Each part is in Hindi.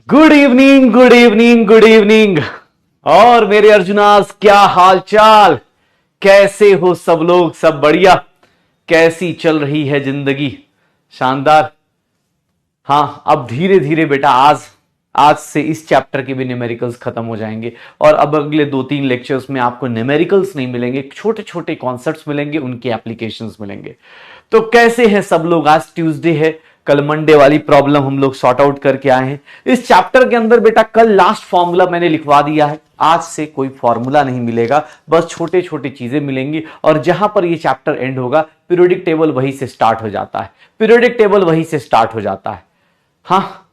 Good evening, good evening, good evening. और मेरे अर्जुनास, क्या हाल चाल? कैसे हो सब लोग? सब बढ़िया? कैसी चल रही है जिंदगी? शानदार। हाँ, अब धीरे धीरे बेटा आज आज से इस चैप्टर के भी न्यूमेरिकल्स खत्म हो जाएंगे और अब अगले 2-3 लेक्चर्स में आपको न्यूमेरिकल्स नहीं मिलेंगे, छोटे छोटे कॉन्सेप्ट्स मिलेंगे, उनके एप्लीकेशंस मिलेंगे। तो कैसे हैं सब लोग? आज ट्यूसडे है, कल मंडे वाली प्रॉब्लम हम लोग सॉर्ट आउट करके आए हैं। इस चैप्टर के अंदर बेटा कल लास्ट फॉर्मूला मैंने लिखवा दिया है, आज से कोई फॉर्मूला नहीं मिलेगा, बस छोटे छोटे चीजें मिलेंगी। और जहां पर ये चैप्टर एंड होगा पीरियोडिक टेबल वहीं से स्टार्ट हो जाता है, पीरियोडिक टेबल वहीं से स्टार्ट हो जाता है। हाँ,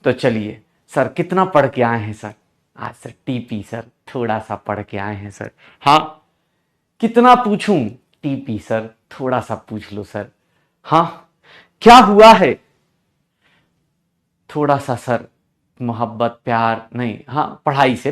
तो चलिए सर, कितना पढ़ के आए हैं सर? आज सर टीपी सर थोड़ा सा पढ़ के आए हैं सर। हाँ, कितना पूछूं? टीपी सर थोड़ा सा पूछ लो सर। हाँ, क्या हुआ है? थोड़ा सा सर मोहब्बत प्यार नहीं, हाँ पढ़ाई से,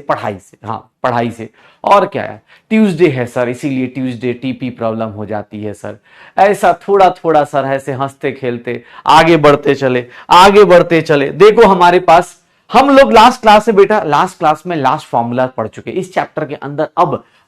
हाँ पढ़ाई से। और क्या है? ट्यूसडे है सर, इसीलिए ट्यूसडे टीपी प्रॉब्लम हो जाती है सर। ऐसा थोड़ा थोड़ा सर, ऐसे हंसते खेलते आगे बढ़ते चले, आगे बढ़ते चले। देखो हमारे पास, हम लोग लास्ट क्लास से बेटा, लास्ट क्लास में लास्ट फॉर्मूला पढ़ चुके इस चैप्टर के अंदर।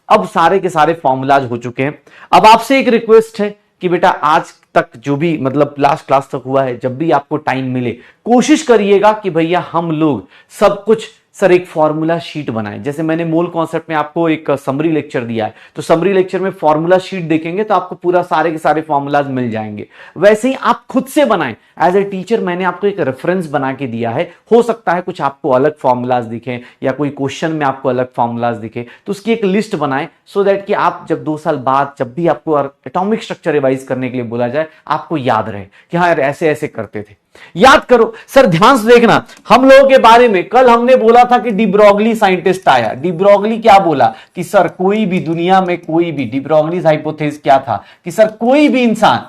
अब सारे के सारे फॉर्मूलाज हो चुके हैं। अब आपसे एक रिक्वेस्ट है कि बेटा आज तक जो भी मतलब लास्ट क्लास तक हुआ है, जब भी आपको टाइम मिले कोशिश करिएगा कि भैया हम लोग सब कुछ सर एक फॉर्मूला शीट बनाएं। जैसे मैंने मोल कॉन्सेप्ट में आपको एक समरी लेक्चर दिया है, तो समरी लेक्चर में फॉर्मूला शीट देखेंगे तो आपको पूरा सारे के सारे फॉर्मूलाज मिल जाएंगे। वैसे ही आप खुद से बनाएं। एज ए टीचर मैंने आपको एक रेफरेंस बना के दिया है, हो सकता है कुछ आपको अलग फॉर्मूलाज दिखे या कोई क्वेश्चन में आपको अलग फॉर्मूलाज दिखे, तो उसकी एक लिस्ट बनाएं सो दैट कि आप जब 2 साल बाद जब भी आपको एटॉमिक स्ट्रक्चर रिवाइज करने के लिए बोला जाए, आपको याद रहे कि हाँ यार ऐसे ऐसे करते थे। याद करो सर, ध्यान से देखना। हम लोगों के बारे में कल हमने बोला था कि डी ब्रॉगली साइंटिस्ट आया। डी ब्रॉगली क्या बोला कि सर कोई भी दुनिया में कोई भी, डी ब्रॉगलीज हाइपोथेसिस क्या था कि सर कोई भी इंसान,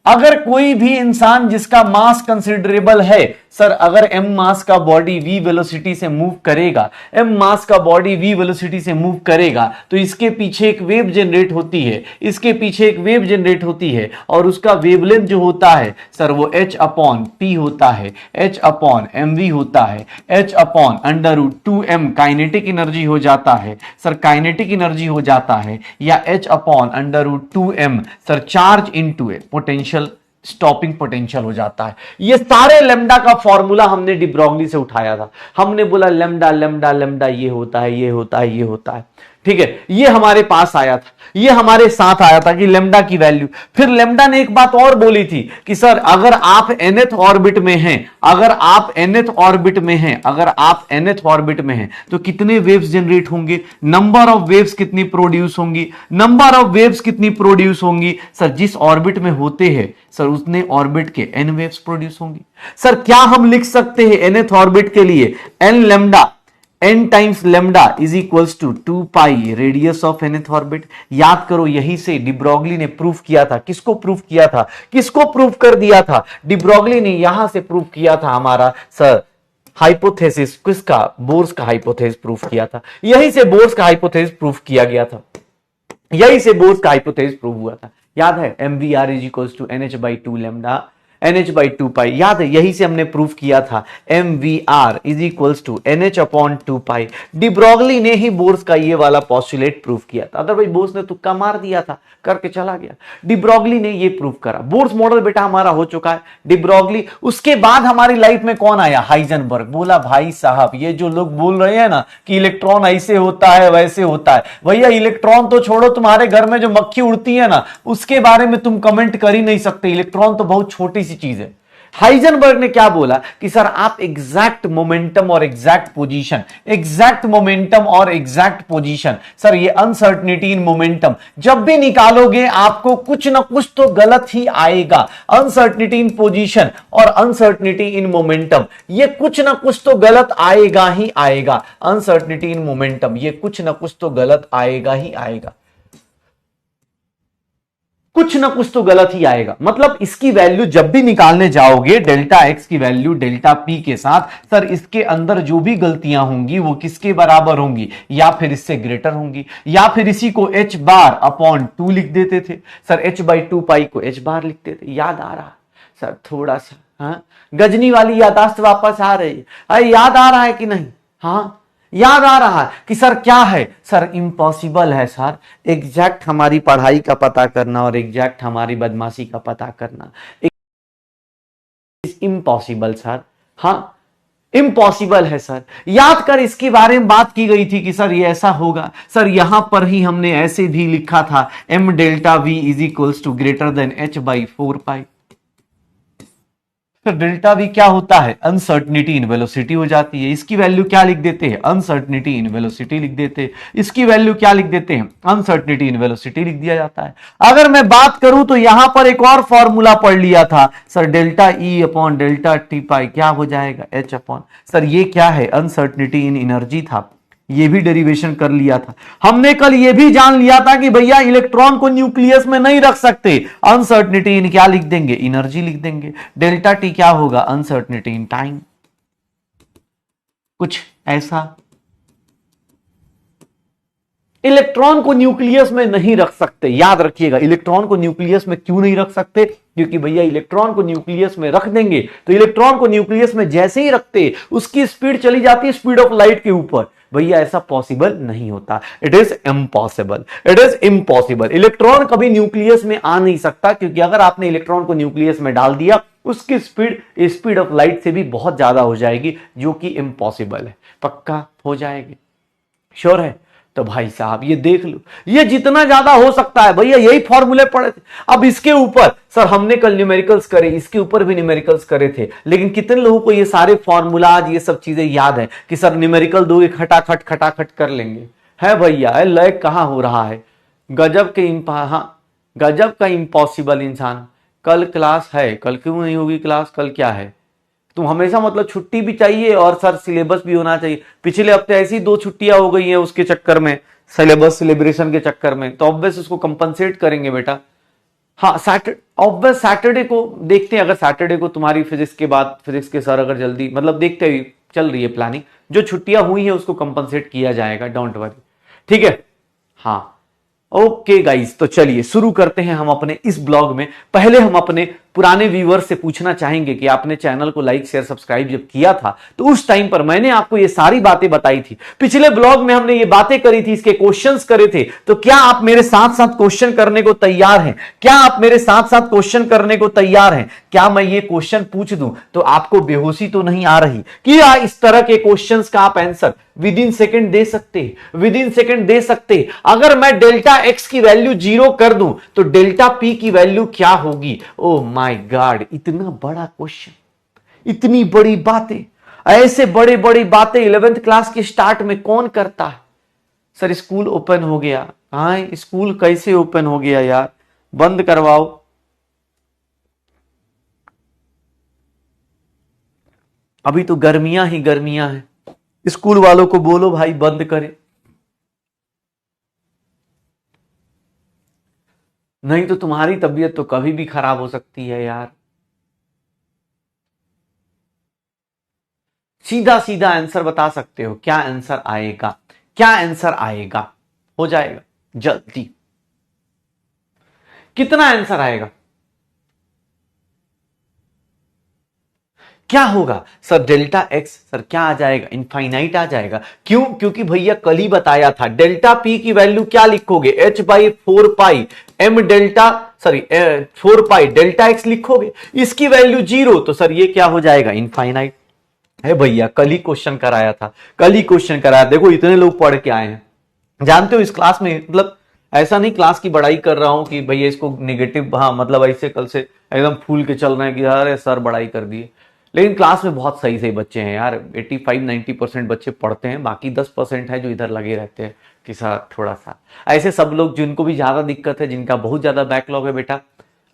अगर कोई भी इंसान जिसका मास कंसिडरेबल है, सर अगर एम मास का बॉडी वी वेलोसिटी से मूव करेगा, एम मास का बॉडी वी वेलोसिटी से मूव करेगा, तो इसके पीछे एक वेव जनरेट होती है, इसके पीछे एक वेव जनरेट होती है, और उसका वेवलेंथ जो होता है सर वो h अपॉन p होता है, h अपॉन mv होता है, h upon √2m kinetic energy हो जाता है सर, काइनेटिक एनर्जी हो जाता है, या h upon √2m sir charge into a potential, stopping potential हो जाता है। ये सारे लेमडा का फॉर्मूला हमने डी ब्रॉगली से उठाया था। हमने बोला लेमडा लेमडा लेमडा ये होता है, ये होता है, ये होता है। ठीक है, ये हमारे पास आया था, ये हमारे साथ आया था कि लेमडा की वैल्यू। फिर लेमडा ने एक बात और बोली थी कि सर अगर आप nth ऑर्बिट में हैं, अगर आप nth ऑर्बिट में हैं, अगर आप nth ऑर्बिट में हैं, तो कितने वेव्स जनरेट होंगे, नंबर ऑफ वेव्स कितनी प्रोड्यूस होंगी, नंबर ऑफ वेव्स कितनी प्रोड्यूस होंगी सर, जिस ऑर्बिट में होते हैं सर उतने ऑर्बिट के n वेव्स प्रोड्यूस होंगी। सर क्या हम लिख सकते हैं nth ऑर्बिट के लिए n lambda, n times lambda is equals to 2 pi radius of nth orbit. याद करो, यही से डी ब्रॉगली ने प्रूफ किया था। किसको प्रूफ किया था? किसको प्रूफ कर दिया था? डी ब्रॉगली ने यहां से प्रूफ किया था हमारा सर हाइपोथेसिस। किसका? बोर्स का हाइपोथेसिस प्रूफ किया था। यही से बोर्स का हाइपोथेसिस प्रूफ किया गया था, यही से बोर्स का हाइपोथेसिस प्रूफ हुआ था। याद है, mvr is equals to nh/2 lambda, nh/2 pi. याद है, यही से हमने प्रूफ किया था mvr is equals to nh/2 pi. De Broglie ने ही बोर्स का ये वाला पॉस्टुलेट प्रूफ किया था, अदरवाइज बोर्स ने तुक्का मार दिया था, करके चला गया। डी ब्रॉगली ने ये प्रूफ करा। बोर्स मॉडल बेटा हमारा हो चुका है, डी ब्रॉगली। उसके बाद हमारी लाइफ में कौन आया? हाइजेनबर्ग। बोला भाई साहब ये जो लोग बोल रहे हैं ना कि इलेक्ट्रॉन ऐसे होता है वैसे होता है, भैया इलेक्ट्रॉन तो छोड़ो, तुम्हारे घर में जो मक्खी उड़ती है ना उसके बारे में तुम कमेंट कर ही नहीं सकते। इलेक्ट्रॉन तो बहुत छोटी सी चीज है। हाइजेनबर्ग ने क्या बोला कि सर आप एग्जैक्ट मोमेंटम और एग्जैक्ट पोजीशन, एग्जैक्ट मोमेंटम और एग्जैक्ट पोजीशन, सर ये अनसर्टनिटी इन मोमेंटम जब भी निकालोगे आपको कुछ ना कुछ तो गलत ही आएगा। अनसर्टनिटी इन पोजीशन और अनसर्टनिटी इन मोमेंटम, ये कुछ ना कुछ तो गलत आएगा ही आएगा। अनसर्टनिटी इन मोमेंटम, ये कुछ ना कुछ तो गलत आएगा ही आएगा, कुछ ना कुछ तो गलत ही आएगा। मतलब इसकी वैल्यू जब भी निकालने जाओगे, डेल्टा एक्स की वैल्यू डेल्टा पी के साथ, सर इसके अंदर जो भी गलतियां होंगी वो किसके बराबर होंगी? या फिर इससे ग्रेटर होंगी, या फिर इसी को h बार अपॉन 2 लिख देते थे सर, h/2 पाई को h बार लिखते थे। याद आ रहा सर? थोड़ा सा हाँ, गजनी वाली यादाश्त वापस आ रही है। अरे याद आ रहा है कि नहीं? हाँ याद आ रहा है कि सर क्या है? सर इम्पॉसिबल है सर एग्जैक्ट हमारी पढ़ाई का पता करना और एग्जैक्ट हमारी बदमाशी का पता करना। इम्पॉसिबल सर, हाँ इम्पॉसिबल है सर। याद कर इसके बारे में बात की गई थी कि सर ये ऐसा होगा। सर यहां पर ही हमने ऐसे भी लिखा था m delta v is equals to greater than h by 4 pi. तो डेल्टा वी क्या होता है? अनसर्टनिटी इन वेलोसिटी हो जाती है। इसकी वैल्यू क्या लिख देते हैं? अनसर्टनिटी इन वेलोसिटी लिख देते हैं। इसकी वैल्यू क्या लिख देते हैं? अनसर्टनिटी इन वेलोसिटी लिख दिया जाता है। अगर मैं बात करूं तो यहां पर एक और फॉर्मूला पढ़ लिया था sir, delta E upon delta T pi क्या हो जाएगा? एच अपॉन, सर ये क्या है? अनसर्टनिटी इन एनर्जी था, ये भी डेरिवेशन कर लिया था हमने। कल ये भी जान लिया था कि भैया इलेक्ट्रॉन को न्यूक्लियस में नहीं रख सकते, अनसर्टनिटी इन क्या लिख देंगे? एनर्जी लिख देंगे। डेल्टा टी क्या होगा? Uncertainty in time. कुछ ऐसा। इलेक्ट्रॉन को न्यूक्लियस में नहीं रख सकते, याद रखिएगा। इलेक्ट्रॉन को न्यूक्लियस में क्यों नहीं रख सकते? क्योंकि भैया इलेक्ट्रॉन को न्यूक्लियस में रख देंगे तो इलेक्ट्रॉन को न्यूक्लियस में जैसे ही रखते उसकी स्पीड चली जाती है स्पीड ऑफ लाइट के ऊपर। भैया ऐसा पॉसिबल नहीं होता, it is impossible, it is impossible. Electron कभी न्यूक्लियस में आ नहीं सकता, क्योंकि अगर आपने इलेक्ट्रॉन को न्यूक्लियस में डाल दिया उसकी स्पीड ऑफ लाइट से भी बहुत ज्यादा हो जाएगी, जो कि इम्पॉसिबल है। पक्का हो जाएगी? श्योर है? तो भाई साहब ये देख लो, ये जितना ज्यादा हो सकता है भैया यही फॉर्मूले पढ़े थे। अब इसके ऊपर सर हमने कल न्यूमेरिकल्स करे, इसके ऊपर भी न्यूमेरिकल्स करे थे, लेकिन कितने लोगों को ये सारे फॉर्मूलाज ये सब चीजें याद है कि सर न्यूमेरिकल दोगे खटाखट खटाखट कर लेंगे? है भैया, लैग कहां हो रहा है? गजब के गजब का इम्पॉसिबल इंसान। कल क्लास है, कल क्यों नहीं होगी क्लास? कल क्या है? तुम हमेशा मतलब छुट्टी भी चाहिए और सर सिलेबस भी होना चाहिए। पिछले हफ्ते ऐसी 2 छुट्टियां हो गई हैं उसके चक्कर में, सिलेबस सेलिब्रेशन के चक्कर में, तो ऑब्वियस उसको कंपनसेट करेंगे बेटा। हाँ सैटरडे को देखते हैं, अगर सैटरडे को तुम्हारी फिजिक्स के बाद फिजिक्स के सर अगर जल्दी मतलब देखते हुए चल रही है प्लानिंग, जो छुट्टियां हुई है उसको कंपनसेट किया जाएगा, डोंट वरी। ठीक है? हाँ ओके गाइस, तो चलिए शुरू करते हैं हम अपने इस ब्लॉग में। पहले हम अपने पुराने व्यूअर्स से पूछना चाहेंगे कि आपने चैनल को लाइक शेयर सब्सक्राइब जब किया था तो उस टाइम पर मैंने आपको ये सारी बातें बताई थी। पिछले ब्लॉग में हमने ये बातें करी थी, इसके क्वेश्चंस करे थे। तो क्या आप मेरे साथ साथ क्वेश्चन करने को तैयार हैं? क्या आप मेरे साथ साथ क्वेश्चन करने को तैयार हैं? क्या मैं ये क्वेश्चन पूछ दूं तो आपको बेहोशी तो नहीं आ रही? क्या इस तरह के क्वेश्चन का आप आंसर विद इन सेकेंड दे सकते, विद इन सेकेंड दे सकते? अगर मैं डेल्टा एक्स की वैल्यू 0 कर दूं तो डेल्टा पी की वैल्यू क्या होगी? ओ माय गॉड, इतना बड़ा क्वेश्चन, इतनी बड़ी बातें, ऐसे बड़े बड़ी बातें 11th क्लास के स्टार्ट में कौन करता है? सर स्कूल ओपन हो गया। हाँ स्कूल कैसे ओपन हो गया यार? बंद करवाओ। अभी तो गर्मियां ही गर्मियां हैं, स्कूल वालों को बोलो भाई बंद करें, नहीं तो तुम्हारी तबीयत तो कभी भी खराब हो सकती है यार। सीधा सीधा आंसर बता सकते हो? क्या आंसर आएगा? क्या आंसर आएगा? हो जाएगा जल्दी। कितना आंसर आएगा? क्या होगा सर? डेल्टा एक्स सर क्या आ जाएगा? इनफाइनाइट आ जाएगा। क्यों? क्योंकि भैया कल ही बताया था डेल्टा पी की वैल्यू क्या लिखोगे? h by 4 pi m delta 4 pi delta x लिखोगे, इसकी वैल्यू 0, तो सर ये क्या हो जाएगा? इनफाइनाइट है भैया। कल ही क्वेश्चन कराया था, कल ही क्वेश्चन कराया। देखो इतने लोग पढ़ के आए हैं, जानते हो इस क्लास में, मतलब ऐसा नहीं क्लास की बड़ाई कर रहा हूं कि भैया इसको नेगेटिव, हाँ मतलब ऐसे कल से एकदम फूल के चल रहे हैं कि अरे सर बड़ाई कर दिए, लेकिन क्लास में बहुत सही सही बच्चे हैं यार। 85-90% बच्चे पढ़ते हैं, बाकी 10% है जो इधर लगे रहते हैं कि सर थोड़ा सा। ऐसे सब लोग जिनको भी ज्यादा दिक्कत है, जिनका बहुत ज्यादा बैकलॉग है बेटा,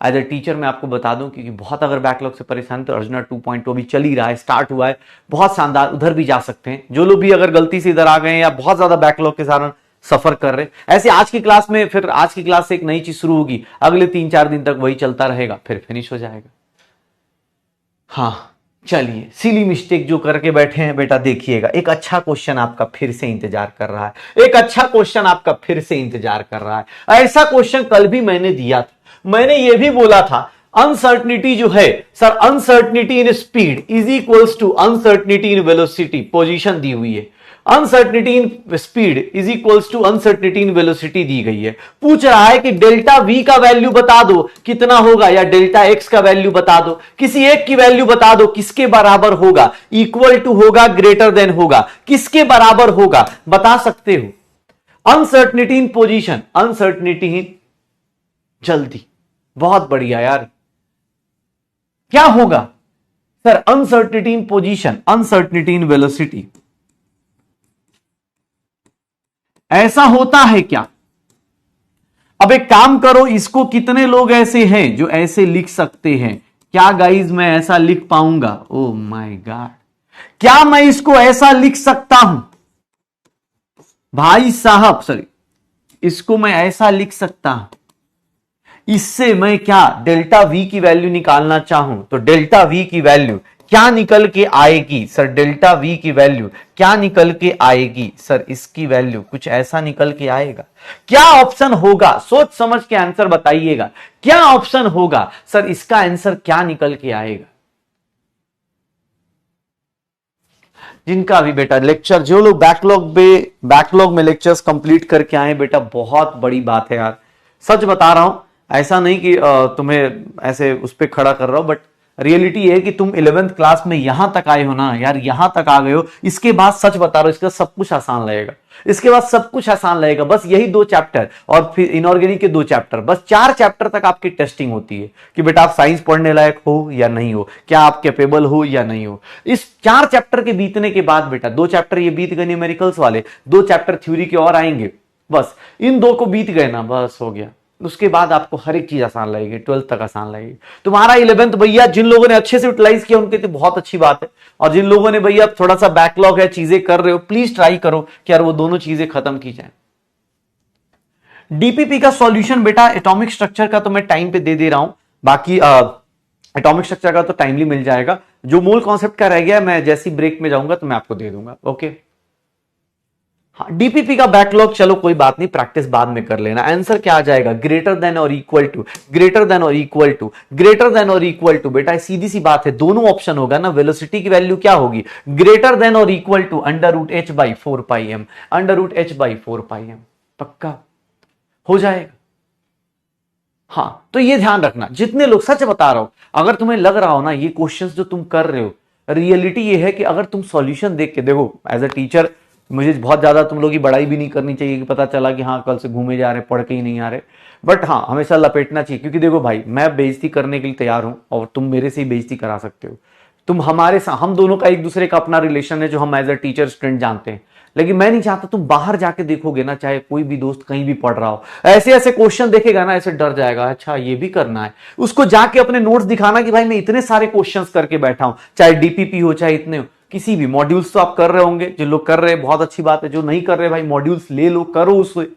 एज ए टीचर मैं आपको बता दूं, क्योंकि बहुत अगर बैकलॉग से परेशान तो अर्जुना 2.0 भी चल ही रहा है, स्टार्ट हुआ है, बहुत शानदार, उधर भी जा सकते हैं। जो लोग भी अगर गलती से इधर आ गए हैं या बहुत ज्यादा बैकलॉग के कारण सफर कर रहे, ऐसे आज की क्लास में, फिर आज की क्लास से एक नई चीज शुरू होगी, अगले 3-4 दिन तक वही चलता रहेगा, फिर फिनिश हो जाएगा। हाँ चलिए, सिली मिस्टेक जो करके बैठे हैं बेटा, देखिएगा एक अच्छा क्वेश्चन आपका फिर से इंतजार कर रहा है, एक अच्छा क्वेश्चन आपका फिर से इंतजार कर रहा है। ऐसा क्वेश्चन कल भी मैंने दिया था, मैंने ये भी बोला था अनसर्टनिटी जो है sir, uncertainty in speed is equals to uncertainty in velocity, position दी हुई है। Uncertainty in speed is equals to uncertainty in velocity दी गई है। पूछ रहा है कि डेल्टा वी का वैल्यू बता दो कितना होगा, या डेल्टा एक्स का वैल्यू बता दो, किसी एक की वैल्यू बता दो किसके बराबर होगा, इक्वल टू होगा, ग्रेटर देन होगा, किसके बराबर होगा बता सकते हो। अनसर्टनिटी इन पोजीशन, अनसर्टनिटी इन जल्दी, बहुत बढ़िया यार। क्या होगा sir, uncertainty in position, uncertainty in velocity, ऐसा होता है क्या? अब एक काम करो, इसको कितने लोग ऐसे हैं जो ऐसे लिख सकते हैं? क्या गाइज मैं ऐसा लिख पाऊंगा? ओ माय गॉड, क्या मैं इसको ऐसा लिख सकता हूं भाई साहब? सॉरी, इसको मैं ऐसा लिख सकता हूं। इससे मैं क्या डेल्टा वी की वैल्यू निकालना चाहूं तो डेल्टा वी की वैल्यू क्या निकल के आएगी सर? डेल्टा वी की वैल्यू क्या निकल के आएगी सर? इसकी वैल्यू कुछ ऐसा निकल के आएगा। क्या ऑप्शन होगा? सोच समझ के आंसर बताइएगा, क्या ऑप्शन होगा सर? इसका आंसर क्या निकल के आएगा? जिनका भी बेटा लेक्चर, जो लोग बैकलॉग में लेक्चर्स कंप्लीट करके आए बेटा, बहुत बड़ी बात है यार, सच बता रहा हूं। ऐसा नहीं कि तुम्हें ऐसे उस पर खड़ा कर रहा हूं, बट रियलिटी है कि तुम 11th क्लास में यहां तक आए हो ना यार, यहां तक आ गए हो। इसके बाद सच बता रहा हूं, इसका सब कुछ आसान लगेगा, इसके बाद सब कुछ आसान लगेगा। बस यही 2 चैप्टर और फिर इनऑर्गेनिक के 2 चैप्टर, बस 4 चैप्टर तक आपकी टेस्टिंग होती है कि बेटा आप साइंस पढ़ने लायक हो या नहीं हो, क्या आप कैपेबल हो या नहीं हो। इस 4 चैप्टर के बीतने के बाद बेटा 2 चैप्टर ये बीत गए न्यूमेरिकल्स वाले, 2 चैप्टर थ्योरी के और आएंगे, बस इन 2 को बीत गए ना, बस हो गया। उसके बाद आपको हर एक चीज आसान लगेगी, 12th तक आसान लगेगी। तुम्हारा 11th भैया, जिन लोगों ने अच्छे से यूटिलाइज किया उनके लिए बहुत अच्छी बात है, और जिन लोगों ने भैया थोड़ा सा बैकलॉग है, चीजें कर रहे हो, प्लीज ट्राई करो कि यार वो दोनों चीजें खत्म की जाए। डीपीपी का सॉल्यूशन बेटा, एटॉमिक स्ट्रक्चर का तो मैं टाइम पे दे रहा हूं, बाकी एटॉमिक स्ट्रक्चर का तो टाइमली मिल जाएगा। जो मूल कॉन्सेप्ट का रह गया मैं जैसी ब्रेक में जाऊंगा तो मैं आपको दे दूंगा। ओके, हाँ, डीपीपी का बैकलॉग चलो कोई बात नहीं, प्रैक्टिस बाद में कर लेना। आंसर क्या आ जाएगा? ग्रेटर देन और इक्वल टू, ग्रेटर देन और इक्वल टू, ग्रेटर देन और इक्वल टू। बेटा सीधी सी बात है, दोनों ऑप्शन होगा ना। वेलोसिटी की वैल्यू क्या होगी? ग्रेटर देन और इक्वल टू √h/4πm, √h/4πm। पक्का हो जाएगा। हाँ, तो ये ध्यान रखना, जितने लोग, सच बता रहा हूं, अगर तुम्हें लग रहा हो ना ये क्वेश्चंस जो तुम कर रहे हो, रियलिटी ये है कि अगर तुम सॉल्यूशन देख के देखो, एज अ टीचर मुझे बहुत ज्यादा तुम लोग की बड़ाई भी नहीं करनी चाहिए कि पता चला कि हाँ कल से घूमे जा रहे, पढ़ के ही नहीं आ रहे, बट हाँ हमेशा लपेटना चाहिए। क्योंकि देखो भाई, मैं बेइज्जती करने के लिए तैयार हूं और तुम मेरे से ही बेइज्जती करा सकते हो। तुम हमारे साथ, हम दोनों का एक दूसरे का अपना रिलेशन है जो हम एज अ टीचर स्टूडेंट जानते हैं, लेकिन मैं नहीं चाहता तुम बाहर जाके देखोगे ना, चाहे कोई भी दोस्त कहीं भी पढ़ रहा हो, ऐसे ऐसे क्वेश्चन देखेगा ना, ऐसे डर जाएगा, अच्छा ये भी करना है। उसको जाके अपने नोट्स दिखाना कि भाई मैं इतने सारे क्वेश्चंस करके बैठा हूं, चाहे डीपीपी हो चाहे इतने हो, किसी भी मॉड्यूल्स तो आप कर रहे होंगे। जो लोग कर रहे हैं बहुत अच्छी बात है, जो नहीं कर रहे भाई मॉड्यूल्स ले लो, करो उससे।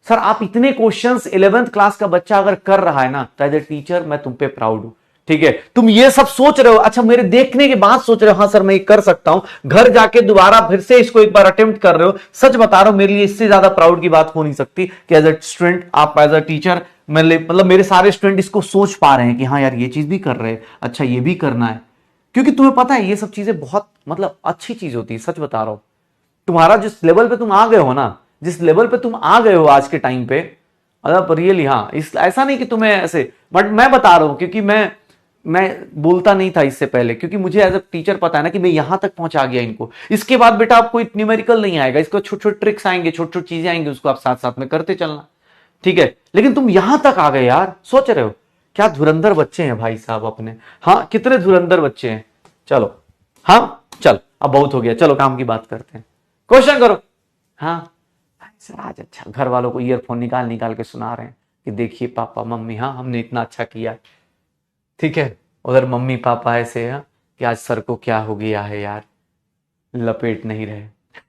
सर आप इतने क्वेश्चंस 11th क्लास का बच्चा अगर कर रहा है ना, तो एज ए टीचर मैं तुम पे प्राउड हूं। ठीक है, तुम ये सब सोच रहे हो, अच्छा मेरे देखने के बाद सोच रहे हो हाँ सर मैं ये कर सकता हूं, घर जाके दोबारा फिर से इसको एक बार अटेम्प्ट कर रहे हो। सच बता रहा हूं, मेरे लिए इससे ज्यादा प्राउड की बात हो नहीं सकती कि एज अ स्टूडेंट, आप एज अ टीचर, मतलब मेरे सारे स्टूडेंट इसको सोच पा रहे हैं कि हाँ यार ये चीज भी कर रहे हैं, अच्छा ये भी करना है। क्योंकि तुम्हें पता है ये सब चीजें बहुत मतलब अच्छी चीज होती है। सच बता रहा हूं, तुम्हारा जिस लेवल पे तुम आ गए हो ना, जिस लेवल पे तुम आ गए हो आज के टाइम पे, मतलब रियली, हाँ ऐसा नहीं कि तुम्हें ऐसे, बट मैं बता रहा हूं क्योंकि मैं बोलता नहीं था इससे पहले, क्योंकि मुझे एज अ टीचर पता है ना कि मैं यहां तक पहुंचा गया इनको। इसके बाद बेटा आपको न्यूमेरिकल नहीं आएगा, इसको छोटे छोटे ट्रिक्स आएंगे, छोटी छोटी चीजें आएंगी, उसको आप साथ साथ में करते चलना। ठीक है, लेकिन तुम यहां तक आ गए यार, सोच रहे हो क्या धुरंधर बच्चे हैं भाई साहब अपने। हाँ कितने धुरंधर बच्चे हैं। चलो हाँ चल, अब बहुत हो गया, चलो काम की बात करते हैं, क्वेश्चन करो। हाँ सर आज अच्छा, घर वालों को ईयरफोन निकाल निकाल के सुना रहे हैं कि देखिए पापा मम्मी, हाँ हमने इतना अच्छा किया। ठीक है, उधर मम्मी पापा ऐसे हैं कि आज सर को क्या हो गया है यार, लपेट नहीं रहे।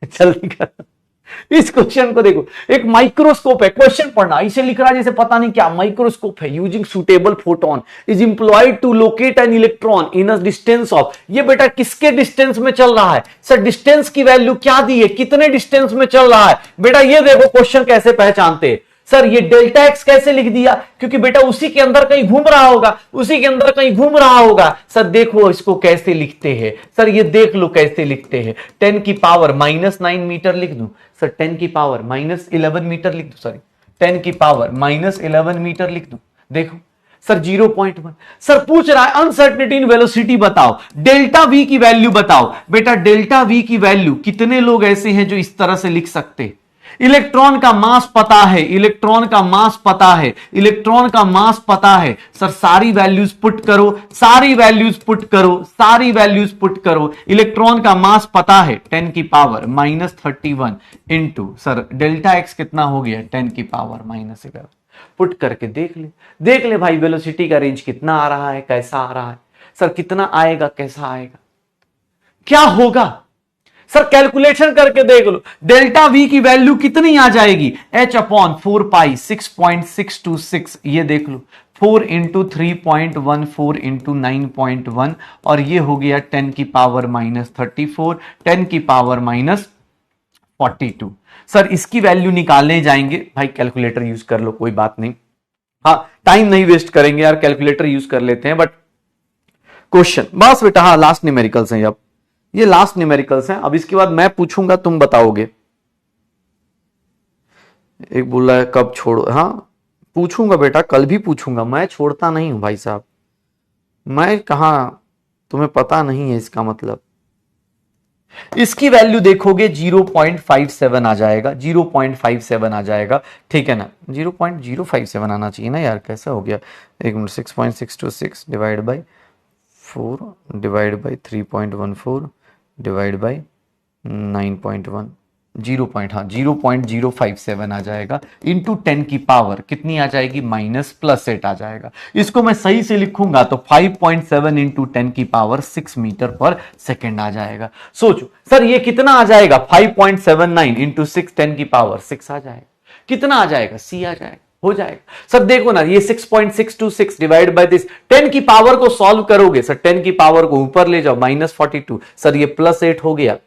जल्दी कर, इस क्वेश्चन को देखो, एक माइक्रोस्कोप है, क्वेश्चन पढ़ना, इसे लिख रहा है जैसे पता नहीं क्या। माइक्रोस्कोप है, using suitable photon is employed to locate an electron in a distance of. ये बेटा किसके डिस्टेंस में चल रहा है सर? डिस्टेंस की वैल्यू क्या दी है, कितने डिस्टेंस में चल रहा है बेटा? ये देखो क्वेश्चन कैसे पहचानते हैं। सर ये डेल्टा एक्स कैसे लिख दिया? क्योंकि बेटा उसी के अंदर कहीं घूम रहा होगा, उसी के अंदर कहीं घूम रहा होगा। सर देखो इसको कैसे लिखते हैं, सर ये देख लो कैसे लिखते हैं। 10 की पावर -9 मीटर लिख दूं सर, 10 की पावर -11 मीटर लिख दूं, सॉरी 10 की पावर -11 मीटर लिख दूं। देखो सर 0.1। सर पूछ रहा है अनसर्टेनिटी इन वेलोसिटी बताओ, डेल्टा वी की वैल्यू बताओ। बेटा डेल्टा वी की वैल्यू, कितने लोग ऐसे हैं जो इस तरह से लिख सकते? इलेक्ट्रॉन का मास पता है, इलेक्ट्रॉन का मास पता है, इलेक्ट्रॉन का मास पता है। सर सारी वैल्यूज पुट करो, सारी वैल्यूज पुट करो, सारी वैल्यूज पुट करो। इलेक्ट्रॉन का मास पता है 10 की power -31 into, sir delta x कितना हो गया 10 की पावर -11। पुट करके देख ले, देख ले भाई वेलोसिटी का रेंज कितना आ रहा है, कैसा आ रहा है। सर कितना आएगा, कैसा आएगा, क्या होगा? सर कैलकुलेशन करके देख लो, डेल्टा वी की वैल्यू कितनी आ जाएगी, h/4 पाई 6.626। ये देख लो 4 इंटू 3.14 इंटू 9.1 और ये हो गया 10 की पावर -34, 10 की पावर -42। सर इसकी वैल्यू निकालने जाएंगे, भाई कैलकुलेटर यूज कर लो, कोई बात नहीं। हाँ टाइम नहीं वेस्ट करेंगे यार, कैलकुलेटर यूज कर लेते हैं। बट क्वेश्चन बस बेटा, हाँ लास्ट न्यूमेरिकल्स हैं, अब ये लास्ट न्यूमेरिकल्स हैं। अब इसके बाद मैं पूछूंगा, तुम बताओगे। एक बोल रहा है कब छोड़ो, हाँ पूछूंगा बेटा, कल भी पूछूंगा, मैं छोड़ता नहीं हूं भाई साहब। मैं कहा, तुम्हें पता नहीं है इसका मतलब। इसकी वैल्यू देखोगे 0.57 आ जाएगा, 0.57 आ जाएगा, ठीक है ना। 0.057 आना चाहिए ना यार, कैसा हो गया? एक minute, 6.626 divide by 4 divide by 3.14 divide by 9.1, 0.057 आ जाएगा इंटू 10 की पावर कितनी आ जाएगी, -+8 आ जाएगा। इसको मैं सही से लिखूंगा तो 5.7 इंटू 10 की पावर 6 मीटर पर सेकेंड आ जाएगा। सोचो सर ये कितना आ जाएगा, 5.79 इंटू 6 10 की पावर 6 आ जाएगा। कितना आ जाएगा, सी आ जाएगा, हो जाएगा। सर देखो ना, ये 6.626 डिवाइड बाय दिस 10 की पावर को सॉल्व करोगे सर, 10 की पावर को ऊपर ले जाओ -42, सर ये +8 हो गया।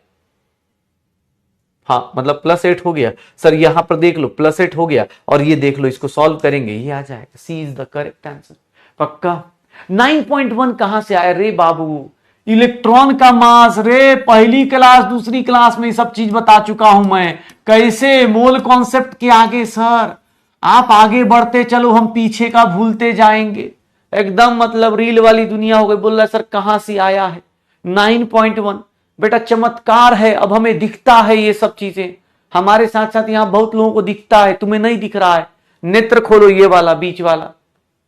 हाँ मतलब +8 हो गया। सर यहां पर देख लो +8 हो गया, और ये देख लो, इसको सॉल्व करेंगे ये आ जाएगा, सी इज द करेक्ट आंसर। पक्का? 9.1 कहां से आया रे बाबू? इलेक्ट्रॉन का मास रे, पहली क्लास दूसरी क्लास में सब चीज बता चुका हूं मैं। कैसे मोल कॉन्सेप्ट के आगे सर आप आगे बढ़ते चलो, हम पीछे का भूलते जाएंगे। एकदम मतलब रील वाली दुनिया हो गई। बोल रहा सर कहां से आया है 9.1? बेटा चमत्कार है, अब हमें दिखता है ये सब चीजें। हमारे साथ साथ यहां बहुत लोगों को दिखता है, तुम्हें नहीं दिख रहा है। नेत्र खोलो, ये वाला बीच वाला,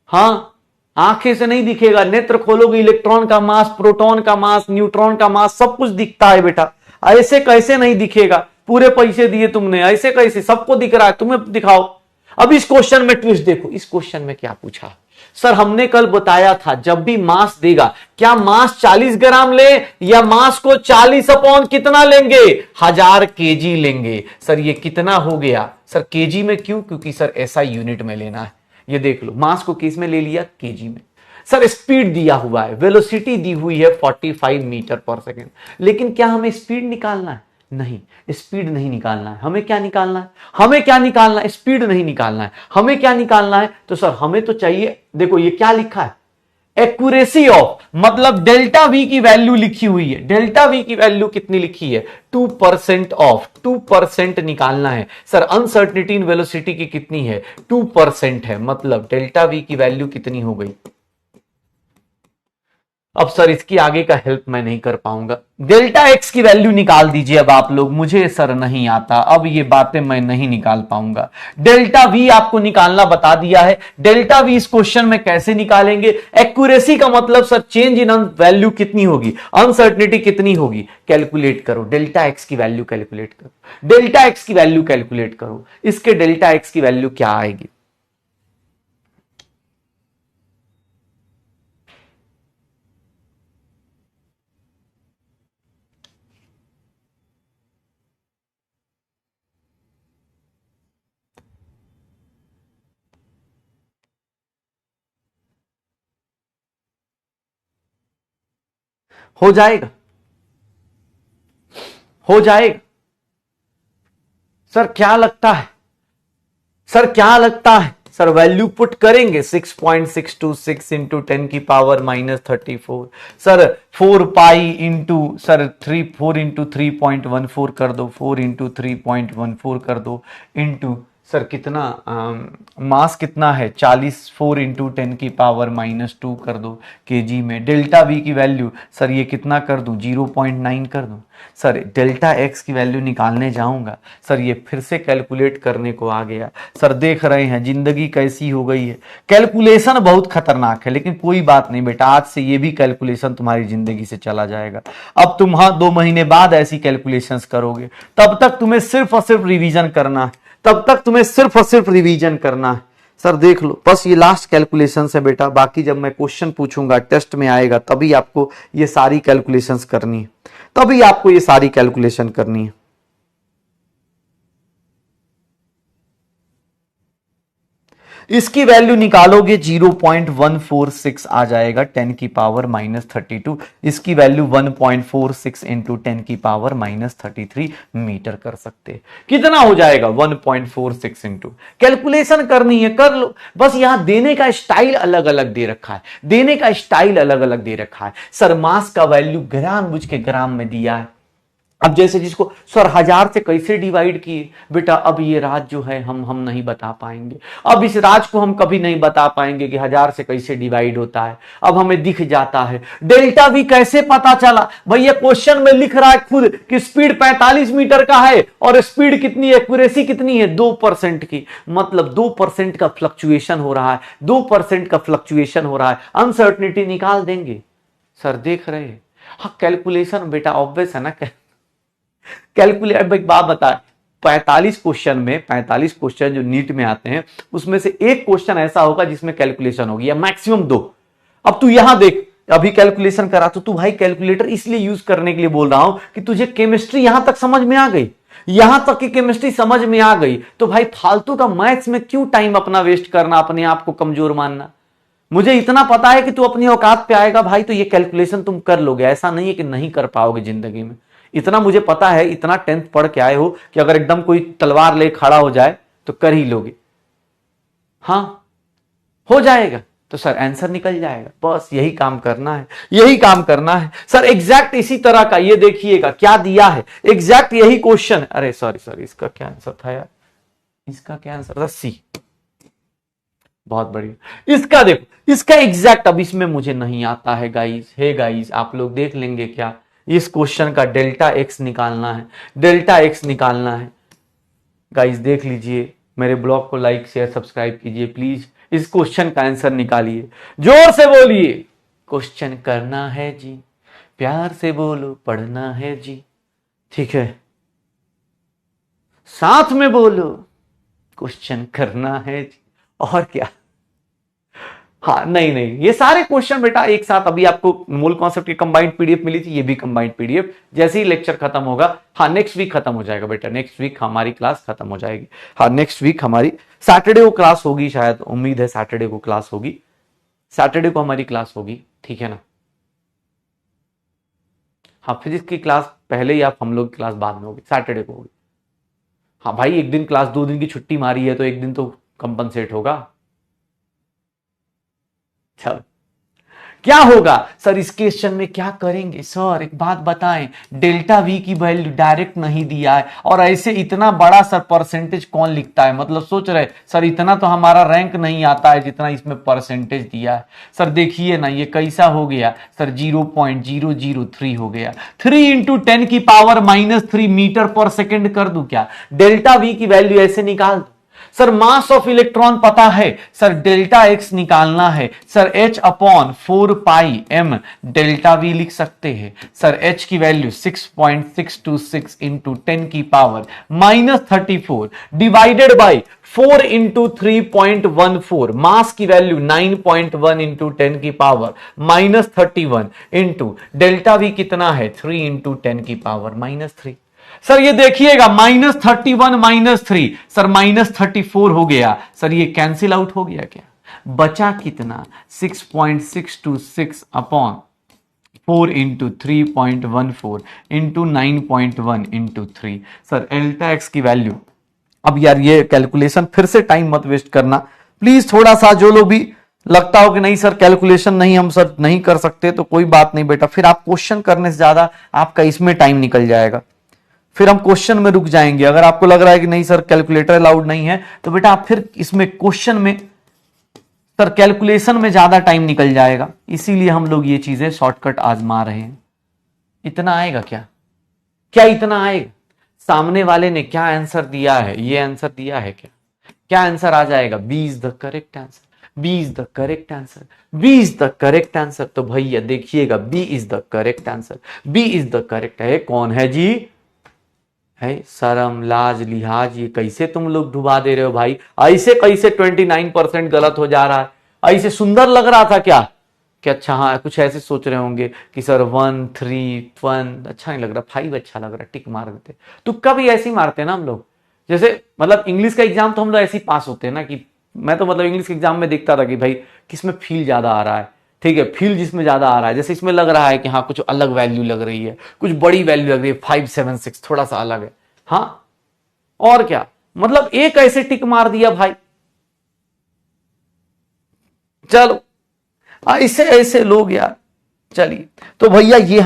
हाँ आंखें से नहीं दिखेगा, नेत्र खोलोगे, इलेक्ट्रॉन का मास, प्रोटॉन का मास, न्यूट्रॉन का मास, सब कुछ दिखता है बेटा। ऐसे कैसे नहीं दिखेगा, पूरे पैसे दिए तुमने, ऐसे कैसे? सबको दिख रहा है, तुम्हें दिखाओ। अब इस क्वेश्चन में ट्विस्ट देखो, इस क्वेश्चन में क्या पूछा। सर हमने कल बताया था जब भी मास देगा, क्या मास 40 ग्राम ले या मास को 40 अपॉन कितना लेंगे, 1000 केजी लेंगे। सर ये कितना हो गया सर, केजी में क्यों? क्योंकि सर ऐसा यूनिट में लेना है। ये देख लो, मास को किस में ले लिया, केजी में। सर स्पीड दिया हुआ है, वेलोसिटी दी हुई है 45 मीटर पर सेकेंड, लेकिन क्या हमें स्पीड निकालना है? नहीं, स्पीड नहीं निकालना है। हमें क्या निकालना है? हमें क्या निकालना है? स्पीड नहीं निकालना है। हमें क्या निकालना है? तो सर हमें तो चाहिए, देखो ये क्या लिखा है, एक्यूरेसी ऑफ, मतलब डेल्टा वी की वैल्यू लिखी हुई है। डेल्टा वी की वैल्यू कितनी लिखी है, 2% ऑफ, 2% निकालना है। सर अनसर्टेनिटी इन वेलोसिटी की कितनी है, 2% है, मतलब डेल्टा वी की वैल्यू कितनी हो गई। अब सर इसकी आगे का हेल्प मैं नहीं कर पाऊंगा, डेल्टा एक्स की वैल्यू निकाल दीजिए अब आप लोग। मुझे सर नहीं आता, अब ये बातें मैं नहीं निकाल पाऊंगा। डेल्टा वी आपको निकालना बता दिया है। डेल्टा वी इस क्वेश्चन में कैसे निकालेंगे? एक्यूरेसी का मतलब सर चेंज इन वैल्यू कितनी होगी, अनसर्टेनिटी कितनी होगी, कैलकुलेट करो। डेल्टा एक्स की वैल्यू कैलकुलेट करो, डेल्टा एक्स की वैल्यू कैलकुलेट करो। इसके डेल्टा एक्स की वैल्यू क्या आएगी? हो जाएगा, हो जाएगा। सर क्या लगता है, सर क्या लगता है सर वैल्यू पुट करेंगे 6.626 इंटू 10 की power -34 sir 4 pi into sir 4 into 3.14 कर दो 4 इंटू 3.14 कर दो इंटू सर कितना मास कितना है 40 4 इंटू 10 की पावर -2 कर दो केजी में। डेल्टा वी की वैल्यू सर ये कितना कर दूं 0.9 कर दूं। सर डेल्टा एक्स की वैल्यू निकालने जाऊंगा सर ये फिर से कैलकुलेट करने को आ गया। सर देख रहे हैं जिंदगी कैसी हो गई है, कैलकुलेशन बहुत खतरनाक है, लेकिन कोई बात नहीं बेटा, आज से ये भी कैलकुलेशन तुम्हारी जिंदगी से चला जाएगा। अब तुम 2 महीने बाद ऐसी कैलकुलेशंस करोगे, तब तक तुम्हें सिर्फ और सिर्फ रिवीजन करना है, तब तक तुम्हें सिर्फ और सिर्फ रिवीजन करना है। सर देख लो बस ये लास्ट कैलकुलेशन है बेटा, बाकी जब मैं क्वेश्चन पूछूंगा टेस्ट में आएगा तभी आपको ये सारी कैलकुलेशंस करनी है, तभी आपको ये सारी कैलकुलेशन करनी है। इसकी वैल्यू निकालोगे 0.146 आ जाएगा 10 की पावर -32। इसकी वैल्यू 1.46 इंटू 10 की पावर -33 मीटर कर सकते हैं। कितना हो जाएगा 1.46 इंटू, कैलकुलेशन करनी है कर लो, बस यहां देने का स्टाइल अलग अलग दे रखा है, देने का स्टाइल अलग अलग दे रखा है। सर मास का वैल्यू ग्राम बुझ के ग्राम में दिया है। अब जैसे जिसको सर 1000 से कैसे डिवाइड किए बेटा, अब ये राज जो है हम नहीं बता पाएंगे, अब इस राज को हम कभी नहीं बता पाएंगे कि 1000 से कैसे डिवाइड होता है। अब हमें दिख जाता है डेल्टा वी कैसे पता चला, भैया क्वेश्चन में लिख रहा है खुद कि स्पीड 45 मीटर का है और स्पीड कितनी, एक्यूरेसी कितनी है 2% की, मतलब 2% का फ्लक्चुएशन हो रहा है, 2% का फ्लक्चुएशन हो रहा है, अनसर्टनिटी निकाल देंगे। सर देख रहे हैं, हाँ कैलकुलेशन बेटा ऑब्वियस है ना, कैलकुलेट। एक बात बता, 45 क्वेश्चन में 45 क्वेश्चन जो नीट में आते हैं उसमें से एक क्वेश्चन ऐसा होगा जिसमें कैलकुलेशन होगी, या मैक्सिमम 2। अब तू यहां देख, अभी कैलकुलेशन करा तो तू भाई कैलकुलेटर इसलिए यूज करने के लिए बोल रहा हूं कि तुझे केमिस्ट्री यहां तक समझ में आ गई, यहां तक कि केमिस्ट्री समझ में आ गई तो भाई फालतू का मैथ्स में क्यों टाइम अपना वेस्ट करना, अपने आप को कमजोर मानना। मुझे इतना पता है कि तू अपनी औकात पे आएगा भाई तो ये कैलकुलेशन तुम कर लोगे, ऐसा नहीं है कि नहीं कर पाओगे जिंदगी में। इतना मुझे पता है, इतना 10th पढ़ के आए हो कि अगर एकदम कोई तलवार ले खड़ा हो जाए तो कर ही लोगे। हां हो जाएगा तो सर आंसर निकल जाएगा, बस यही काम करना है, यही काम करना है। सर एग्जैक्ट इसी तरह का ये देखिएगा क्या दिया है, एग्जैक्ट यही क्वेश्चन। अरे सॉरी इसका क्या आंसर था यार, इसका क्या आंसर था, सी। बहुत बढ़िया, इसका देखो, इसका एग्जैक्ट अब इसमें मुझे नहीं आता है गाइस, हे गाइस आप लोग देख लेंगे क्या, इस क्वेश्चन का डेल्टा एक्स निकालना है, डेल्टा एक्स निकालना है गाइस, देख लीजिए। मेरे ब्लॉग को लाइक शेयर सब्सक्राइब कीजिए प्लीज, इस क्वेश्चन का आंसर निकालिए, जोर से बोलिए, क्वेश्चन करना है जी, प्यार से बोलो पढ़ना है जी, ठीक है, साथ में बोलो क्वेश्चन करना है जी, और क्या। हाँ नहीं ये सारे क्वेश्चन बेटा एक साथ, अभी आपको मूल कॉन्सेप्ट की कंबाइंड पीडीएफ मिली थी, ये भी कंबाइंड पीडीएफ जैसे ही लेक्चर खत्म होगा, हाँ नेक्स्ट वीक खत्म हो जाएगा बेटा, नेक्स्ट वीक हमारी क्लास खत्म हो जाएगी। हाँ नेक्स्ट वीक हमारी सैटरडे को क्लास होगी, शायद उम्मीद है सैटरडे को क्लास होगी, सैटरडे को हमारी क्लास होगी, ठीक है ना। हाँ फिजिक्स की क्लास पहले ही, आप हम लोग की क्लास बाद में होगी, सैटरडे को होगी। हाँ भाई एक दिन क्लास 2 दिन की छुट्टी मारी है तो एक दिन तो कंपनसेट होगा। चल क्या होगा सर इस क्वेश्चन में, क्या करेंगे सर एक बात बताएं, डेल्टा वी की वैल्यू डायरेक्ट नहीं दिया है और ऐसे इतना बड़ा सर परसेंटेज कौन लिखता है, मतलब सोच रहे सर इतना तो हमारा रैंक नहीं आता है जितना इसमें परसेंटेज दिया है। सर देखिए ना ये कैसा हो गया सर, 0.003 हो गया, 3 इंटू 10 की पावर -3 मीटर पर सेकेंड कर दूं क्या, डेल्टा वी की वैल्यू ऐसे निकाल दो। सर मास ऑफ इलेक्ट्रॉन पता है सर, डेल्टा एक्स निकालना है sir, H upon 4 pi m delta we लिख सकते हैं सर, H की वैल्यू 6.626 इंटू 10 की पावर -34 डिवाइडेड बाई 4 इंटू 3.14, मास की वैल्यू 9.1 इंटू 10 की पावर -31 इंटू डेल्टा वी कितना है 3 इंटू 10 की पावर -3। सर ये देखिएगा -31 -3 सर -34 हो गया सर, ये कैंसिल आउट हो गया क्या, बचा कितना 6.626 upon 4 into 3.14 into 9.1 into 3। Sir delta x की वैल्यू अब यार ये कैलकुलेशन फिर से टाइम मत वेस्ट करना प्लीज, थोड़ा सा जो लोग भी लगता हो कि नहीं सर कैलकुलेशन नहीं हम सर नहीं कर सकते तो कोई बात नहीं बेटा, फिर आप क्वेश्चन करने से ज्यादा आपका इसमें टाइम निकल जाएगा, फिर हम क्वेश्चन में रुक जाएंगे। अगर आपको लग रहा है कि नहीं सर कैलकुलेटर अलाउड नहीं है तो बेटा आप फिर इसमें क्वेश्चन में सर कैलकुलेशन में ज्यादा टाइम निकल जाएगा, इसीलिए हम लोग ये चीजें शॉर्टकट आजमा रहे हैं। इतना आएगा क्या? क्या इतना आएगा? सामने वाले ने क्या आंसर दिया है, ये आंसर दिया है क्या? क्या आंसर आ जाएगा? B is the correct answer, B is the correct answer, B is the correct answer. तो भैया देखिएगा B is the correct answer, B is the correct है। कौन है जी? है शर्म लाज लिहाज, ये कैसे तुम लोग डुबा दे रहे हो भाई? ऐसे कैसे 29% गलत हो जा रहा है? ऐसे सुंदर लग रहा था क्या कि अच्छा हाँ कुछ ऐसे सोच रहे होंगे कि सर 1 3 1 अच्छा नहीं लग रहा, 5 अच्छा लग रहा, टिक मार देते। तुक्का भी ऐसे ही मारते हैं ना हम लोग, जैसे मतलब इंग्लिश का एग्जाम तो हम लोग ऐसे ही पास होते हैं ना, कि मैं तो मतलब इंग्लिश के एग्जाम में देखता था कि भाई किसमें फील ज्यादा आ रहा है, ठीक है फील जिसमें ज्यादा आ रहा है, जैसे इसमें लग रहा है कि हाँ कुछ अलग वैल्यू लग रही है, कुछ बड़ी वैल्यू लग रही है, 5 7 6 थोड़ा सा अलग है, हाँ और क्या, मतलब एक ऐसे टिक मार दिया भाई। चलो ऐसे ऐसे लोग यार। चलिए तो भैया ये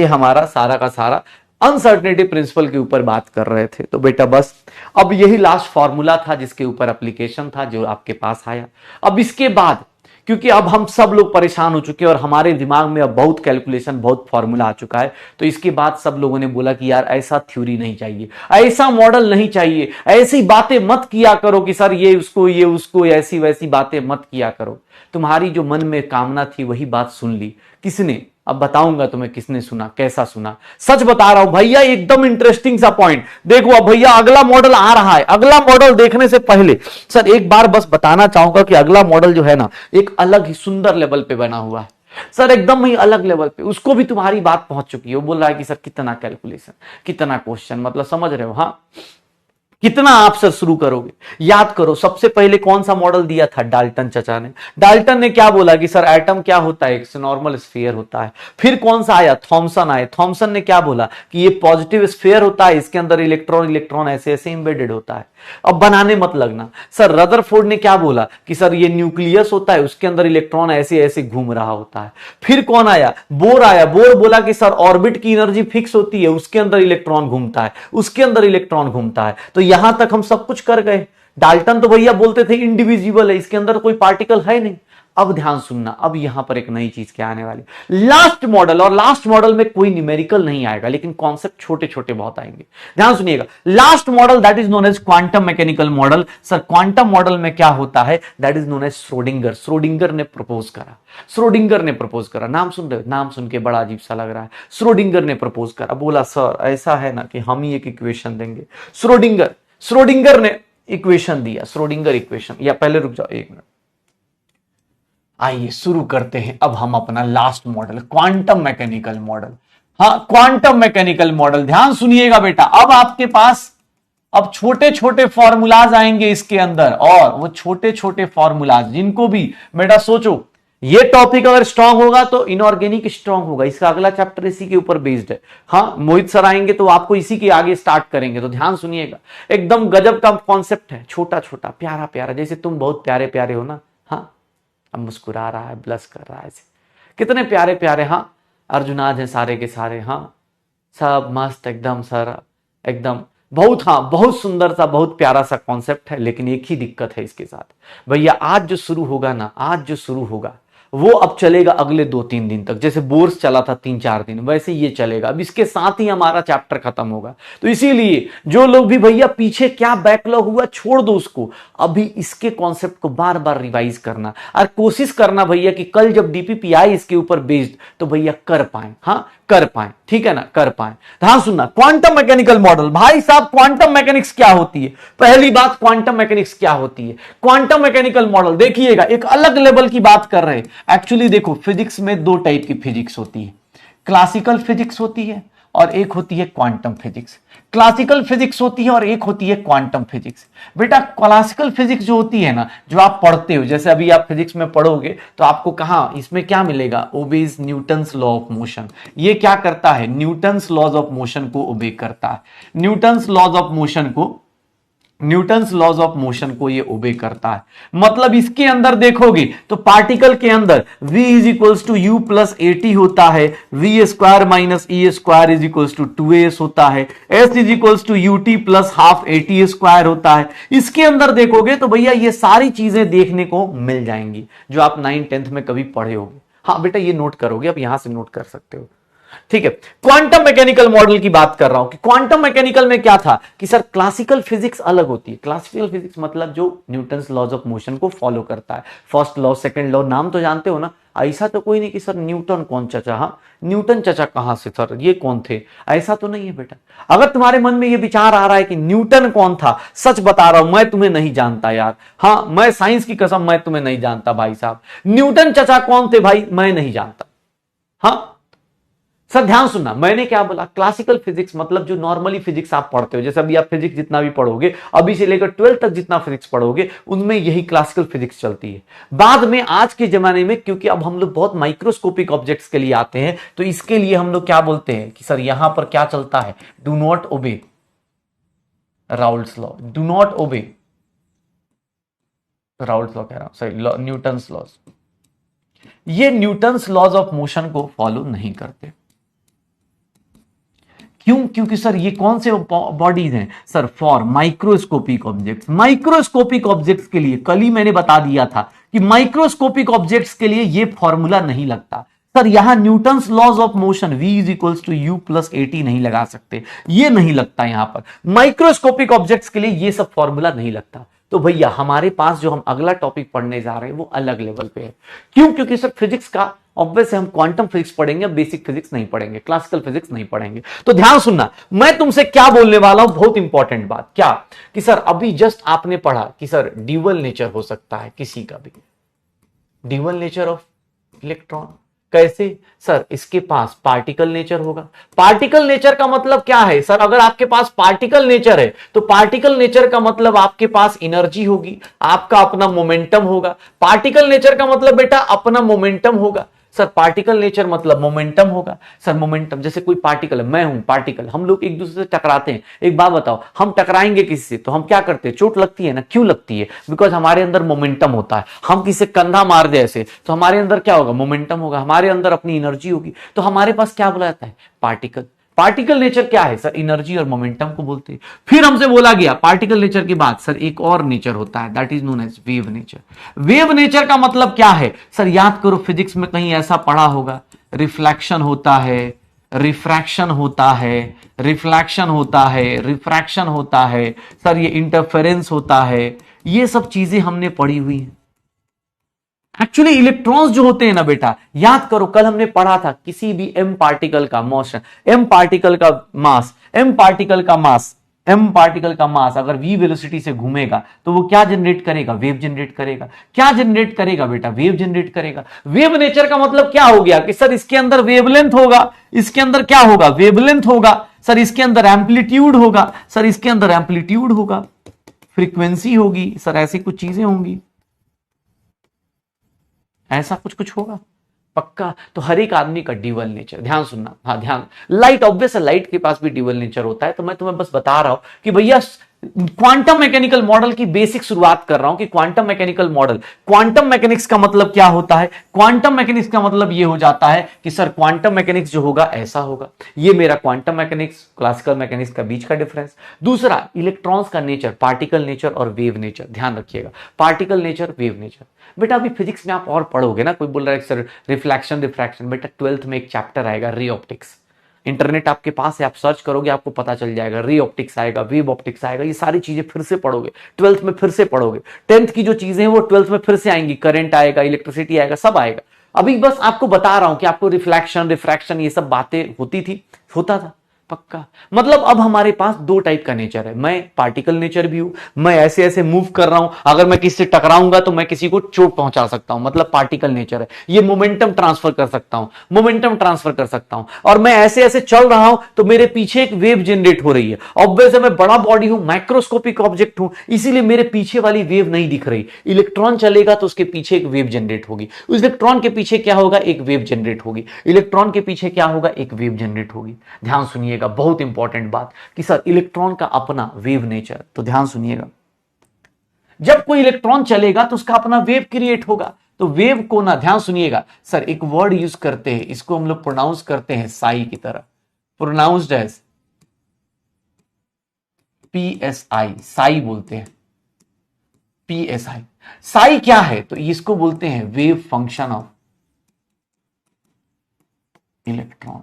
हमारा सारा का सारा अनसर्टेनिटी प्रिंसिपल के ऊपर बात कर रहे थे। तो बेटा बस अब यही लास्ट फॉर्मूला था जिसके ऊपर एप्लीकेशन था जो आपके पास आया। अब इसके बाद क्योंकि अब हम सब लोग परेशान हो चुके हैं और हमारे दिमाग में अब बहुत कैलकुलेशन बहुत फॉर्मूला आ चुका है, तो इसके बाद सब लोगों ने बोला कि यार ऐसा थ्योरी नहीं चाहिए, ऐसा मॉडल नहीं चाहिए, ऐसी बातें मत किया करो कि सर ये उसको ऐसी वैसी बातें मत किया करो। तुम्हारी जो मन में कामना थी वही बात सुन ली किसने? अब बताऊंगा तुम्हें किसने सुना, कैसा सुना, सच बता रहा हूं भैया एकदम इंटरेस्टिंग सा पॉइंट। देखो अब भैया अगला मॉडल आ रहा है, अगला मॉडल देखने से पहले सर एक बार बस बताना चाहूंगा कि अगला मॉडल जो है ना एक अलग ही सुंदर लेवल पे बना हुआ है सर, एकदम ही अलग लेवल पे। उसको भी तुम्हारी बात पहुंच चुकी है, वो बोल रहा है कि सर कितना कैलकुलेशन कितना क्वेश्चन, मतलब समझ रहे हो हाँ कितना आप सर शुरू करोगे। याद करो सबसे पहले कौन सा मॉडल दिया था? डाल्टन चचा ने। डाल्टन ने क्या बोला कि सर एटम क्या होता है? एक नॉर्मल स्फीयर होता है। फिर कौन सा आया? थॉमसन आए। थॉमसन ने क्या बोला कि ये पॉजिटिव स्फीयर होता है, इसके अंदर इलेक्ट्रॉन इलेक्ट्रॉन ऐसे ऐसे इंबेडेड होता है। अब बनाने मत लगना। सर रदरफोर्ड ने क्या बोला कि सर ये न्यूक्लियस होता है, उसके अंदर इलेक्ट्रॉन ऐसे ऐसे घूम रहा होता है। फिर कौन आया? बोर आया। बोर बोला कि सर ऑर्बिट की एनर्जी फिक्स होती है, उसके अंदर इलेक्ट्रॉन घूमता है, उसके अंदर इलेक्ट्रॉन घूमता है। तो यहां तक हम सब कुछ कर गए। डाल्टन तो भैया बोलते थे इंडिविजुअल है, इसके अंदर कोई पार्टिकल है नहीं। अब ध्यान सुनना, अब यहां पर एक नई चीज क्या आने वाली, लास्ट मॉडल। और लास्ट मॉडल में कोई न्यूमेरिकल नहीं आएगा लेकिन कॉन्सेप्ट छोटे छोटे बहुत आएंगे। ध्यान सुनिएगा, last model that is known as quantum mechanical model. Sir quantum model में क्या होता है? That is known as Schrodinger. Schrodinger ने प्रपोज करा, श्रोडिंगर ने प्रपोज करा। नाम सुन रहे हो? नाम सुन के बड़ा अजीब सा लग रहा है। श्रोडिंगर ने प्रपोज करा, बोला सर ऐसा है ना कि हम ही एक इक्वेशन देंगे। श्रोडिंगर ने इक्वेशन दिया, श्रोडिंगर इक्वेशन। या पहले रुक जाओ एक मिनट, आइए शुरू करते हैं अब हम अपना last model quantum mechanical model. हाँ क्वांटम मैकेनिकल मॉडल, ध्यान सुनिएगा बेटा। अब आपके पास अब छोटे छोटे फॉर्मूलाज आएंगे इसके अंदर, और वो छोटे छोटे फॉर्मूलाज जिनको भी बेटा सोचो ये टॉपिक अगर स्ट्रांग होगा तो इनऑर्गेनिक स्ट्रांग होगा। इसका अगला चैप्टर इसी के ऊपर बेस्ड है। हाँ मोहित सर आएंगे तो आपको इसी के आगे स्टार्ट करेंगे, तो ध्यान सुनिएगा। एकदम गजब का कॉन्सेप्ट है, छोटा छोटा प्यारा प्यारा, जैसे तुम बहुत प्यारे प्यारे हो ना। हाँ अब मुस्कुरा रहा है, ब्लश कर रहा है, कितने प्यारे प्यारे। हाँ अर्जुनाज हैं सारे के सारे, हाँ सब मस्त एकदम सर, एकदम बहुत, हाँ बहुत सुंदर सा बहुत प्यारा सा कॉन्सेप्ट है। लेकिन एक ही दिक्कत है इसके साथ भैया, आज जो शुरू होगा ना, आज जो शुरू होगा वो अब चलेगा अगले 2-3 दिन तक। जैसे बोर्स चला था 3-4 दिन, वैसे ये चलेगा। अब इसके साथ ही हमारा चैप्टर खत्म होगा। तो इसीलिए जो लोग भी भैया पीछे क्या बैकलॉग हुआ छोड़ दो उसको, अभी इसके कॉन्सेप्ट को बार बार रिवाइज करना और कोशिश करना भैया कि कल जब डीपीपी आए इसके ऊपर बेस्ड तो भैया कर पाए। हाँ कर पाए, ठीक है ना, कर पाए। ध्यान सुनना, क्वांटम मैकेनिकल मॉडल। भाई साहब क्वांटम मैकेनिक्स क्या होती है? पहली बात क्वांटम मैकेनिक्स क्या होती है? क्वांटम मैकेनिकल मॉडल देखिएगा एक अलग लेवल की बात कर रहे हैं। एक्चुअली देखो फिजिक्स में 2 टाइप की फिजिक्स होती है, क्लासिकल फिजिक्स होती है और एक होती है क्वांटम फिजिक्स। क्लासिकल फिजिक्स होती है और एक होती है क्वांटम फिजिक्स। बेटा क्लासिकल फिजिक्स जो होती है ना, जो आप पढ़ते हो, जैसे अभी आप फिजिक्स में पढ़ोगे तो आपको कहा इसमें क्या मिलेगा, obeys Newton's law of motion. ये क्या करता है, न्यूटन्स लॉज ऑफ मोशन को ओबे करता है। न्यूटन्स लॉज ऑफ मोशन को ये ओबे करता है। मतलब इसके अंदर देखोगे तो पार्टिकल के अंदर v is equals to u plus a t होता है, v square minus e square is equals to 2as होता है, s is equals to u t plus half a t square होता है। इसके अंदर देखोगे तो भैया ये सारी चीजें देखने को मिल जाएंगी जो आप 9th-10th में कभी पढ़े होगे। हाँ बेटा ये नोट करोगे, आप यहां से नोट कर सकते हो, ठीक है। क्वांटम मैकेनिकल मॉडल की बात कर रहा हूं कि क्वांटम मैकेनिकल में क्या था कि सर क्लासिकल फिजिक्स अलग होती है। क्लासिकल फिजिक्स मतलब जो न्यूटन्स लॉज ऑफ मोशन को फॉलो करता है, फर्स्ट लॉ सेकंड लॉ, नाम तो जानते हो ना। ऐसा तो कोई नहीं कि सर न्यूटन कौन चचा, हाँ न्यूटन चचा कहां से सर, ये कौन थे, ऐसा तो नहीं है बेटा। अगर तुम्हारे मन में ये विचार आ रहा है कि न्यूटन कौन था, सच बता रहा हूं मैं तुम्हें नहीं जानता यार, हाँ मैं साइंस की कसम मैं तुम्हें नहीं जानता भाई साहब, न्यूटन चचा कौन थे भाई मैं नहीं जानता। हाँ सर ध्यान सुनना, मैंने क्या बोला, क्लासिकल फिजिक्स मतलब जो नॉर्मली फिजिक्स आप पढ़ते हो, जैसे अभी आप फिजिक्स जितना भी पढ़ोगे, अभी से लेकर 12th तक जितना फिजिक्स पढ़ोगे उनमें यही क्लासिकल फिजिक्स चलती है। बाद में आज के जमाने में क्योंकि अब हम लोग बहुत माइक्रोस्कोपिक ऑब्जेक्ट्स के लिए आते हैं, तो इसके लिए हम लोग क्या बोलते हैं कि सर यहां पर क्या चलता है, do not obey Raoult's law, do not obey Raoult's law कह रहा हूं, सॉरी न्यूटन्स लॉज। ये न्यूटन्स लॉज ऑफ मोशन को फॉलो नहीं करते। क्यों? क्योंकि सर ये कौन से बॉडीज हैं sir, for microscopic objects. Microscopic objects के लिए कल ही मैंने बता दिया था कि माइक्रोस्कोपिक ऑब्जेक्ट्स के लिए ये फॉर्मूला नहीं लगता सर। यहां Newton's laws of motion v is equals to u plus a t नहीं लगा सकते, ये नहीं लगता यहां पर। माइक्रोस्कोपिक ऑब्जेक्ट्स के लिए ये सब फॉर्मूला नहीं लगता। तो भैया हमारे पास जो हम अगला टॉपिक पढ़ने जा रहे हैं वो अलग लेवल पे है। क्यों? क्योंकि सर फिजिक्स का ऑब्वियस हम क्वांटम फिजिक्स पढ़ेंगे, बेसिक फिजिक्स नहीं पढ़ेंगे, क्लासिकल फिजिक्स नहीं पढ़ेंगे। तो ध्यान सुनना, मैं तुमसे क्या बोलने वाला हूं, बहुत इंपॉर्टेंट बात। क्या कि सर अभी जस्ट आपने पढ़ा कि सर ड्यूअल नेचर हो सकता है किसी का भी, ड्यूअल नेचर ऑफ इलेक्ट्रॉन। कैसे सर? इसके पास पार्टिकल नेचर होगा। पार्टिकल नेचर का मतलब क्या है सर? अगर आपके पास पार्टिकल नेचर है तो पार्टिकल नेचर का मतलब आपके पास एनर्जी होगी, आपका अपना मोमेंटम होगा। पार्टिकल नेचर का मतलब बेटा अपना मोमेंटम होगा। सर पार्टिकल नेचर मतलब मोमेंटम होगा। सर मोमेंटम, जैसे कोई पार्टिकल है, मैं हूं पार्टिकल, हम लोग एक दूसरे से टकराते हैं। एक बात बताओ, हम टकराएंगे किसी से तो हम क्या करते हैं, चोट लगती है ना। क्यों लगती है? बिकॉज हमारे अंदर मोमेंटम होता है। हम किसी से कंधा मार दे ऐसे तो हमारे अंदर क्या होगा, मोमेंटम होगा, हमारे अंदर अपनी एनर्जी होगी। तो हमारे पास क्या बोला जाता है, पार्टिकल। पार्टिकल नेचर क्या है सर? एनर्जी और मोमेंटम को बोलते हैं। फिर हमसे बोला गया पार्टिकल नेचर के बाद सर एक और नेचर होता है, that is known as wave nature. Wave nature का मतलब क्या है सर? याद करो फिजिक्स में कहीं ऐसा पढ़ा होगा, रिफ्लेक्शन होता है, रिफ्रैक्शन होता है, रिफ्लेक्शन होता है, रिफ्रैक्शन होता है, सर ये इंटरफेरेंस होता है, ये सब चीजें हमने पढ़ी हुई है। एक्चुअली इलेक्ट्रॉन्स जो होते हैं ना बेटा, याद करो कल हमने पढ़ा था किसी भी एम पार्टिकल का मोशन, एम पार्टिकल का मास, एम पार्टिकल का मास, एम पार्टिकल का मास अगर v वेलोसिटी से घूमेगा तो वो क्या जनरेट करेगा, वेव जनरेट करेगा। क्या जनरेट करेगा बेटा? वेव जनरेट करेगा। वेव नेचर का मतलब क्या हो गया कि सर इसके अंदर वेवलेंथ होगा, इसके अंदर क्या होगा, वेवलेंथ होगा। सर इसके अंदर एम्पलीट्यूड होगा, सर इसके अंदर एम्पलीट्यूड होगा, फ्रीक्वेंसी होगी, सर ऐसी कुछ चीजें होंगी, ऐसा कुछ कुछ होगा पक्का। तो हर एक आदमी का ड्यूअल नेचर, ध्यान सुनना, हाँ ध्यान। लाइट ऑब्वियस है, लाइट के पास भी ड्यूअल नेचर होता है। तो मैं तुम्हें बस बता रहा हूं कि भैया क्वांटम मैकेनिकल मॉडल की बेसिक शुरुआत कर रहा हूं कि quantum mechanical model, quantum mechanics का मतलब क्या होता है। क्वांटम मैकेनिक्स का मतलब ये हो जाता है कि सर क्वांटम मैकेनिक्स जो होगा ऐसा होगा। ये मेरा क्वांटम मैकेनिक्स क्लासिकल मैकेनिक्स का बीच का डिफरेंस। दूसरा इलेक्ट्रॉन्स का नेचर, पार्टिकल नेचर और वेव नेचर। ध्यान रखिएगा, पार्टिकल नेचर, वेव नेचर। बेटा अभी फिजिक्स में आप और पढ़ोगे ना, कोई बोल रहा है सर रिफ्लेक्शन रिफ्रैक्शन, बेटा 12th में एक चैप्टर आएगा रे ऑप्टिक्स। इंटरनेट आपके पास है, आप सर्च करोगे आपको पता चल जाएगा, रे ऑप्टिक्स आएगा, वेव ऑप्टिक्स आएगा। ये सारी चीजें फिर से पढ़ोगे, 12th में फिर से पढ़ोगे। 10th की जो चीजें हैं वो 12th में फिर से आएंगी, करंट आएगा, इलेक्ट्रिसिटी आएगा, सब आएगा। अभी बस आपको बता रहा हूं कि आपको रिफ्लेक्शन रिफ्रैक्शन ये सब बातें होती थी, होता था। पक्का। मतलब अब हमारे पास दो टाइप का नेचर है, मैं पार्टिकल नेचर भी हूं, मैं ऐसे ऐसे मूव कर रहा हूं, अगर मैं किसी से टकराऊंगा तो मैं किसी को चोट पहुंचा सकता हूं, मतलब पार्टिकल नेचर है। ये मोमेंटम ट्रांसफर कर सकता हूं, मोमेंटम ट्रांसफर कर सकता हूं, और मैं ऐसे ऐसे चल रहा हूं तो मेरे पीछे एक वेव जनरेट हो रही है। ऑब्वियस है, मैं बड़ा बॉडी हूं, माइक्रोस्कोपिक ऑब्जेक्ट हूं, इसीलिए मेरे पीछे वाली वेव नहीं दिख रही। इलेक्ट्रॉन चलेगा तो उसके पीछे एक वेव जनरेट होगी, उस इलेक्ट्रॉन के पीछे क्या होगा, एक वेव जनरेट होगी, इलेक्ट्रॉन के पीछे क्या होगा, एक वेव जनरेट होगी। ध्यान सुनिएगा, बहुत इंपॉर्टेंट बात कि सर इलेक्ट्रॉन का अपना वेव नेचर, तो ध्यान सुनिएगा, जब कोई इलेक्ट्रॉन चलेगा तो उसका अपना वेव क्रिएट होगा। तो वेव को ना, ध्यान सुनिएगा सर, एक वर्ड यूज करते हैं, इसको हम लोग प्रोनाउंस करते हैं साई की तरह, प्रोनाउंस्ड एज PSI, साई बोलते हैं, PSI। साई क्या है, तो इसको बोलते हैं wave function of electron.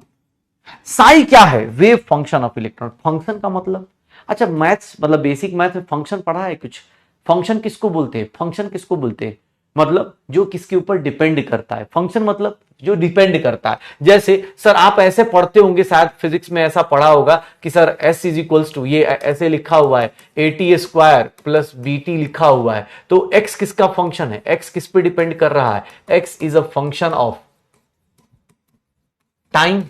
Sai क्या है, wave function of electron. Function का मतलब, अच्छा मैथ्स मतलब बेसिक मैथ में फंक्शन पढ़ा है कुछ? फंक्शन किसको बोलते हैं, फंक्शन किसको बोलते हैं, मतलब जो किसके ऊपर डिपेंड करता है। फंक्शन मतलब जो डिपेंड करता है। जैसे सर आप ऐसे पढ़ते होंगे, शायद फिजिक्स में ऐसा पढ़ा होगा कि sir S is equals to, ये ऐसे लिखा हुआ है AT² प्लस BT लिखा हुआ है, तो x किसका फंक्शन है, x किस पे डिपेंड कर रहा है, x is a function of time.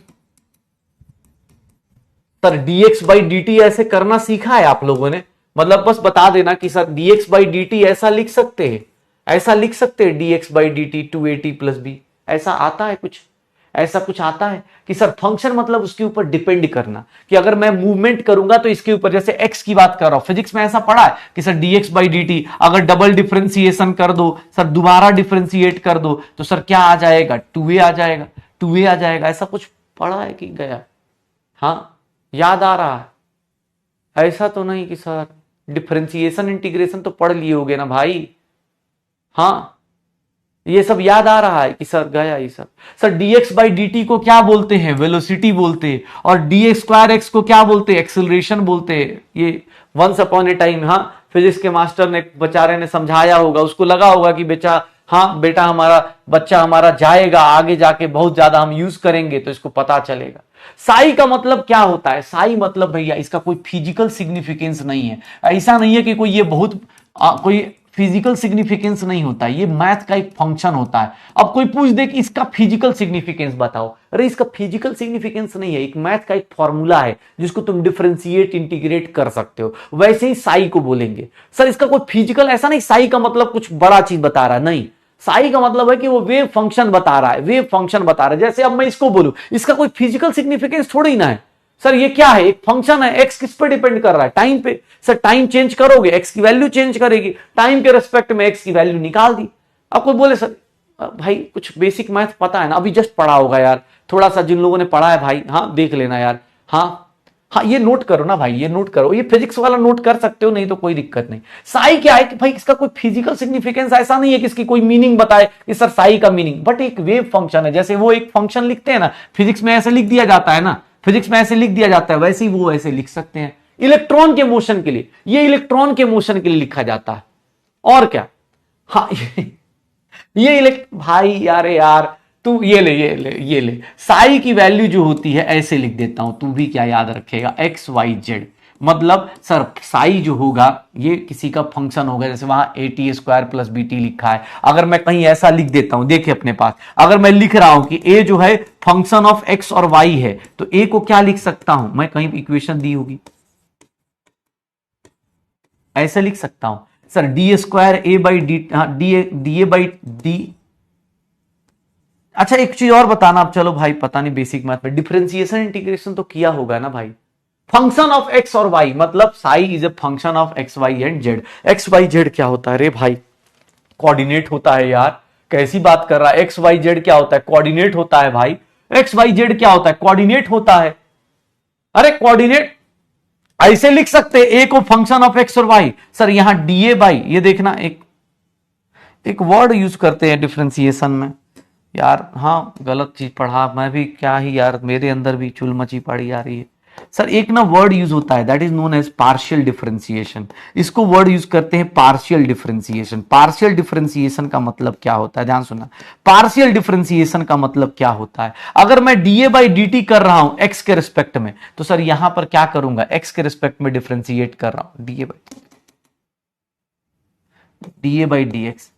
Sir dx/dt ऐसे करना सीखा है आप लोगों ने, मतलब बस बता देना कि सर dx/dt ऐसा लिख सकते हैं, ऐसा लिख सकते हैं dx/dt 2AT + b, ऐसा आता है कुछ, ऐसा कुछ आता है कि सर फंक्शन मतलब उसके ऊपर डिपेंड करना, कि अगर मैं मूवमेंट करूंगा तो इसके ऊपर, जैसे x की बात कर रहा हूं, फिजिक्स में ऐसा पढ़ा है कि सर dx/dt अगर डबल डिफरेंशिएशन कर दो, सर दोबारा डिफरेंशिएट कर दो तो सर क्या आ जाएगा, 2a आ जाएगा, 2a आ जाएगा, ऐसा कुछ पढ़ा है कि गया? हाँ याद आ रहा है? ऐसा तो नहीं कि सर डिफरेंशिएशन इंटीग्रेशन तो पढ़ लिए होगे ना भाई, हाँ ये सब याद आ रहा है कि सर गया ये सब। सर dx/dt को क्या बोलते हैं, वेलोसिटी बोलते हैं, और dx² को क्या बोलते हैं, एक्सेलरेशन बोलते हैं। ये वंस अपॉन ए टाइम, हाँ फिजिक्स के मास्टर ने बेचारे ने समझाया होगा, उसको लगा होगा कि बेटा, हाँ बेटा हमारा बच्चा हमारा जाएगा आगे जाके बहुत ज्यादा हम यूज करेंगे तो इसको पता चलेगा। साई का मतलब क्या होता है, साई मतलब भैया इसका कोई फिजिकल सिग्निफिकेंस नहीं है, ऐसा नहीं है कि कोई ये बहुत कोई फिजिकल सिग्निफिकेंस नहीं होता है, ये मैथ का एक फंक्शन होता है। अब कोई पूछ दे कि इसका फिजिकल सिग्निफिकेंस बताओ, अरे इसका फिजिकल सिग्निफिकेंस नहीं है, एक मैथ का एक फॉर्मूला है जिसको तुम डिफरेंशिएट इंटीग्रेट कर सकते हो, वैसे ही साई को बोलेंगे। सर इसका कोई फिजिकल, ऐसा नहीं साई का मतलब कुछ बड़ा चीज बता रहा है, नहीं, साई का मतलब है कि वो वेव फंक्शन बता रहा है, वेव फंक्शन बता रहा है। जैसे अब मैं इसको बोलूं, इसका कोई फिजिकल सिग्निफिकेंस थोड़ी ना है, सर ये क्या है, एक फंक्शन है, एक्स किस पे डिपेंड कर रहा है, टाइम पे। सर टाइम चेंज करोगे एक्स की वैल्यू चेंज करेगी, टाइम के रेस्पेक्ट में एक्स की वैल्यू निकाल दी। अब कोई बोले सर भाई कुछ बेसिक मैथ पता है ना, अभी जस्ट पढ़ा होगा यार, थोड़ा सा जिन लोगों ने पढ़ा है भाई, हाँ देख लेना यार, हाँ हाँ ये नोट करो ना भाई, ये नोट करो, ये फिजिक्स वाला नोट कर सकते हो, नहीं तो कोई दिक्कत नहीं। साई क्या है कि भाई इसका कोई फिजिकल सिग्निफिकेंस ऐसा नहीं है कि इसकी कोई मीनिंग बताए कि सर साई का मीनिंग, बट एक वेव फंक्शन है, जैसे वो एक फंक्शन लिखते हैं ना फिजिक्स में, ऐसे लिख दिया जाता है ना, फिजिक्स में ऐसे लिख दिया जाता है, वैसे ही वो ऐसे लिख सकते हैं इलेक्ट्रॉन के मोशन के लिए, ये इलेक्ट्रॉन के मोशन के लिए लिखा जाता है, और क्या। हाँ ये भाई यार यार तू ये ले ये ले ये ले, साई की वैल्यू जो होती है ऐसे लिख देता हूं, तू भी क्या याद रखेगा, XYZ, मतलब सर साई जो होगा ये किसी का फंक्शन होगा, जैसे वहां AT² + BT लिखा है, अगर मैं कहीं ऐसा लिख देता हूं, देखिए अपने पास अगर मैं लिख रहा हूं कि A जो है फंक्शन ऑफ X और Y है, तो A को क्या लिख सकता हूं मैं, कहीं इक्वेशन दी होगी ऐसे लिख सकता हूं सर DA/D। अच्छा एक चीज और बताना, अब चलो भाई पता नहीं बेसिक मैथ में डिफरेंशिएशन इंटीग्रेशन तो किया होगा ना भाई, फंक्शन ऑफ एक्स और वाई, मतलब psi is a function of x y and z. X y z क्या होता है रे भाई, कोऑर्डिनेट होता है यार, कैसी बात कर रहा है, एक्स वाई जेड क्या होता है, कोऑर्डिनेट होता है भाई, एक्स वाई जेड क्या होता है, कोऑर्डिनेट होता है। अरे कोऑर्डिनेट ऐसे लिख सकते हैं, ए को फंक्शन ऑफ एक्स और वाई, सर यहां DA/, ये देखना एक वर्ड यूज करते हैं डिफरेंशिएशन में यार, हाँ गलत चीज पढ़ा मैं भी, क्या ही यार मेरे अंदर भी चुल मची पड़ी आ रही है, सर एक ना वर्ड यूज होता है that is known as partial differentiation, इसको वर्ड यूज करते हैं पार्शियल डिफरेंशिएशन। पार्शियल डिफरेंशिएशन का मतलब क्या होता है, ध्यान सुनना, पार्शियल डिफरेंशिएशन का मतलब क्या होता है। अगर मैं डीए बाई डी टी कर रहा हूं एक्स के रिस्पेक्ट में, तो सर यहां पर क्या करूंगा, एक्स के रिस्पेक्ट में डिफरेंशिएट कर रहा हूं डीए बाई डी एक्स,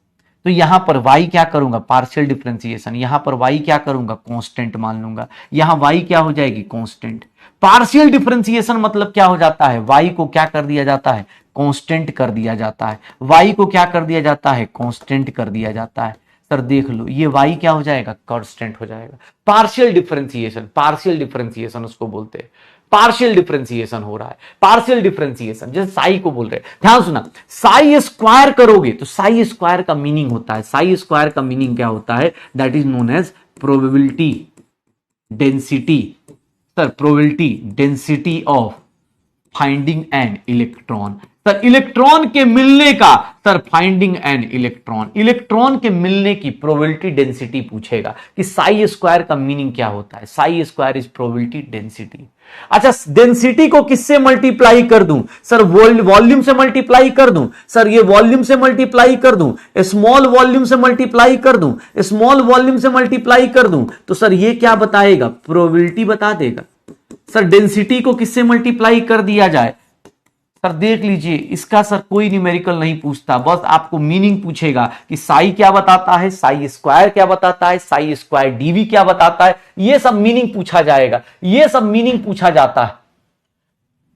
तो यहां पर y क्या करूंगा, पार्शियल डिफरेंशिएशन, यहां पर y क्या करूंगा, कांस्टेंट मान लूंगा, यहां y क्या हो जाएगी, कांस्टेंट। पार्शियल डिफरेंशिएशन मतलब क्या हो जाता है, y को क्या कर दिया जाता है, कांस्टेंट कर दिया जाता है, y को क्या कर दिया जाता है, कांस्टेंट कर दिया जाता है। सर देख लो ये y क्या हो जाएगा, कांस्टेंट हो जाएगा। पार्शियल डिफरेंशिएशन, पार्शियल डिफरेंशिएशन उसको बोलते हैं, पार्शियल डिफरेंशिएशन हो रहा है, पार्शियल डिफरेंशिएशन जैसे साई को बोल रहे हैं। ध्यान सुना, साई स्क्वायर करोगे तो साई स्क्वायर का मीनिंग होता है, साई स्क्वायर का मीनिंग क्या होता है, that is known as probability density. Sir probability density of finding an electron, sir electron के मिलने का, sir finding an electron, electron के मिलने की प्रोबेबिलिटी डेंसिटी पूछेगा कि साई स्क्वायर का मीनिंग क्या होता है, Sai square is probability density. अच्छा डेंसिटी को किससे मल्टीप्लाई कर दूं, सर वॉल्यूम से मल्टीप्लाई कर दूं, सर ये वॉल्यूम से मल्टीप्लाई कर दूं, स्मॉल वॉल्यूम से मल्टीप्लाई कर दूं, स्मॉल वॉल्यूम से मल्टीप्लाई कर दूं, तो सर ये क्या बताएगा, प्रोबेबिलिटी बता देगा। सर डेंसिटी को किससे मल्टीप्लाई कर दिया जाए, सर देख लीजिए इसका सर कोई न्यूमेरिकल नहीं पूछता, बस आपको मीनिंग पूछेगा कि साई क्या बताता है, साई स्क्वायर क्या बताता है, साई स्क्वायर डीवी क्या बताता है, ये सब मीनिंग पूछा जाएगा, ये सब मीनिंग पूछा जाता है।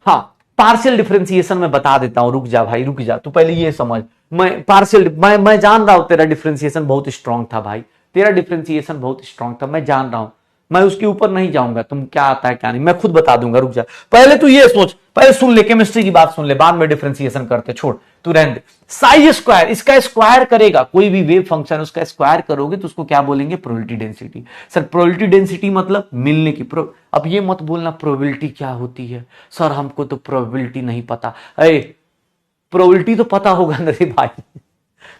हाँ पार्शियल डिफरेंशिएशन में बता देता हूं, रुक जा भाई रुक जा, तू पहले ये समझ, मैं जान रहा हूं तेरा डिफरेंशिएशन बहुत स्ट्रांग था भाई, तेरा डिफरेंशिएशन बहुत स्ट्रांग था, मैं जान रहा हूं, मैं उसके ऊपर नहीं जाऊंगा, तुम क्या आता है क्या नहीं मैं खुद बता दूंगा, रुक जा, पहले तू ये सोच, पहले सुन ले केमिस्ट्री की बात सुन ले, बाद में डिफरेंशिएशन करते, छोड़ तू रहने दे। साई स्क्वायर, इसका स्क्वायर करेगा कोई भी वेव फंक्शन, उसका स्क्वायर करोगे तो उसको क्या बोलेंगे, probability density. Sir probability density मतलब मिलने की अब ये मत बोलना प्रोबेबिलिटी क्या होती है, सर हमको तो प्रोबेबिलिटी नहीं पता, अरे प्रोबेबिलिटी तो पता होगा ना रे भाई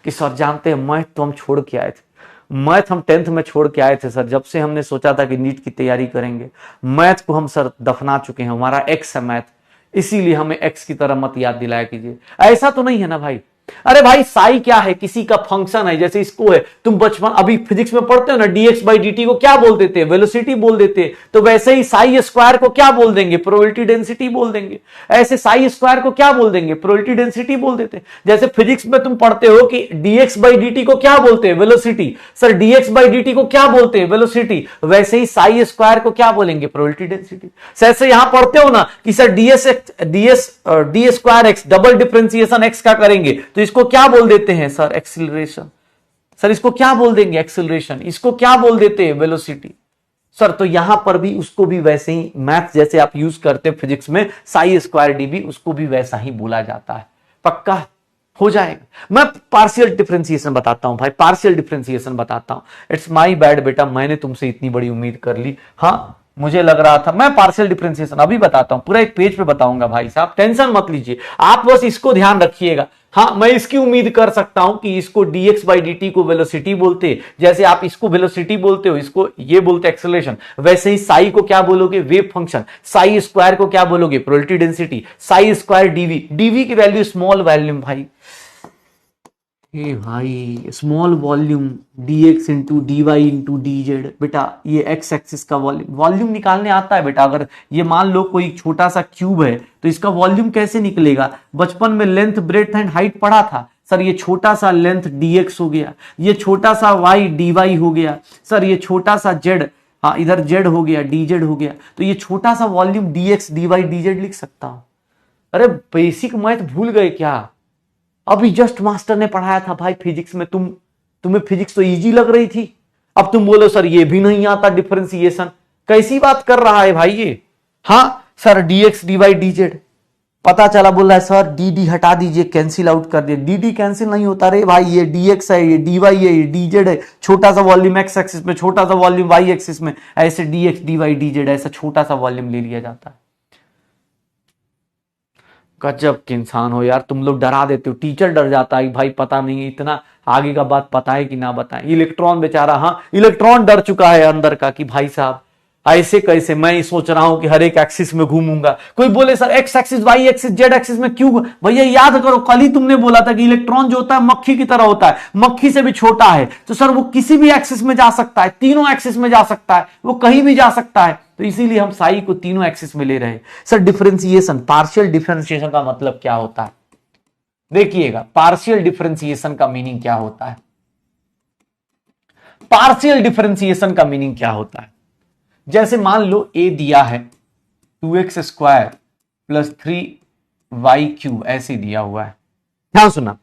कि सर जानते हैं मैथ तो हम छोड़ के आए थे, मैथ हम 10th में छोड़ के आए थे सर, जब से हमने सोचा था कि नीट की तैयारी करेंगे मैथ को हम सर दफना चुके हैं, हमारा एक्स है मैथ, इसीलिए हमें एक्स की तरह मत याद दिलाया कीजिए, ऐसा तो नहीं है ना भाई। अरे भाई साई क्या है, किसी का फंक्शन है, जैसे इसको है, तुम बचपन अभी फिजिक्स में पढ़ते हो ना, dx बाई dt को क्या बोल देते हैं, वेलोसिटी बोल देते हैं, तो वैसे ही साई स्क्वायर को क्या बोल देंगे, प्रोबेबिलिटी डेंसिटी बोल देंगे, ऐसे साई स्क्वायर को क्या बोल देंगे, प्रोबेबिलिटी डेंसिटी बोल देते हैं। जैसे फिजिक्स में तुम पढ़ते हो कि dx बाई dt को क्या बोलते हैं, velocity, sir dx by dt को क्या बोलते हैं, वेलोसिटी, वैसे ही साई स्क्वायर को क्या बोलेंगे, प्रोबेबिलिटी डेंसिटी। ऐसे यहां पढ़ते हो ना कि sir ds square x double differentiation x का करेंगे तो इसको क्या बोल देते हैं सर, एक्सीलरेशन, सर इसको क्या बोल देंगे, एक्सीलरेशन, इसको क्या बोल देते हैं, वेलोसिटी। सर तो यहां पर भी उसको भी वैसे ही मैथ जैसे आप यूज करते हैं फिजिक्स में साई स्क्वायर डीबी, उसको भी वैसा ही बोला जाता है, पक्का हो जाएगा। मैं पार्शियल डिफरेंशिएशन बताता हूं भाई, पार्शियल डिफरेंशिएशन बताता हूं, इट्स माय बैड बेटा, मैंने तुमसे इतनी बड़ी उम्मीद कर ली, हाँ मुझे लग रहा था। मैं पार्शियल डिफरेंशिएशन अभी बताता हूं, पूरा एक पेज पे बताऊंगा भाई साहब, टेंशन मत लीजिए, आप बस इसको ध्यान रखिएगा। हाँ मैं इसकी उम्मीद कर सकता हूं कि इसको dx बाई dt को वेलोसिटी बोलते, जैसे आप इसको वेलोसिटी बोलते हो, इसको ये बोलते एक्सेलरेशन, वैसे ही साई को क्या बोलोगे, वेव फंक्शन, साई स्क्वायर को क्या बोलोगे, probability density, psi square dv, dv की वैल्यू स्मॉल वॉल्यूम भाई, ए भाई small volume dx into dy into dz, बेटा ये x एक्सिस का वॉल्यूम निकालने आता है बेटा। अगर ये मान लो कोई छोटा सा क्यूब है तो इसका वॉल्यूम कैसे निकलेगा, बचपन में लेंथ ब्रेड्थ एंड हाइट पढ़ा था सर, ये छोटा सा लेंथ dx हो गया, ये छोटा सा y dy हो गया, सर ये छोटा सा z, हाँ इधर z हो गया dz हो गया, तो ये छोटा सा वॉल्यूम dx dy dz लिख सकता हूं। अरे बेसिक मैथ भूल गए क्या, अभी जस्ट मास्टर ने पढ़ाया था भाई फिजिक्स में, तुम्हें फिजिक्स तो इजी लग रही थी, अब तुम बोलो सर ये भी नहीं आता डिफरेंशिएशन, कैसी बात कर रहा है भाई ये। हाँ सर dx dy dz, पता चला बोल रहा है सर dd हटा दीजिए, कैंसिल आउट कर दिए, dd कैंसिल नहीं होता रे भाई, ये dx है, ये dy है, ये dz है, छोटा सा वॉल्यूम x एक्सिस में, छोटा सा वॉल्यूम y एक्सिस में, ऐसे dx dy dz ऐसा छोटा सा वॉल्यूम ले लिया जाता है। गजब के इंसान हो यार, तुम लोग डरा देते हो, टीचर डर जाता है भाई, पता नहीं इतना आगे का बात पता है कि ना बताएं। इलेक्ट्रॉन बेचारा, हाँ इलेक्ट्रॉन डर चुका है अंदर का कि भाई साहब ऐसे कैसे? मैं सोच रहा हूं कि हर एक एक्सिस में घूमूंगा। कोई बोले sir x axis, y axis, z axis में क्यों? भैया याद करो, कल ही तुमने बोला था कि इलेक्ट्रॉन जो होता है मक्खी की तरह होता है, मक्खी से भी छोटा है। तो सर वो किसी भी एक्सिस में जा सकता है, तीनों एक्सिस में जा सकता है, वो कहीं भी जा सकता है। तो इसीलिए हम साई को तीनों एक्सिस में ले रहे हैं। सर डिफरेंशिएशन, पार्शियल डिफरेंशिएशन का मतलब क्या होता है? देखिएगा, पार्शियल डिफरेंशिएशन का मीनिंग क्या होता है? पार्शियल डिफरेंशिएशन का मीनिंग क्या होता है? जैसे मान लो ए दिया है 2x² प्लस 3y³ ऐसे दिया हुआ है। ध्यान सुनना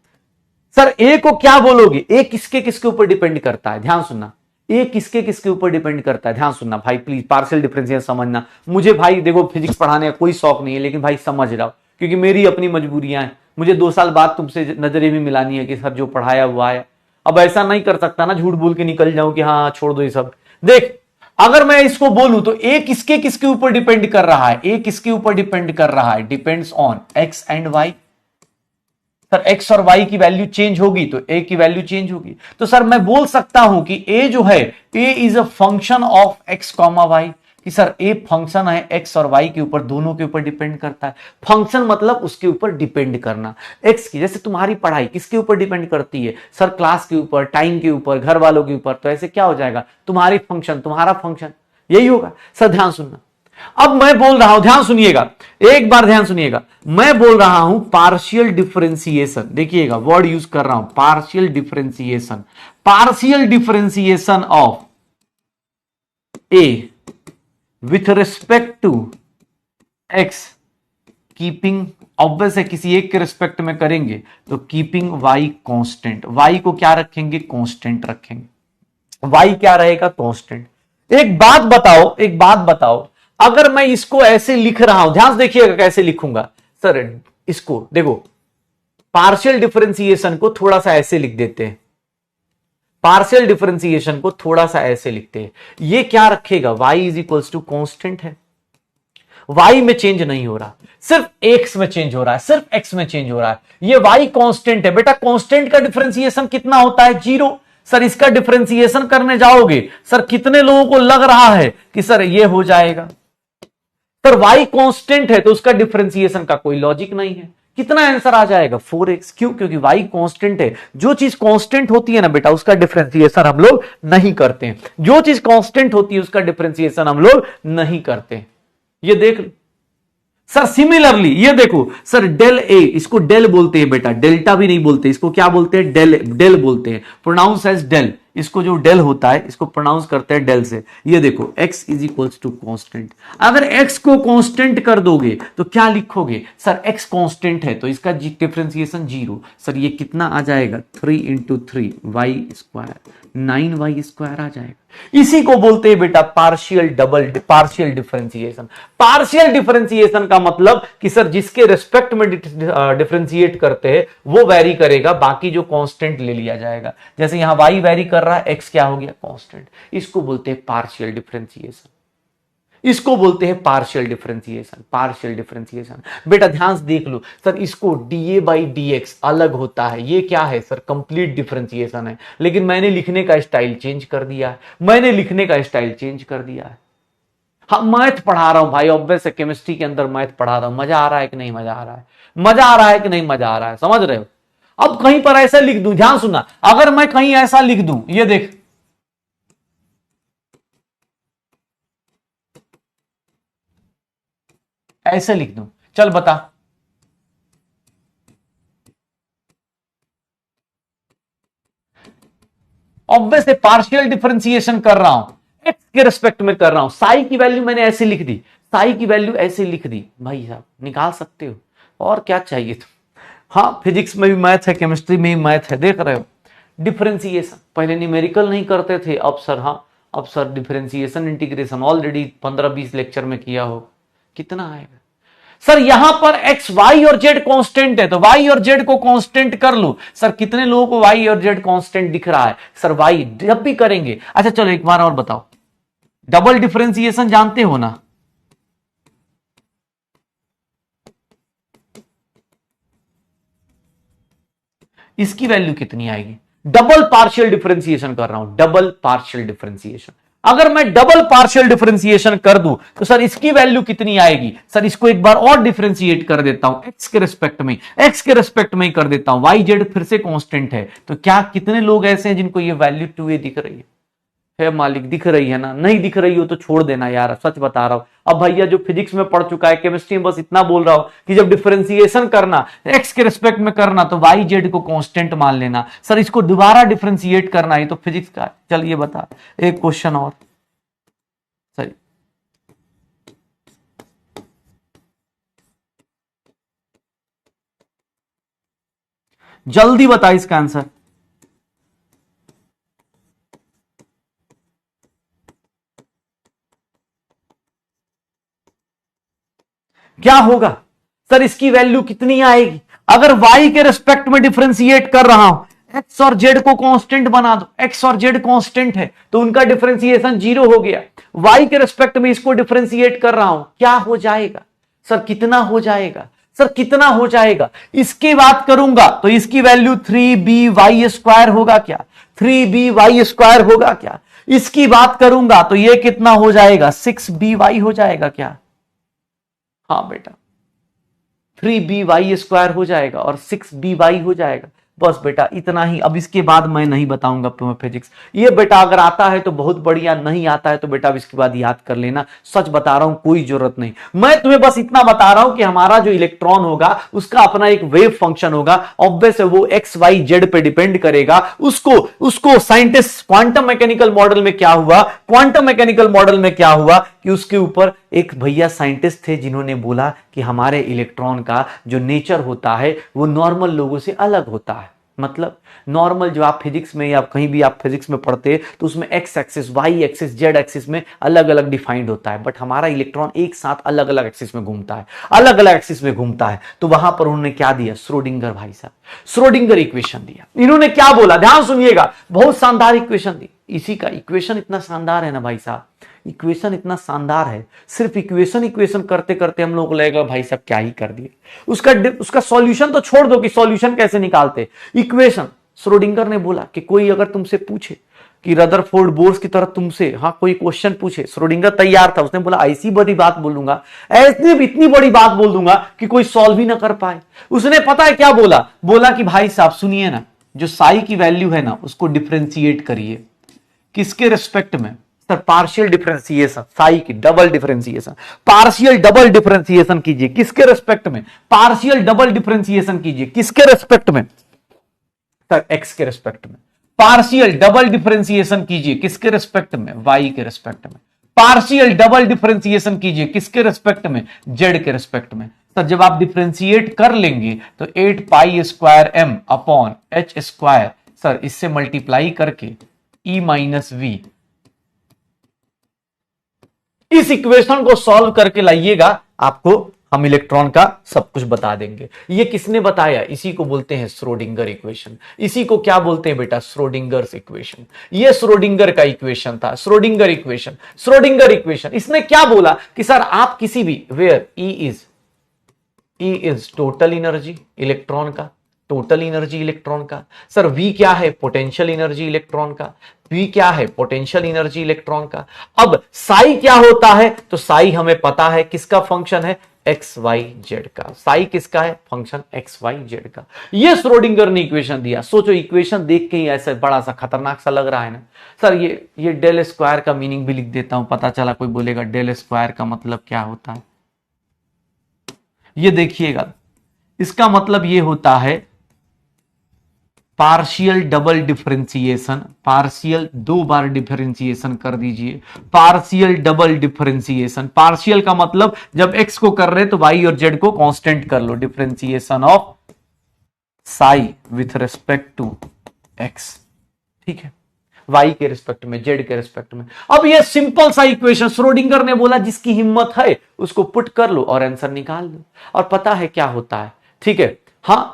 सर, ए को क्या बोलोगे? ए किसके किसके ऊपर डिपेंड करता है? ध्यान सुनना, ए किसके किसके ऊपर डिपेंड करता है? ध्यान सुनना भाई, प्लीज पार्शियल डिफरेंशिएशन समझना। मुझे भाई देखो फिजिक्स पढ़ाने का कोई शौक नहीं है, लेकिन भाई समझ रहा हूं क्योंकि मेरी अपनी मजबूरियां हैं। मुझे 2 साल बाद तुमसे नजरें भी मिलानी है कि सर जो पढ़ाया हुआ है। अब ऐसा नहीं कर सकता ना, झूठ बोल के निकल जाऊं कि हाँ छोड़ दो ये सब। देख, अगर मैं इसको बोलूं तो ए किसके किसके ऊपर डिपेंड कर रहा है? ए किसके ऊपर डिपेंड कर रहा है? Depends on x and y. Sir x और वाई की वैल्यू चेंज होगी तो ए की वैल्यू चेंज होगी। तो सर मैं बोल सकता हूं कि ए जो है, A is a function of X comma Y. कि सर ए फंक्शन है एक्स और वाई के ऊपर, दोनों के ऊपर डिपेंड करता है। फंक्शन मतलब उसके ऊपर डिपेंड करना। एक्स की, जैसे तुम्हारी पढ़ाई किसके ऊपर डिपेंड करती है? सर क्लास के ऊपर, टाइम के ऊपर, घर वालों के ऊपर। तो ऐसे क्या हो जाएगा? तुम्हारी फंक्शन तुम्हारा फंक्शन, यही होगा। सर ध्यान सुनना, अब मैं बोल रहा हूं, ध्यान सुनिएगा, एक बार ध्यान सुनिएगा। मैं बोल रहा हूं पार्शियल डिफरेंशिएशन, देखिएगा वर्ड यूज कर रहा हूं, partial differentiation. Partial differentiation of a with respect to x keeping, obvious है किसी एक के रिस्पेक्ट में करेंगे तो कीपिंग वाई कांस्टेंट। वाई को क्या रखेंगे? कांस्टेंट रखेंगे। वाई क्या रहेगा? कांस्टेंट। एक बात बताओ, एक बात बताओ, अगर मैं इसको ऐसे लिख रहा हूं, ध्यान से देखिएगा कैसे लिखूंगा। सर इसको देखो, पार्शियल डिफरेंशिएशन को थोड़ा सा ऐसे लिख देते हैं, पार्शियल डिफरेंशिएशन को थोड़ा सा ऐसे लिखते हैं। ये क्या रखेगा? y is equals to constant है, y में चेंज नहीं हो रहा, सिर्फ x में चेंज हो रहा है, सिर्फ x में चेंज हो रहा है। ये y कांस्टेंट है बेटा। कांस्टेंट का डिफरेंशिएशन कितना होता है? 0। सर इसका डिफरेंशिएशन करने जाओगे, सर कितने लोगों को लग रहा है कि सर ये हो जाएगा? सर y कांस्टेंट है तो उसका डिफरेंशिएशन का कोई लॉजिक नहीं है। कितना आंसर आ जाएगा? 4x। क्यों? क्योंकि y कांस्टेंट है। जो चीज कांस्टेंट होती है ना बेटा, उसका डिफरेंशिएशन हम लोग नहीं करते हैं। जो चीज कांस्टेंट होती है उसका डिफरेंशिएशन हम लोग नहीं करते। ये देख लो सर। सिमिलरली ये देखो सर, डेल ए, इसको डेल बोलते हैं बेटा, डेल्टा भी नहीं बोलते, इसको क्या बोलते हैं? डेल, डेल बोलते हैं, प्रोनाउंस एज डेल। इसको जो डेल होता है इसको प्रोनाउंस करते हैं डेल से। ये देखो x is equals to constant. अगर x को कांस्टेंट कर दोगे तो क्या लिखोगे? सर x कांस्टेंट है तो इसका डिफरेंशिएशन 0। सर ये कितना आ जाएगा? 3 इंटू 3 y², 9y² आ जाएगा। इसी को बोलते हैं बेटा पार्शियल डिफरेंशिएशन। पार्शियल डिफरेंशिएशन का मतलब कि सर जिसके रिस्पेक्ट में डिफरेंशिएट करते हैं वो वैरी करेगा, बाकी जो कांस्टेंट ले लिया जाएगा। जैसे यहां y वैरी कर रहा है, x क्या हो गया? कांस्टेंट। इसको बोलते हैं पार्शियल डिफरेंशिएशन, इसको बोलते हैं पार्शियल डिफरेंशिएशन। पार्शियल डिफरेंशिएशन बेटा ध्यान से देख लो सर, इसको dA/dx अलग होता है। ये क्या है सर? कंप्लीट डिफरेंशिएशन है, लेकिन मैंने लिखने का स्टाइल चेंज कर दिया है, मैंने लिखने का स्टाइल चेंज कर दिया है। हाँ मैथ पढ़ा रहा हूं भाई, ऑब्वियस है केमिस्ट्री के अंदर मैथ पढ़ा रहा हूं। मजा आ रहा है कि नहीं मजा आ रहा है? मजा आ रहा है कि नहीं मजा आ रहा है? समझ रहे हो? अब कहीं पर ऐसा लिख दूं, ध्यान सुनना, अगर मैं कहीं ऐसा लिख दूं, ये देख, ऐसे लिख दूं, चल बता, ऑब्वियसली पार्शियल डिफरेंशिएशन कर रहा हूं, एक्स के रिस्पेक्ट में कर रहा हूं। साई की वैल्यू मैंने ऐसे लिख दी, साई की वैल्यू ऐसे लिख दी। भाई साहब निकाल सकते हो, और क्या चाहिए तुम? हाँ फिजिक्स में भी मैथ है, केमिस्ट्री में भी मैथ है, देख रहे हो। डिफरेंशिएशन पहले न्यूमेरिकल नहीं करते थे, अब सर हाँ, अब sir differentiation integration already 15-20 lecture में किया हो। कितना आएगा सर? यहां पर एक्स, वाई और जेड कांस्टेंट है तो वाई और जेड को कांस्टेंट कर लो। सर कितने लोगों को वाई और जेड कांस्टेंट दिख रहा है? सर वाई जब भी करेंगे। अच्छा चलो एक बार और बताओ, डबल डिफरेंशिएशन जानते हो ना? इसकी वैल्यू कितनी आएगी? डबल पार्शियल डिफरेंशिएशन कर रहा हूं, डबल पार्शियल डिफरेंशिएशन। अगर मैं डबल पार्शियल डिफरेंशिएशन कर दूं तो सर इसकी वैल्यू कितनी आएगी? सर इसको एक बार और डिफरेंशिएट कर देता हूं एक्स के रिस्पेक्ट में, एक्स के रिस्पेक्ट में ही कर देता हूं, वाई जेड फिर से कांस्टेंट है, तो क्या कितने लोग ऐसे हैं जिनको ये वैल्यू 2a दिख रही है मालिक? दिख रही है ना? नहीं दिख रही हो तो छोड़ देना यार, सच बता रहा हूं। अब भैया जो फिजिक्स में पढ़ चुका है, केमिस्ट्री में बस इतना बोल रहा हूं कि जब डिफरेंशिएशन करना एक्स के रिस्पेक्ट में करना तो वाई जेड को कांस्टेंट मान लेना। सर इसको दोबारा डिफरेंशिएट करना है तो फिजिक्स का। चलिए बता, एक क्वेश्चन और सही, जल्दी बता इसका आंसर। क्या होगा सर? इसकी वैल्यू कितनी आएगी? अगर y के रिस्पेक्ट में डिफरेंशिएट कर रहा हूं, x और z को कांस्टेंट बना दो, x और z कांस्टेंट है तो उनका डिफरेंशिएशन 0 हो गया। y के रिस्पेक्ट में इसको डिफरेंशिएट कर रहा हूं, क्या हो जाएगा? सर कितना हो जाएगा? सर कितना हो जाएगा? इसकी बात करूंगा तो इसकी वैल्यू 3by² होगा क्या? 3by² होगा क्या? इसकी बात करूंगा तो ये कितना हो जाएगा? 6by हो जाएगा क्या? हाँ बेटा 3by² हो जाएगा और 6by हो जाएगा। बस बेटा इतना ही, अब इसके बाद मैं नहीं बताऊंगा तुम्हें फिजिक्स। ये बेटा अगर आता है तो बहुत बढ़िया, नहीं आता है तो बेटा अब इसके बाद याद कर लेना। सच बता रहा हूं, कोई जरूरत नहीं। मैं तुम्हें बस इतना बता रहा हूं कि हमारा जो इलेक्ट्रॉन होगा उसका अपना एक वेव फंक्शन होगा, ऑब्वियस है वो एक्स वाई जेड पे डिपेंड करेगा। उसको साइंटिस्ट क्वांटम मैकेनिकल मॉडल में क्या हुआ, क्वांटम मैकेनिकल मॉडल में क्या हुआ कि उसके ऊपर एक भैया साइंटिस्ट थे जिन्होंने बोला कि हमारे इलेक्ट्रॉन का जो नेचर होता है वो नॉर्मल लोगों से अलग होता है। मतलब नॉर्मल जो आप फिजिक्स में या कहीं भी आप फिजिक्स में पढ़ते तो उसमें x axis, y axis, z axis में अलग अलग डिफाइंड होता है, बट हमारा इलेक्ट्रॉन एक साथ अलग अलग एक्सिस में घूमता है, अलग अलग एक्सिस में घूमता है। तो वहां पर उन्होंने क्या दिया? श्रोडिंगर भाई साहब, श्रोडिंगर इक्वेशन दिया। इन्होंने क्या बोला, ध्यान सुनिएगा, बहुत शानदार इक्वेशन दी। इसी का इक्वेशन इतना शानदार है ना भाई साहब, इक्वेशन इतना शानदार है, सिर्फ इक्वेशन करते करते हम लोग को लगेगा भाई साहब क्या ही कर दिए। उसका सॉल्यूशन तो छोड़ दो कि सॉल्यूशन कैसे निकालते, इक्वेशन। श्रोडिंगर ने बोला कि कोई अगर तुमसे पूछे कि रदरफोर्ड बोर्स की तरह तुमसे कोई क्वेश्चन पूछे, श्रोडिंगर तैयार था, उसने बोला ऐसी बड़ी बात बोलूंगा, ऐसी इतनी बड़ी बात बोल दूंगा कि कोई सॉल्व ही ना कर पाए। उसने पता है क्या बोला कि भाई साहब सुनिए ना, जो साई की वैल्यू है ना उसको डिफरेंशिएट करिए। किसके रिस्पेक्ट में? सर पार्शियल डिफरेंशिएशन, साई की double differentiation, partial double differentiation कीजिए। किसके रिस्पेक्ट में? पार्शियल डबल डिफरेंशिएशन कीजिए। किसके रिस्पेक्ट में? सर एक्स के रिस्पेक्ट में। पार्शियल डबल डिफरेंशिएशन कीजिए। किसके रिस्पेक्ट में? वाई के रिस्पेक्ट में। पार्शियल डबल डिफरेंशिएशन कीजिए। किसके रिस्पेक्ट में? जेड के रिस्पेक्ट में। सर जब आप डिफरेंशिएट कर लेंगे तो 8π² m/h², सर इससे मल्टीप्लाई करके E-v, इस इक्वेशन को सॉल्व करके लाइएगा, आपको हम इलेक्ट्रॉन का सब कुछ बता देंगे। ये किसने बताया? इसी को बोलते हैं श्रोडिंगर इक्वेशन। इसी को क्या बोलते हैं बेटा? Schrodinger's equation. ये श्रोडिंगर का इक्वेशन था, श्रोडिंगर इक्वेशन। इसने क्या बोला कि सर आप किसी भी where E is total energy electron का, टोटल एनर्जी इलेक्ट्रॉन का। सर V क्या है? पोटेंशियल एनर्जी इलेक्ट्रॉन का। V क्या है? पोटेंशियल एनर्जी इलेक्ट्रॉन का। अब साई क्या होता है? तो साई हमें पता है किसका फंक्शन है? एक्स वाई जेड का। साई किसका है? फंक्शन एक्स वाई जेड का। ये श्रोडिंगर ने इक्वेशन दिया। सोचो इक्वेशन देख के ही ऐसा बड़ा सा खतरनाक सा लग रहा है ना। सर ये डेल स्क्वायर का मीनिंग भी लिख देता हूं, पता चला कोई बोलेगा डेल स्क्वायर का मतलब क्या होता है। ये देखिएगा, इसका मतलब ये होता है पार्शियल डबल डिफरेंशिएशन, पार्शियल 2 बार डिफरेंशिएशन कर दीजिए, पार्शियल डबल डिफरेंशिएशन। पार्शियल का मतलब जब एक्स को कर रहे तो वाई और जेड को कांस्टेंट कर लो, differentiation of psi with respect to X, ठीक है, वाई के रिस्पेक्ट में, जेड के रिस्पेक्ट में। अब ये सिंपल सा इक्वेशन श्रोडिंगर ने बोला जिसकी हिम्मत है उसको पुट कर लो और आंसर निकाल लो, और पता है क्या होता है, ठीक है। हाँ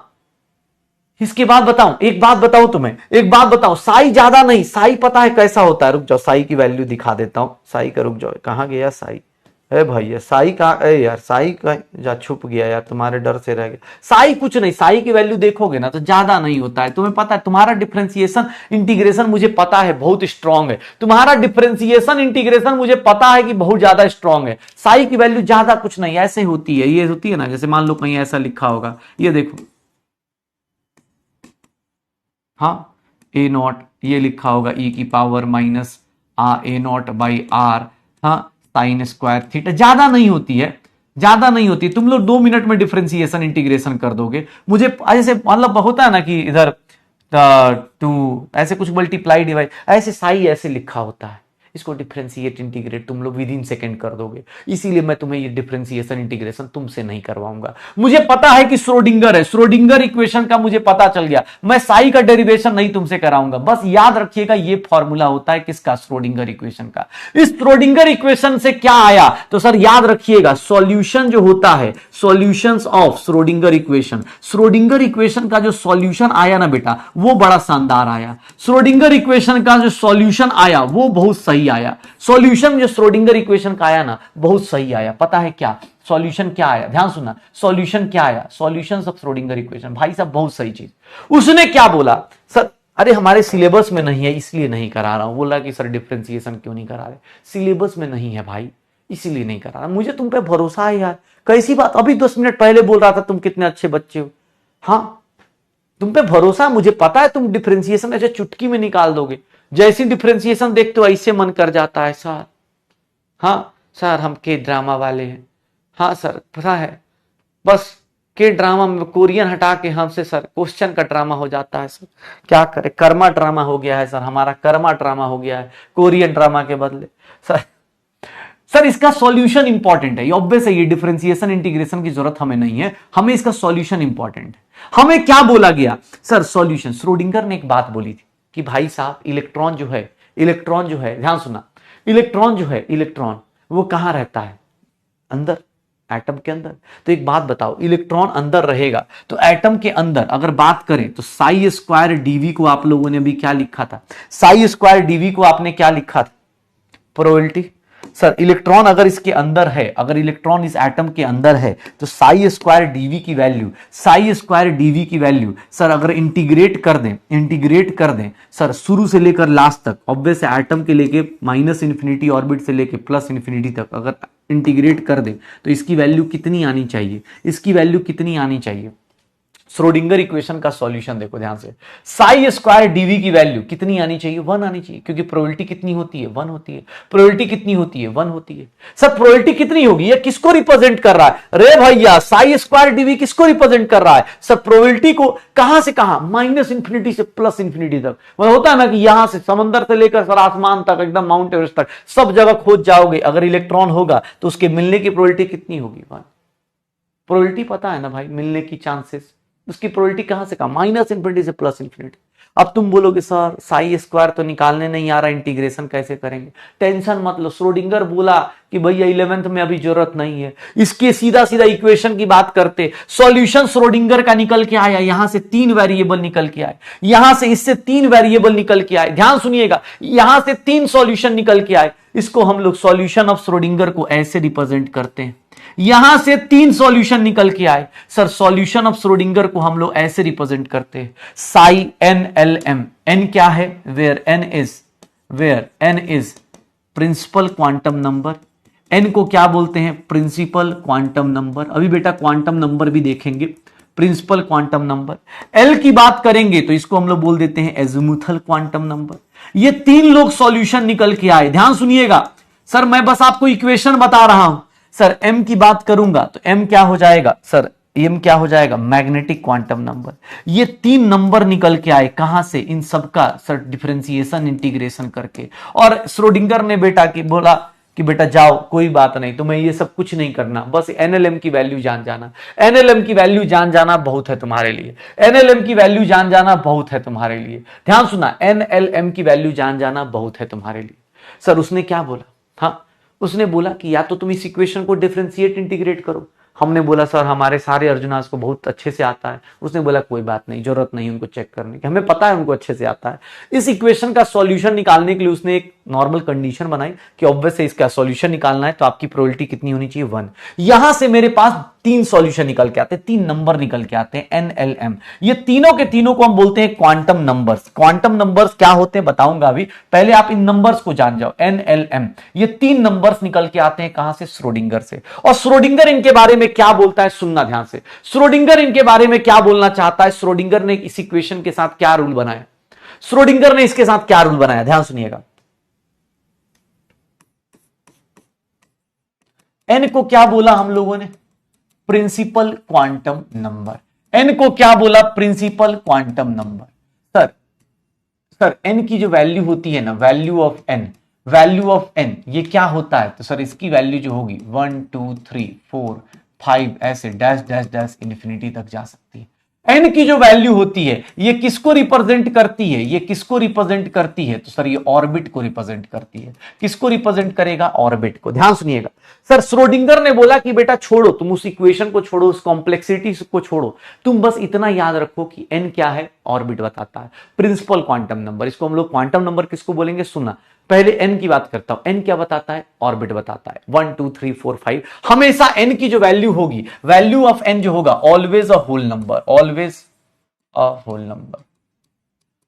इसके बाद बताऊं, एक बात बताऊं तुम्हें, एक बात बताऊं, साई ज्यादा नहीं, साई पता है कैसा होता है, रुक जाओ साई की वैल्यू दिखा देता हूं, साई का रुक जाओ, कहां गया साई, है भैया साई का, यार साई का जा छुप गया यार, तुम्हारे डर से रह गया। साई कुछ नहीं, साई की वैल्यू देखोगे ना तो ज्यादा नहीं होता है। तुम्हें पता है तुम्हारा डिफरेंशिएशन इंटीग्रेशन मुझे पता है बहुत स्ट्रांग है, तुम्हारा डिफरेंशिएशन इंटीग्रेशन मुझे पता है कि बहुत ज्यादा स्ट्रांग है। साई की वैल्यू ज्यादा कुछ नहीं ऐसे होती है, ये होती है ना, जैसे मान लो कहीं ऐसा लिखा होगा, ये देखो, हाँ ए नॉट ये लिखा होगा ई की power minus a naught by r, हाँ साइन स्क्वायर थीटा, ज्यादा नहीं होती है, ज्यादा नहीं होती। तुम लोग 2 मिनट में डिफरेंशिएशन इंटीग्रेशन कर दोगे। मुझे ऐसे मतलब होता है ना कि इधर टू ऐसे कुछ मल्टीप्लाई डिवाइड, ऐसे साई ऐसे लिखा होता है, इसको डिफरेंशिएट इंटीग्रेट तुम लोग विद इन सेकंड कर दोगे। इसीलिए मैं तुम्हें ये डिफरेंशिएशन इंटीग्रेशन तुमसे नहीं करवाऊंगा। मुझे पता है कि श्रोडिंगर है, श्रोडिंगर इक्वेशन का मुझे पता चल गया, मैं साई का डेरिवेशन नहीं तुमसे कराऊंगा। बस याद रखिएगा ये फॉर्मूला होता है किसका, श्रोडिंगर इक्वेशन का। इस श्रोडिंगर इक्वेशन से क्या आया तो सर याद रखिएगा, सॉल्यूशन जो होता है, solutions of Schrodinger equation, Schrodinger equation का जो सॉल्यूशन आया ना बेटा वो बड़ा शानदार आया। श्रोडिंगर इक्वेशन का जो सॉल्यूशन आया वो बहुत सही आया। सॉल्यूशन जो श्रोडिंगर इक्वेशन का आया ना बहुत सही आया। पता है क्या सॉल्यूशन क्या आया, ध्यान सुनना, सॉल्यूशन क्या आया, सॉल्यूशंस ऑफ श्रोडिंगर इक्वेशन। भाई साहब बहुत सही चीज। उसने क्या बोला, सर अरे हमारे सिलेबस में नहीं है इसलिए नहीं करा रहा हूं। बोला कि सर डिफरेंशिएशन क्यों नहीं करा रहे, सिलेबस में नहीं है भाई इसीलिए नहीं करा रहा। मुझे तुम पे भरोसा है यार, कैसी बात, अभी 10 मिनट पहले बोल रहा था तुम कितने अच्छे बच्चे हो। हाँ तुम पे भरोसा, मुझे पता है तुम डिफरेंशिएशन ऐसे चुटकी में निकाल दोगे। जैसी डिफरेंशिएशन देखते हो ऐसे मन कर जाता है सर, हाँ सर हम के ड्रामा वाले हैं, हाँ सर पता है, बस के ड्रामा में कोरियन हटा के हमसे सर क्वेश्चन का ड्रामा हो जाता है सर, क्या करे, कर्मा ड्रामा हो गया है सर, हमारा कर्मा ड्रामा हो गया है कोरियन ड्रामा के बदले। सर इसका सॉल्यूशन इंपॉर्टेंट है, ये ऑब्वियस है, ये डिफरेंशिएशन इंटीग्रेशन की जरूरत हमें नहीं है, हमें इसका सॉल्यूशन इंपॉर्टेंट है। हमें क्या बोला गया सर, सॉल्यूशन। श्रोडिंगर ने एक बात बोली थी कि भाई साहब इलेक्ट्रॉन जो है, ध्यान सुना, इलेक्ट्रॉन वो कहां रहता है, अंदर, एटम के अंदर। तो एक बात बताओ, इलेक्ट्रॉन अंदर रहेगा तो एटम के अंदर अगर बात करें तो साई स्क्वायर डीवी को आप लोगों ने अभी क्या लिखा था, साई स्क्वायर डीवी को आपने क्या लिखा था, प्रोबेबिलिटी। सर इलेक्ट्रॉन अगर इसके अंदर है, अगर इलेक्ट्रॉन इस एटम के अंदर है तो साई स्क्वायर डीवी की वैल्यू सर अगर इंटीग्रेट कर दें सर शुरू से लेकर लास्ट तक, ऑब्वियस एटम के लेके माइनस इन्फिनिटी ऑर्बिट से लेके प्लस इन्फिनिटी तक अगर इंटीग्रेट कर दें तो इसकी वैल्यू कितनी आनी चाहिए, श्रोडिंगर इक्वेशन का सॉल्यूशन देखो ध्यान से, साई स्क्वायर डीवी की वैल्यू कितनी आनी चाहिए, 1 आनी चाहिए, क्योंकि प्रोबेबिलिटी कितनी होती है, 1 होती है। प्रोबेबिलिटी कितनी होती है, 1 होती है। सर प्रोबेबिलिटी कितनी होगी, ये किसको रिप्रेजेंट कर रहा है, रे भैया साई स्क्वायर डीवी किसको रिप्रेजेंट कर रहा है सर, प्रोबेबिलिटी को। कहां से कहां, माइनस इंफिनिटी से प्लस इंफिनिटी तक। मतलब होता है ना कि यहां से समंदर से लेकर सर आसमान तक, एकदम माउंट एवरेस्ट तक, सब जगह खोज जाओगे, अगर इलेक्ट्रॉन होगा तो उसके मिलने की प्रोबेबिलिटी कितनी होगी, 1। प्रोबेबिलिटी पता है ना भाई, मिलने की चांसेस, उसकी प्रोबेबिलिटी कहां से कहां, माइनस इंफिनिटी से प्लस इंफिनिटी। अब तुम बोलोगे सर साई स्क्वायर तो निकालने नहीं आ रहा, इंटीग्रेशन कैसे करेंगे। टेंशन मत लो, श्रोडिंगर बोला कि भैया 11th में अभी जरूरत नहीं है, इसके सीधा सीधा इक्वेशन की बात करते। सॉल्यूशन श्रोडिंगर का निकल के आया, यहां से 3 वेरिएबल निकल के आए, यहां से इससे 3 वेरिएबल निकल के आए, ध्यान सुनिएगा, यहां से 3 सॉल्यूशन निकल के आए। इसको हम लोग सॉल्यूशन ऑफ श्रोडिंगर को ऐसे रिप्रेजेंट करते हैं, यहां से 3 सॉल्यूशन निकल के आए सर, सॉल्यूशन ऑफ श्रोडिंगर को हम लोग ऐसे रिप्रेजेंट करते हैं, psi n l m. N क्या है, where n is principal quantum number. N को क्या बोलते हैं, प्रिंसिपल क्वांटम नंबर। अभी बेटा क्वांटम नंबर भी देखेंगे, प्रिंसिपल क्वांटम नंबर। एल की बात करेंगे तो इसको हम लोग बोल देते हैं एजिमुथल क्वांटम नंबर। ये 3 लोग सॉल्यूशन निकल के आए, ध्यान सुनिएगा सर, मैं बस आपको इक्वेशन बता रहा हूं। सर एम की बात करूंगा तो एम क्या हो जाएगा सर, एम क्या हो जाएगा, मैग्नेटिक क्वांटम नंबर। ये 3 नंबर निकल के आए, कहां से, इन सबका सर डिफरेंशिएशन इंटीग्रेशन करके। और श्रोडिंगर ने बेटा की बोला कि बेटा जाओ कोई बात नहीं, तुम्हें ये सब कुछ नहीं करना, बस एनएलएम की वैल्यू जान जाना, एनएलएम की वैल्यू जान जाना बहुत है तुम्हारे लिए, एनएलएम की वैल्यू जान जाना बहुत है तुम्हारे लिए। ध्यान सुना, एनएलएम की वैल्यू जान जाना बहुत है तुम्हारे लिए। सर उसने क्या बोला, हाँ उसने बोला कि या तो तुम इस इक्वेशन को डिफरेंशिएट इंटीग्रेट करो, हमने बोला सर हमारे सारे अर्जुनास को बहुत अच्छे से आता है। उसने बोला कोई बात नहीं, जरूरत नहीं उनको चेक करने की, हमें पता है उनको अच्छे से आता है। इस इक्वेशन का सॉल्यूशन निकालने के लिए उसने एक नॉर्मल कंडीशन बनाई कि ऑब्वियस है इसका सॉल्यूशन निकालना है तो आपकी प्रोबेबिलिटी कितनी होनी चाहिए 1। यहां से मेरे पास 3 सॉल्यूशन निकल के आते हैं, 3 नंबर निकल के आते हैं NLM। ये तीनों के तीनों को हम बोलते हैं क्वांटम नंबर्स। क्वांटम नंबर्स क्या होते हैं बताऊंगा अभी, पहले आप इन नंबर्स को जान जाओ। NLM ये 3 नंबर्स निकल के आते हैं कहां से? श्रोडिंगर से। और श्रोडिंगर इनके बारे में क्या बोलता है सुनना ध्यान से। श्रोडिंगर इनके बारे में क्या बोलना चाहता है? श्रोडिंगर ने इस इक्वेशन के साथ क्या रूल बनाया? श्रोडिंगर ने इसके साथ क्या रूल बनाया? ध्यान सुनिएगा। एन को क्या बोला हम लोगों ने? Principal quantum number. एन को क्या बोला? Principal quantum number. Sir n की जो वैल्यू होती है ना, वैल्यू ऑफ एन ये क्या होता है? तो सर इसकी वैल्यू जो होगी 1 2 3 4 5 ऐसे डैश डैश डैश इन्फिनिटी तक जा सकती है। एन की जो वैल्यू होती है ये किसको रिप्रेजेंट करती है? ये किसको रिप्रेजेंट करती है? तो सर ये ऑर्बिट को रिप्रेजेंट करती है। किसको रिप्रेजेंट करेगा? ऑर्बिट को। ध्यान सुनिएगा सर, श्रोडिंगर ने बोला कि बेटा छोड़ो, तुम उस इक्वेशन को छोड़ो, उस कॉम्प्लेक्सिटी को छोड़ो, तुम बस इतना याद रखो कि एन क्या है? ऑर्बिट बताता है, प्रिंसिपल क्वांटम नंबर। इसको हम लोग क्वांटम नंबर किसको बोलेंगे? सुनना, पहले एन की बात करता हूं। एन क्या बताता है? ऑर्बिट बताता है। 1 2 3 4 5 हमेशा एन की जो वैल्यू होगी, वैल्यू ऑफ एन जो होगा, always a whole number, always a whole number.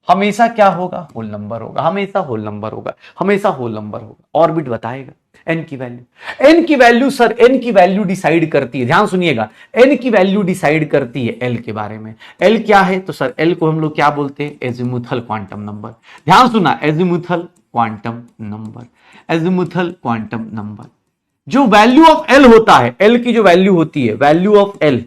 हमेशा क्या होगा? होल नंबर होगा, हमेशा होल नंबर होगा, हमेशा होल नंबर होगा। ऑर्बिट बताएगा एन की वैल्यू। एन की वैल्यू सर, एन की वैल्यू डिसाइड करती है, ध्यान सुनिएगा, एन की वैल्यू डिसाइड करती है एल के बारे में। एल क्या है? तो सर एल को हम लोग क्या बोलते हैं? Azimuthal quantum number. ध्यान सुना, azimuthal quantum number, azimuthal quantum number. जो वैल्यू ऑफ एल होता है, एल की जो वैल्यू होती है, वैल्यू ऑफ एल,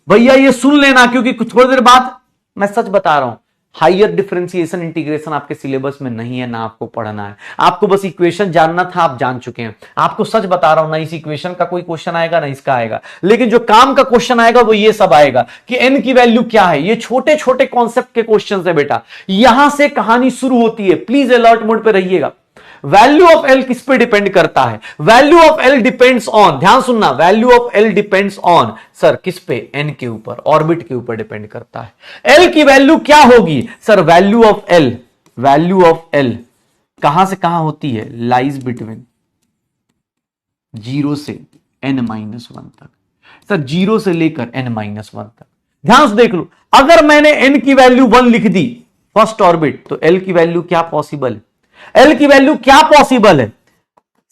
भैया ये सुन लेना क्योंकि कुछ थोड़ी देर बाद, मैं सच बता रहा हूं, हायर डिफरेंशिएशन इंटीग्रेशन आपके सिलेबस में नहीं है, ना आपको पढ़ना है। आपको बस इक्वेशन जानना था, आप जान चुके हैं। आपको सच बता रहा हूं, ना इस इक्वेशन का कोई क्वेश्चन आएगा ना इसका आएगा, लेकिन जो काम का क्वेश्चन आएगा वो ये सब आएगा कि एन की वैल्यू क्या है। ये छोटे छोटे कॉन्सेप्ट के क्वेश्चन है बेटा, यहां से कहानी शुरू होती है। प्लीज अलर्ट मोड पे रहिएगा। वैल्यू ऑफ एल किस पे डिपेंड करता है? Value of L depends on, ध्यान सुनना, value of L depends on sir किस पे? एन के ऊपर, ऑर्बिट के ऊपर डिपेंड करता है। एल की वैल्यू क्या होगी? Sir value of L, value of L कहां से कहां होती है? लाइज बिटवीन 0 से n-1 तक। सर 0 से लेकर n-1 तक। ध्यान से देख लो, अगर मैंने n की वैल्यू 1 लिख दी फर्स्ट ऑर्बिट, तो l की वैल्यू क्या पॉसिबल है? एल की वैल्यू क्या पॉसिबल है?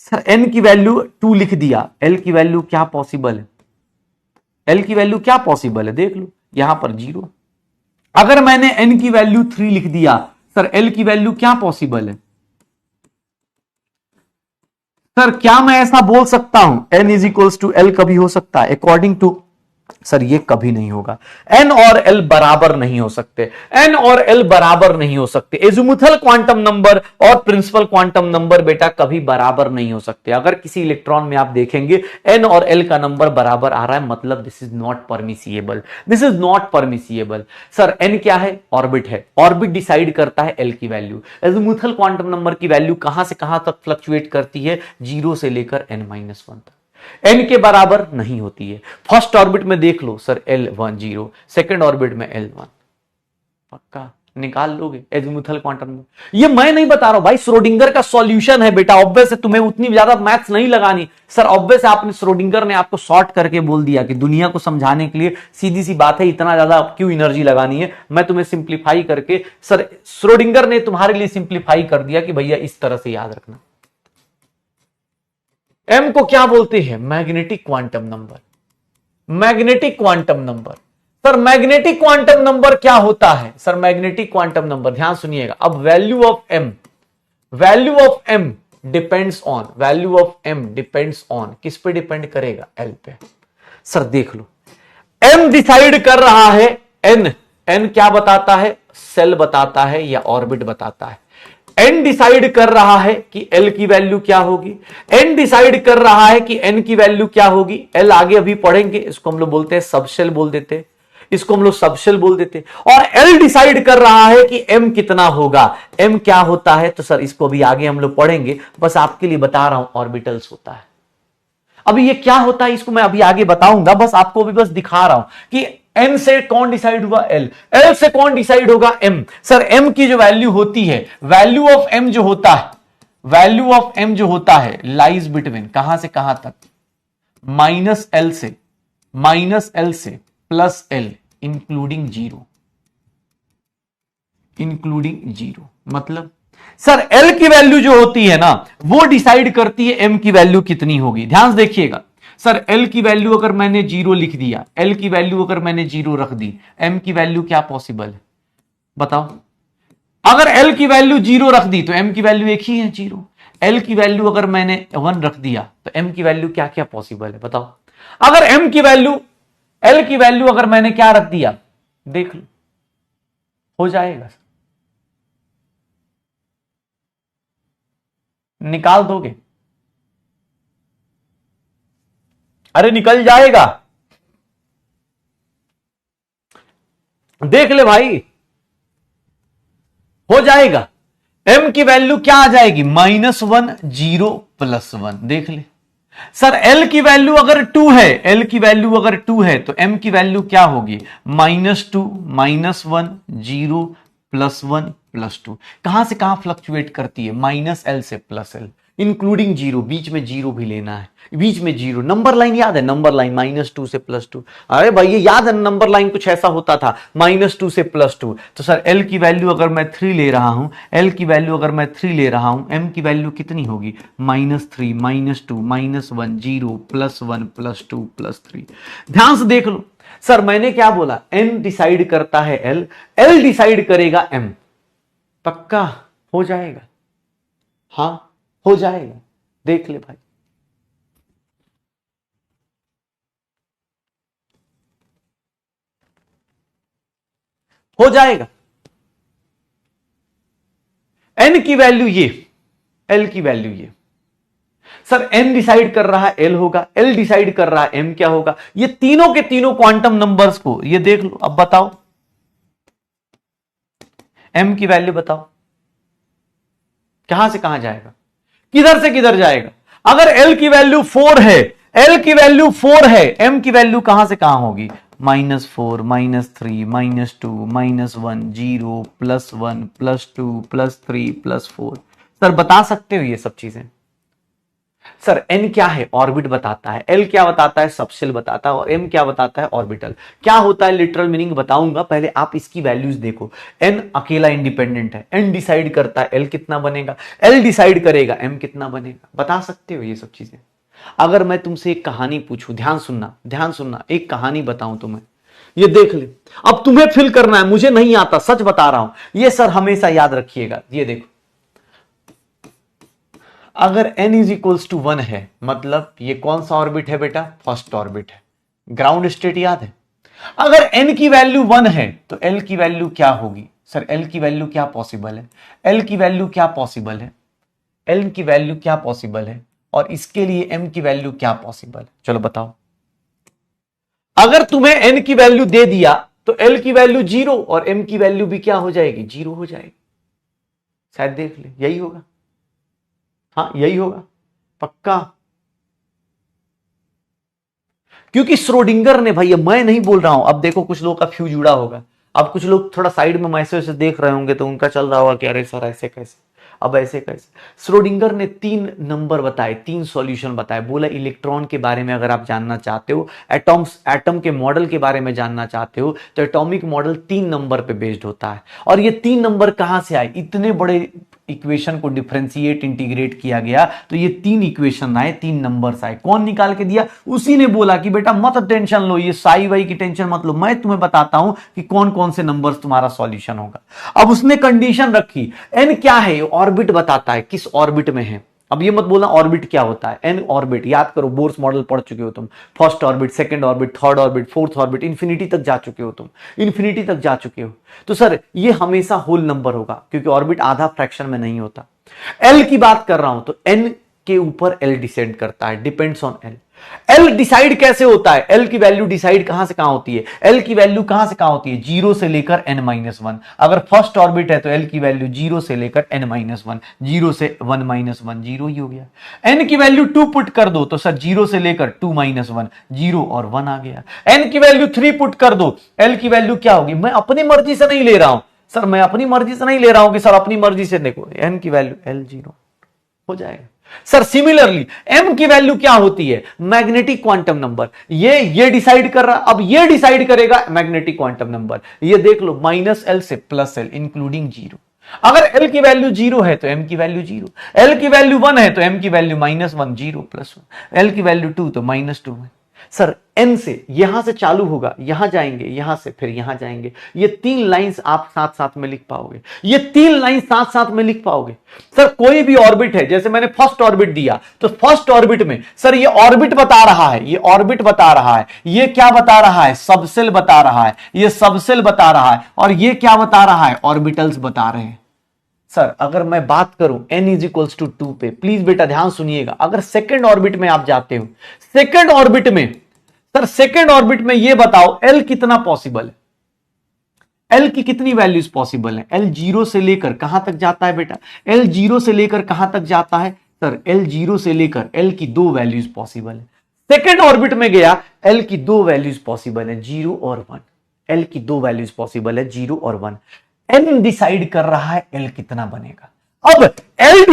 सर एन की वैल्यू 2 लिख दिया, एल की वैल्यू क्या पॉसिबल है? एल की वैल्यू क्या पॉसिबल है? देख लो, यहां पर 0। अगर मैंने एन की वैल्यू 3 लिख दिया, सर एल की वैल्यू क्या पॉसिबल है? सर क्या मैं ऐसा बोल सकता हूं n is equals to l कभी हो सकता है? अकॉर्डिंग टू सर ये कभी नहीं होगा। एन और एल बराबर नहीं हो सकते, एन और एल बराबर नहीं हो सकते। एजिमुथल क्वांटम नंबर और प्रिंसिपल क्वांटम नंबर बेटा कभी बराबर नहीं हो सकते। अगर किसी इलेक्ट्रॉन में आप देखेंगे एन और एल का नंबर बराबर आ रहा है, मतलब this is not permissible, this is not permissible. Sir N क्या है? ऑर्बिट है, ऑर्बिट डिसाइड करता है एल की वैल्यू। एजिमुथल क्वांटम नंबर की वैल्यू कहां से कहां तक फ्लक्चुएट करती है? 0 से लेकर n-1 तक, एन के बराबर नहीं होती है। फर्स्ट ऑर्बिट में देख लो सर L1 0, सेकंड ऑर्बिट में L1, पक्का निकाल लोगे एजिमुथल क्वांटम नंबर। ये मैं नहीं बता रहा हूं भाई, श्रोडिंगर का सॉल्यूशन है बेटा। ऑब्वियस है, तुम्हें उतनी ज्यादा मैथ्स नहीं लगानी सर। ऑब्वियस है, आपने श्रोडिंगर ने आपको शॉर्ट करके बोल दिया कि दुनिया को समझाने के लिए सीधी सी बात है, इतना ज्यादा क्यों एनर्जी लगानी है। मैं तुम्हें सिंप्लीफाई करके, सर श्रोडिंगर ने तुम्हारे लिए सिंप्लीफाई कर दिया कि भैया इस तरह से याद रखना। एम को क्या बोलते हैं? Magnetic quantum number, magnetic quantum number. Sir magnetic quantum number क्या होता है? सर मैग्नेटिक क्वांटम नंबर, ध्यान सुनिएगा, अब value of m, value of m depends on, value of m depends on किस पे डिपेंड करेगा? एल पे। सर देख लो, एम डिसाइड कर रहा है एन, एन क्या बताता है? सेल बताता है या ऑर्बिट बताता है। एन डिसाइड कर रहा है कि एल की वैल्यू क्या होगी, एन डिसाइड कर रहा है कि एन की वैल्यू क्या होगी। एल आगे अभी पढ़ेंगे, इसको हम लोग बोलते हैं सबशेल बोल देते, इसको हम लोग सबशेल बोल देते। और एल डिसाइड कर रहा है कि एम कितना होगा, एम क्या होता है? तो सर इसको अभी आगे हम लोग पढ़ेंगे, बस आपके लिए बता रहा हूं, ऑर्बिटल्स होता है। अभी ये क्या होता है इसको मैं अभी आगे बताऊंगा, बस आपको भी बस दिखा रहा हूं कि एन से कौन डिसाइड हुआ, एल, एल से कौन डिसाइड होगा, एम। सर एम की जो वैल्यू होती है, वैल्यू ऑफ एम जो होता है, वैल्यू ऑफ एम जो होता है लाइज बिटवीन कहां से कहां तक, माइनस एल से plus L including zero, including zero. मतलब सर एल की वैल्यू जो होती है ना वो डिसाइड करती है एम की वैल्यू कितनी होगी। ध्यान से देखिएगा सर, एल की वैल्यू अगर मैंने जीरो लिख दिया, एल की वैल्यू अगर मैंने जीरो रख दी, एम की वैल्यू क्या पॉसिबल है बताओ। अगर एल की वैल्यू जीरो रख दी तो एम की वैल्यू एक ही है, जीरो। एल की वैल्यू अगर मैंने वन रख दिया तो एम की वैल्यू क्या क्या पॉसिबल है बताओ। अगर एम की वैल्यू, एल की वैल्यू अगर मैंने क्या रख दिया, देख लो हो जाएगा, निकाल दोगे, अरे निकल जाएगा, देख ले भाई, हो जाएगा। एम की वैल्यू क्या आ जाएगी, -1 0 +1, देख ले। सर एल की वैल्यू अगर 2 है, एल की वैल्यू अगर 2 है तो एम की वैल्यू क्या होगी, -2 -1 0 +1 +2। कहां से कहां फ्लक्चुएट करती है, माइनस एल से प्लस एल, इंक्लूडिंग जीरो, बीच में जीरो भी लेना है, बीच में जीरो। नंबर लाइन याद है, नंबर लाइन -2 से +2, अरे भाई ये याद है, नंबर लाइन कुछ ऐसा होता था, -2 से +2। तो सर एल की वैल्यू अगर मैं 3 ले रहा हूं, एल की वैल्यू अगर मैं 3 ले रहा हूं, एम की वैल्यू कितनी होगी, -3 -2 -1 0 +1 +2 +3। ध्यान से देख लो सर, मैंने क्या बोला, एन डिसाइड करता है एल, एल डिसाइड करेगा एम। पक्का हो जाएगा, हाँ हो जाएगा, देख ले भाई। हो जाएगा। एन की वैल्यू ये, एल की वैल्यू ये। सर एन डिसाइड कर रहा है एल होगा, एल डिसाइड कर रहा है एम क्या होगा। ये तीनों के तीनों क्वांटम नंबर्स को ये देख लो। अब बताओ एम की वैल्यू बताओ कहां से कहां जाएगा, किधर से किधर जाएगा। अगर एल की वैल्यू 4 है, एल की वैल्यू 4 है, एम की वैल्यू कहां से कहां होगी, -4 -3 -2 -1 0 +1 +2 +3 +4। सर बता सकते हो ये सब चीजें। सर एन क्या है, ऑर्बिट बताता है, एल क्या बताता है, सबसेल बताता है, और एम क्या बताता है, ऑर्बिटल। क्या होता है लिटरल मीनिंग बताऊंगा, पहले आप इसकी वैल्यूज देखो। एन अकेला इंडिपेंडेंट है, एन डिसाइड करता है एल कितना बनेगा, एल डिसाइड करेगा एम कितना बनेगा। बता सकते हो ये सब चीजें। अगर मैं तुमसे एक कहानी पूछूं, ध्यान सुनना ध्यान सुनना, एक कहानी बताऊं तुम्हें, ये देख ले। अब तुम्हें फिल करना है, मुझे नहीं आता, सच बता रहा हूं ये सर, हमेशा याद रखिएगा। ये देखो, अगर n = 1 है, मतलब ये कौन सा ऑर्बिट है बेटा, फर्स्ट ऑर्बिट है, ग्राउंड स्टेट याद है। अगर n की वैल्यू 1 है तो l की वैल्यू क्या होगी, सर l की वैल्यू क्या पॉसिबल है, l की वैल्यू क्या पॉसिबल है, l की वैल्यू क्या पॉसिबल है, और इसके लिए m की वैल्यू क्या पॉसिबल है, चलो बताओ। अगर तुम्हें n की वैल्यू दे दिया तो l की वैल्यू 0 और m की वैल्यू भी क्या हो जाएगी, 0 हो जाएगी। शायद देख ले, यही होगा, हाँ यही होगा पक्का। क्योंकि श्रोडिंगर ने, भैया मैं नहीं बोल रहा हूं, अब देखो कुछ लोगों का फ्यूज उड़ा होगा, अब कुछ लोग थोड़ा साइड में मैसेज देख रहे होंगे तो उनका चल रहा होगा कि अरे सर ऐसे कैसे, अब ऐसे कैसे। श्रोडिंगर ने 3 नंबर बताए, 3 सॉल्यूशन बताए, बोला इलेक्ट्रॉन के बारे में अगर आप जानना चाहते हो, एटम के मॉडल के बारे में जानना चाहते हो, तो एटॉमिक मॉडल 3 नंबर पे बेस्ड होता है। और ये 3 नंबर कहां से आए, इतने बड़े इक्वेशन को डिफरेंशिएट इंटीग्रेट किया गया तो ये 3 इक्वेशन आए, 3 नंबर्स आए। कौन निकाल के दिया, उसी ने बोला कि बेटा मत टेंशन लो, ये साई वाई की टेंशन मत लो, मैं तुम्हें बताता हूं कि कौन कौन से नंबर्स तुम्हारा सॉल्यूशन होगा। अब उसने कंडीशन रखी, एन क्या है, ऑर्बिट बताता है किस ऑर्बिट में है। अब ये मत बोलना ऑर्बिट क्या होता है, एन ऑर्बिट याद करो, बोर्स मॉडल पढ़ चुके हो तुम, first orbit, second orbit, third orbit, fourth orbit, infinity तक जा चुके हो तुम, इंफिनिटी तक जा चुके हो। तो सर ये हमेशा होल नंबर होगा क्योंकि ऑर्बिट आधा फ्रैक्शन में नहीं होता। एल की बात कर रहा हूं तो एन के ऊपर एल डिसेंड करता है, depends on L. L decide कैसे होता है? एल की वैल्यू डिसाइड कहां से कहां होती है? एल की वैल्यू कहां से कहां होती है? जीरो से लेकर n-1। अगर फर्स्ट ऑर्बिट है तो एल की वैल्यू जीरो से लेकर n-1, जीरो से 1-1 जीरो ही हो गया। एन की वैल्यू 2 पुट कर दो तो सर जीरो से लेकर 2-1 जीरो और 1 आ गया। एन की वैल्यू 3 पुट कर दो, एल की वैल्यू क्या होगी? मैं अपनी मर्जी से नहीं ले रहा हूं सर, मैं अपनी मर्जी से नहीं ले रहा हूं कि सर अपनी मर्जी से देखो, एन की वैल्यू L0 हो जाएगा। सर सिमिलरली एम की वैल्यू क्या होती है? Magnetic quantum number. ये डिसाइड कर रहा, अब ये डिसाइड करेगा मैग्नेटिक क्वांटम नंबर। ये देख लो -L से +L इंक्लूडिंग जीरो। अगर एल की वैल्यू जीरो है तो एम की वैल्यू जीरो, एल की वैल्यू 1 है तो एम की वैल्यू -1 जीरो +1, एल की वैल्यू 2 तो -2। सर एन से यहां से चालू होगा, यहां जाएंगे, यहां से फिर यहां जाएंगे। ये 3 लाइंस आप साथ साथ में लिख पाओगे, ये 3 लाइन साथ साथ में लिख पाओगे। सर कोई भी ऑर्बिट है, जैसे मैंने फर्स्ट ऑर्बिट दिया तो फर्स्ट ऑर्बिट में सर ये ऑर्बिट बता रहा है, ये ऑर्बिट बता रहा है, ये क्या बता रहा है? सबसेल बता रहा है, ये सबसेल बता रहा है, और ये क्या बता रहा है? ऑर्बिटल्स बता रहे हैं। सर अगर मैं बात करूं n = 2 पे, प्लीज बेटा ध्यान सुनिएगा, अगर सेकेंड ऑर्बिट में आप जाते हो, सेकेंड ऑर्बिट में सर, सेकेंड ऑर्बिट में ये बताओ L कितना पॉसिबल है? L की कितनी वैल्यूज पॉसिबल है? L 0 से लेकर कहां तक जाता है बेटा? L 0 से लेकर कहां तक जाता है? सर L 0 से लेकर L की 2 वैल्यूज पॉसिबल है। सेकेंड ऑर्बिट में गया, L की 2 वैल्यूज पॉसिबल है, 0 और 1। L की 2 वैल्यूज पॉसिबल है, 0 और 1। N डिसाइड कर रहा है L कितना बनेगा। अब L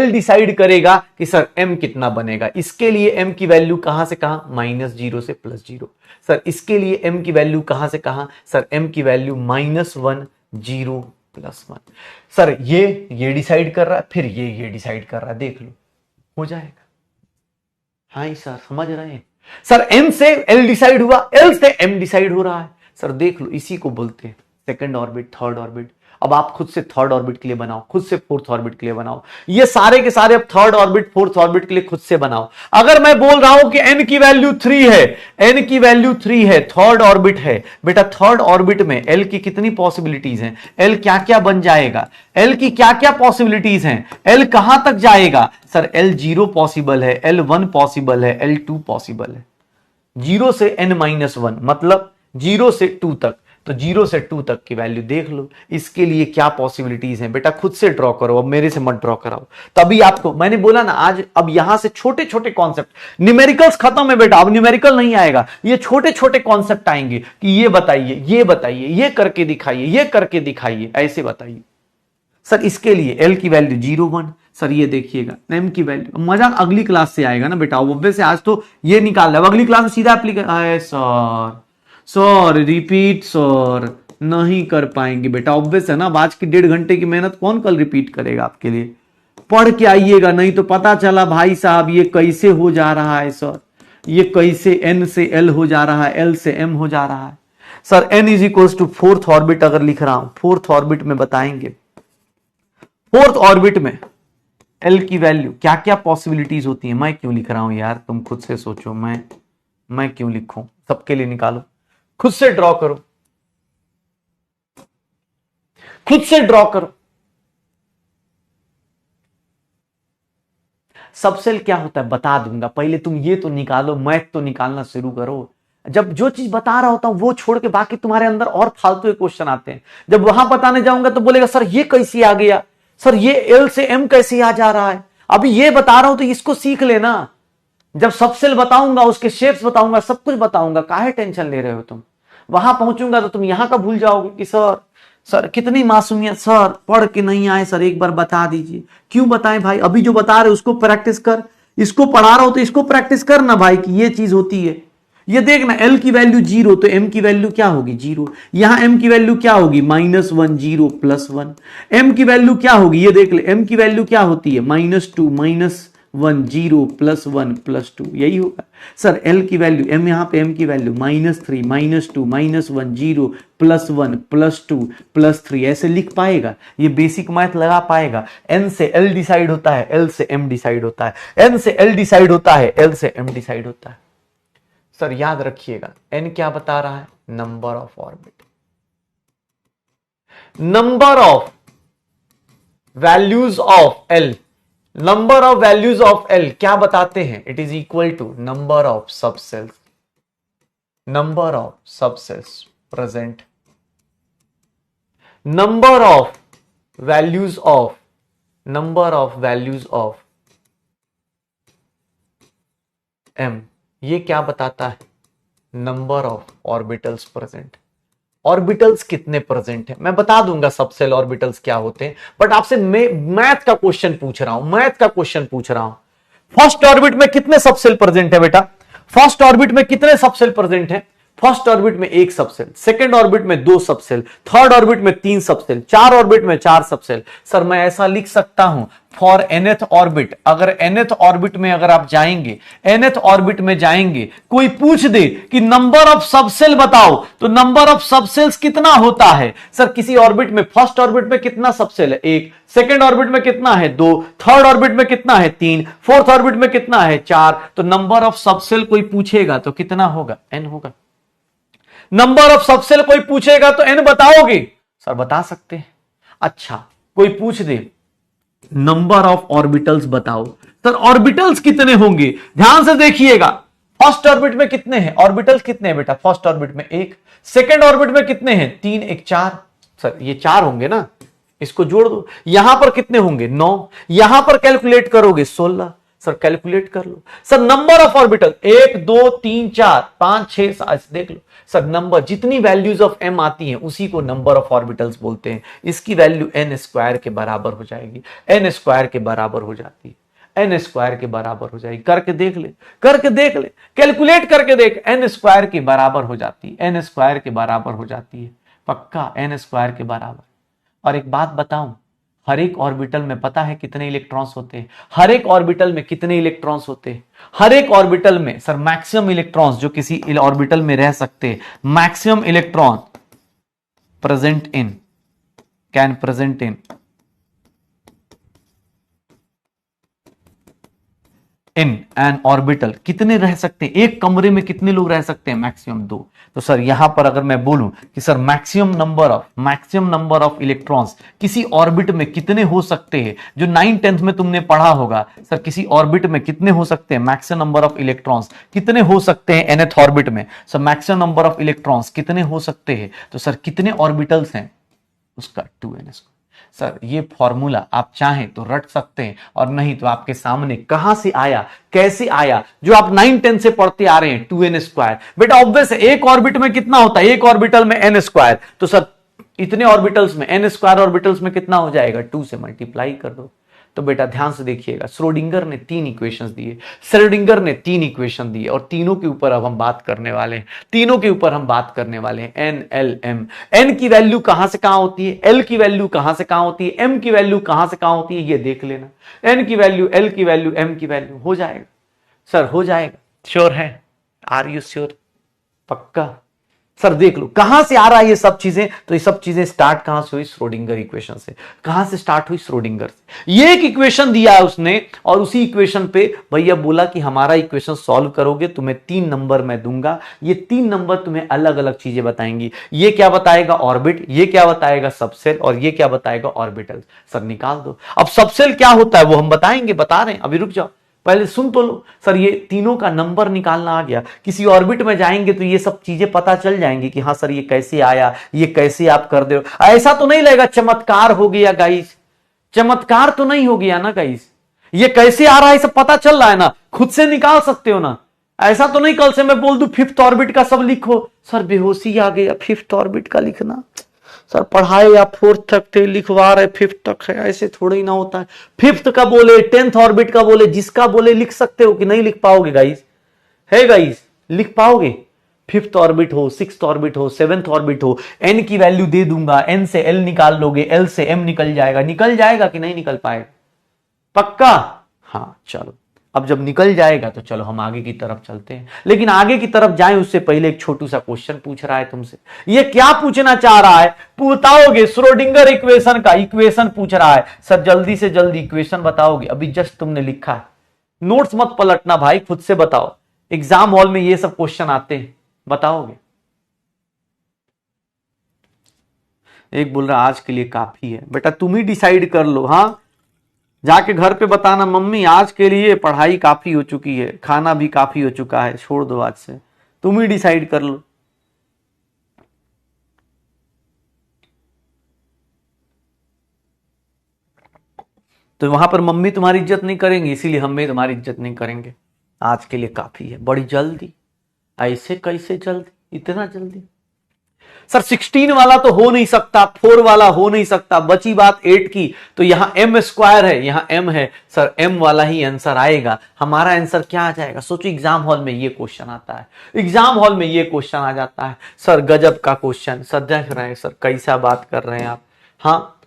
डिसाइड करेगा कि सर M कितना बनेगा। इसके लिए M की वैल्यू कहां से कहां? -0 से +0। सर इसके लिए M की वैल्यू कहां से कहां? सर M की वैल्यू -1 0 +1। सर ये डिसाइड कर रहा है, फिर ये डिसाइड कर रहा है, देख लो हो जाएगा। हाँ सर समझ रहे हैं? सर M से L डिसाइड हुआ, L से M डिसाइड हो रहा है। सर देख लो, इसी को बोलते हैं सेकंड ऑर्बिट, थर्ड ऑर्बिट। अब आप खुद से थर्ड ऑर्बिट के लिए बनाओ, खुद से फोर्थ ऑर्बिट के लिए बनाओ, ये सारे के सारे अब थर्ड ऑर्बिट फोर्थ ऑर्बिट के लिए खुद से बनाओ। अगर मैं बोल रहा हूं कि n की वैल्यू 3 है, n की वैल्यू 3 है, थर्ड ऑर्बिट है बेटा, थर्ड ऑर्बिट में l की कितनी पॉसिबिलिटीज हैं? l क्या क्या बन जाएगा? l की क्या क्या पॉसिबिलिटीज हैं? l कहां तक जाएगा? सर L0 पॉसिबल है, L1 पॉसिबल है, L2 पॉसिबल है। 0 से n-1 मतलब 0 से 2 तक, तो 0 से 2 तक की वैल्यू देख लो। इसके लिए क्या पॉसिबिलिटीज हैं बेटा, खुद से ड्रॉ करो, अब मेरे से मत ड्रॉ कराओ। तभी आपको मैंने बोला ना आज, अब यहां से छोटे छोटे कॉन्सेप्ट, न्यूमेरिकल्स खत्म है बेटा, अब न्यूमेरिकल नहीं आएगा, ये छोटे छोटे कॉन्सेप्ट आएंगे कि ये बताइए, ये बताइए, ये करके दिखाइए, ये करके दिखाइए, ऐसे बताइए। सर इसके लिए L की वैल्यू 0 1। सर ये देखिएगा M की वैल्यू, मजा अगली क्लास से आएगा ना बेटा, वो से आज तो ये निकाल रहा है, अगली क्लास में सीधा एप्लीकेशन। सर रिपीट सर नहीं कर पाएंगे बेटा, ऑब्वियस है ना, आज की 1.5 घंटे की मेहनत कौन कल रिपीट करेगा आपके लिए? पढ़ के आइएगा, नहीं तो पता चला भाई साहब ये कैसे हो जा रहा है सर, ये कैसे N से L हो जा रहा है, L से M हो जा रहा है। सर N = फोर्थ ऑर्बिट अगर लिख रहा हूं, फोर्थ ऑर्बिट में बताएंगे, फोर्थ ऑर्बिट में L की वैल्यू क्या क्या पॉसिबिलिटीज होती है। मैं क्यों लिख रहा हूं यार, तुम खुद से सोचो, मैं क्यों लिखूं, सबके लिए निकालो, खुद से ड्रॉ करो, खुद से ड्रॉ करो। सबसेल क्या होता है बता दूंगा, पहले तुम ये तो निकालो, मैथ तो निकालना शुरू करो। जब जो चीज बता रहा होता हूं वो छोड़ के बाकी तुम्हारे अंदर और फालतू के क्वेश्चन आते हैं। जब वहां बताने जाऊंगा तो बोलेगा सर ये कैसे आ गया, सर ये L से M कैसे आ जा रहा है, अभी ये बता रहा हूं तो इसको सीख लेना। जब सबसेल बताऊंगा, उसके शेप्स बताऊंगा, सब कुछ बताऊंगा, काहे टेंशन ले रहे हो तुम? वहां पहुंचूंगा तो तुम यहां का भूल जाओगे कि सर कितनी मासूमियत, सर पढ़ के नहीं आए, सर एक बार बता दीजिए। क्यों बताएं भाई, अभी जो बता रहे उसको प्रैक्टिस कर, इसको पढ़ा रहा हो तो इसको प्रैक्टिस कर ना भाई, कि ये चीज होती है। ये देखना L की वैल्यू 0 तो M की वैल्यू क्या होगी? 0। यहां M की वैल्यू क्या होगी? -1 0 +1। M की वैल्यू क्या होगी? ये देख ले, M की वैल्यू क्या होती है? -2 -1 0 +1 +2, यही होगा। सर L की वैल्यू, M यहां पे M की वैल्यू -3 -2 -1 0 +1 +2 +3, ऐसे लिख पाएगा? ये बेसिक मैथ लगा पाएगा? N से L डिसाइड होता है, L से M डिसाइड होता है, N से L डिसाइड होता है, L से M डिसाइड होता है। सर याद रखिएगा, N क्या बता रहा है? Number of orbit, number of values of L number of values of l क्या बताते हैं? It is equal to number of subshells, number of subshells present, number of values of, number of values of m, ये क्या बताता है? Number of orbitals present. Orbitals कितने प्रेजेंट है मैं बता दूंगा, सबसेल ऑर्बिटल्स क्या होते हैं, बट आपसे मैथ का क्वेश्चन पूछ रहा हूं, मैथ का क्वेश्चन पूछ रहा हूं। फर्स्ट ऑर्बिट में कितने सबसेल प्रेजेंट है बेटा? फर्स्ट ऑर्बिट में कितने सबसेल प्रेजेंट है? फर्स्ट ऑर्बिट में एक सबसेल, सेकंड ऑर्बिट में दो सबसेल, थर्ड ऑर्बिट में तीन सबसेल, चार ऑर्बिट में चार सबसेल। सर मैं ऐसा लिख सकता हूं फॉर nth ऑर्बिट, अगर nth ऑर्बिट में अगर आप जाएंगे, nth ऑर्बिट में जाएंगे, कोई पूछ दे कि नंबर ऑफ सबसेल बताओ, तो नंबर ऑफ सबसेल्स कितना होता है? सर किसी ऑर्बिट में, फर्स्ट ऑर्बिट में कितना सबसेल है? एक। सेकंड ऑर्बिट में कितना है? दो। थर्ड ऑर्बिट में कितना है? तीन। फोर्थ ऑर्बिट में कितना है? चार। तो नंबर ऑफ सबसेल कोई पूछेगा तो कितना होगा? n होगा। नंबर ऑफ सबसेल कोई पूछेगा तो n बताओगे? सर बता सकते हैं। अच्छा कोई पूछ दे नंबर ऑफ ऑर्बिटल्स बताओ, सर ऑर्बिटल्स कितने होंगे? ध्यान से देखिएगा, फर्स्ट ऑर्बिट में कितने हैं ऑर्बिटल्स? कितने हैं बेटा? फर्स्ट ऑर्बिट में एक। सेकंड ऑर्बिट में कितने हैं? तीन एक चार। सर ये चार होंगे ना, इसको जोड़ दो। यहां पर कितने होंगे? 9। यहां पर कैलकुलेट करोगे 16। सर कैलकुलेट कर लो। सर नंबर ऑफ ऑर्बिटल 1 2 3 4 5 6 7 देख लो। सर नंबर जितनी वैल्यूज ऑफ m आती हैं उसी को नंबर ऑफ ऑर्बिटल्स बोलते हैं। इसकी वैल्यू n स्क्वायर के बराबर हो जाएगी, n स्क्वायर के बराबर हो जाती है, n स्क्वायर के बराबर हो जाएगी। करके देख ले, करके देख ले, कैलकुलेट करके देख, n स्क्वायर के बराबर हो जाती है, n स्क्वायर के बराबर हो जाती है, पक्का n स्क्वायर के बराबर। और एक बात बताऊं, हर एक ऑर्बिटल में पता है कितने इलेक्ट्रॉन्स होते हैं? हर एक ऑर्बिटल में कितने इलेक्ट्रॉन्स होते हैं? हर एक ऑर्बिटल में सर मैक्सिमम इलेक्ट्रॉन्स जो किसी ऑर्बिटल में रह सकते हैं, maximum electron present in, can present in an orbital कितने रह सकते हैं? एक कमरे में कितने लोग रह सकते हैं? मैक्सिमम 2। तो सर यहां पर अगर मैं बोलूं कि sir maximum number of electrons किसी ऑर्बिट में कितने हो सकते हैं, जो 9 10th में तुमने पढ़ा होगा, सर किसी ऑर्बिट में कितने हो सकते हैं? मैक्सिमम नंबर ऑफ इलेक्ट्रॉन्स कितने हो सकते हैं nth ऑर्बिट में? Sir maximum number of electrons कितने हो सकते हैं? तो सर कितने ऑर्बिटल्स हैं उसका 2n²। सर ये फॉर्मूला आप चाहें तो रट सकते हैं, और नहीं तो आपके सामने कहां से आया, कैसे आया, जो आप 9 10 से पढ़ते आ रहे हैं 2n²। बेटा ऑब्वियस है, एक ऑर्बिट में कितना होता है? एक ऑर्बिटल में n²। तो सर इतने ऑर्बिटल्स में n² ऑर्बिटल्स में कितना हो जाएगा? 2 से मल्टीप्लाई कर दो। तो बेटा ध्यान से देखिएगा, श्रोडिंगर ने 3 इक्वेशंस दिए, श्रोडिंगर ने 3 इक्वेशन दिए, और तीनों के ऊपर अब हम बात करने वाले हैं, तीनों के ऊपर हम बात करने वाले हैं। एन एल एम, एन की वैल्यू कहां से कहां होती है, एल की वैल्यू कहां से कहां होती है, एम की वैल्यू कहां से कहां होती है, ये देख लेना। एन की वैल्यू, एल की वैल्यू, एम की वैल्यू, हो जाएगा सर, हो जाएगा। श्योर है? Are you sure? पक्का? सर देख लो कहां से आ रहा है ये सब चीजें। तो ये सब चीजें स्टार्ट कहां से हुई? श्रोडिंगर इक्वेशन से। कहां से स्टार्ट हुई? श्रोडिंगर से। ये एक इक्वेशन दिया है उसने, और उसी इक्वेशन पे भैया बोला कि हमारा इक्वेशन सॉल्व करोगे, तुम्हें 3 नंबर मैं दूंगा। ये 3 नंबर तुम्हें अलग अलग चीजें बताएंगी। ये क्या बताएगा? ऑर्बिट। ये क्या बताएगा? सबसेल। और ये क्या बताएगा? ऑर्बिटल। सर निकाल दो। अब सबसेल क्या होता है वो हम बताएंगे, बता रहे हैं, अभी रुक जाओ, पहले सुन तो लो। सर ये तीनों का नंबर निकालना आ गया, किसी ऑर्बिट में जाएंगे तो ये सब चीजें पता चल जाएंगी कि हाँ सर ये कैसे आया, ये कैसे आप कर दे। ऐसा तो नहीं लगेगा चमत्कार हो गया गाइस, चमत्कार तो नहीं हो गया ना गाइस। ये कैसे आ रहा है सब पता चल रहा है ना, खुद से निकाल सकते हो ना। ऐसा तो नहीं कल से मैं बोल दूं 5th ऑर्बिट का सब लिखो, सर बेहोशी आ गया 5th ऑर्बिट का लिखना। सर पढ़ाए या 4th तक थे, लिखवा रहे 5th तक है, ऐसे थोड़ा ही ना होता है। 5th का बोले, 10th ऑर्बिट का बोले, जिसका बोले लिख सकते हो कि नहीं लिख पाओगे गाइस? है गाइस, लिख पाओगे? 5th ऑर्बिट हो, 6th ऑर्बिट हो, 7th ऑर्बिट हो, एन की वैल्यू दे दूंगा, एन से एल निकाल लोगे, एल से एम निकल जाएगा। निकल जाएगा कि नहीं निकल पाएगा? पक्का? हाँ चलो, अब जब निकल जाएगा तो चलो हम आगे की तरफ चलते हैं। लेकिन आगे की तरफ जाएं उससे पहले एक छोटू सा क्वेश्चन पूछ रहा है तुमसे। ये क्या पूछना चाह रहा है बताओगे? श्रोडिंगर इक्वेशन का इक्वेशन पूछ रहा है। सर जल्दी से जल्दी इक्वेशन बताओगे? अभी जस्ट तुमने लिखा है, नोट्स मत पलटना भाई, खुद से बताओ। एग्जाम हॉल में ये सब क्वेश्चन आते हैं, बताओगे? एक बोल रहा आज के लिए काफी है। बेटा तुम ही डिसाइड कर लो। हाँ जाके घर पे बताना मम्मी आज के लिए पढ़ाई काफी हो चुकी है, खाना भी काफी हो चुका है, छोड़ दो आज से, तुम ही डिसाइड कर लो। तो वहां पर मम्मी तुम्हारी इज्जत नहीं करेंगी, इसीलिए हम भी तुम्हारी इज्जत नहीं करेंगे। आज के लिए काफी है। बड़ी जल्दी, ऐसे कैसे जल्दी, इतना जल्दी? सर 16 वाला तो हो नहीं सकता, 4 वाला हो नहीं सकता, बची बात 8 की। तो यहां एम स्क्वायर है, यहां एम है, सर एम वाला ही आंसर आएगा। हमारा आंसर क्या आ जाएगा? सोचो एग्जाम हॉल में ये क्वेश्चन आता है, एग्जाम हॉल में ये क्वेश्चन आ जाता है, सर गजब का क्वेश्चन, सर देख रहे हैं सर कैसा बात कर रहे हैं आप। हाँ,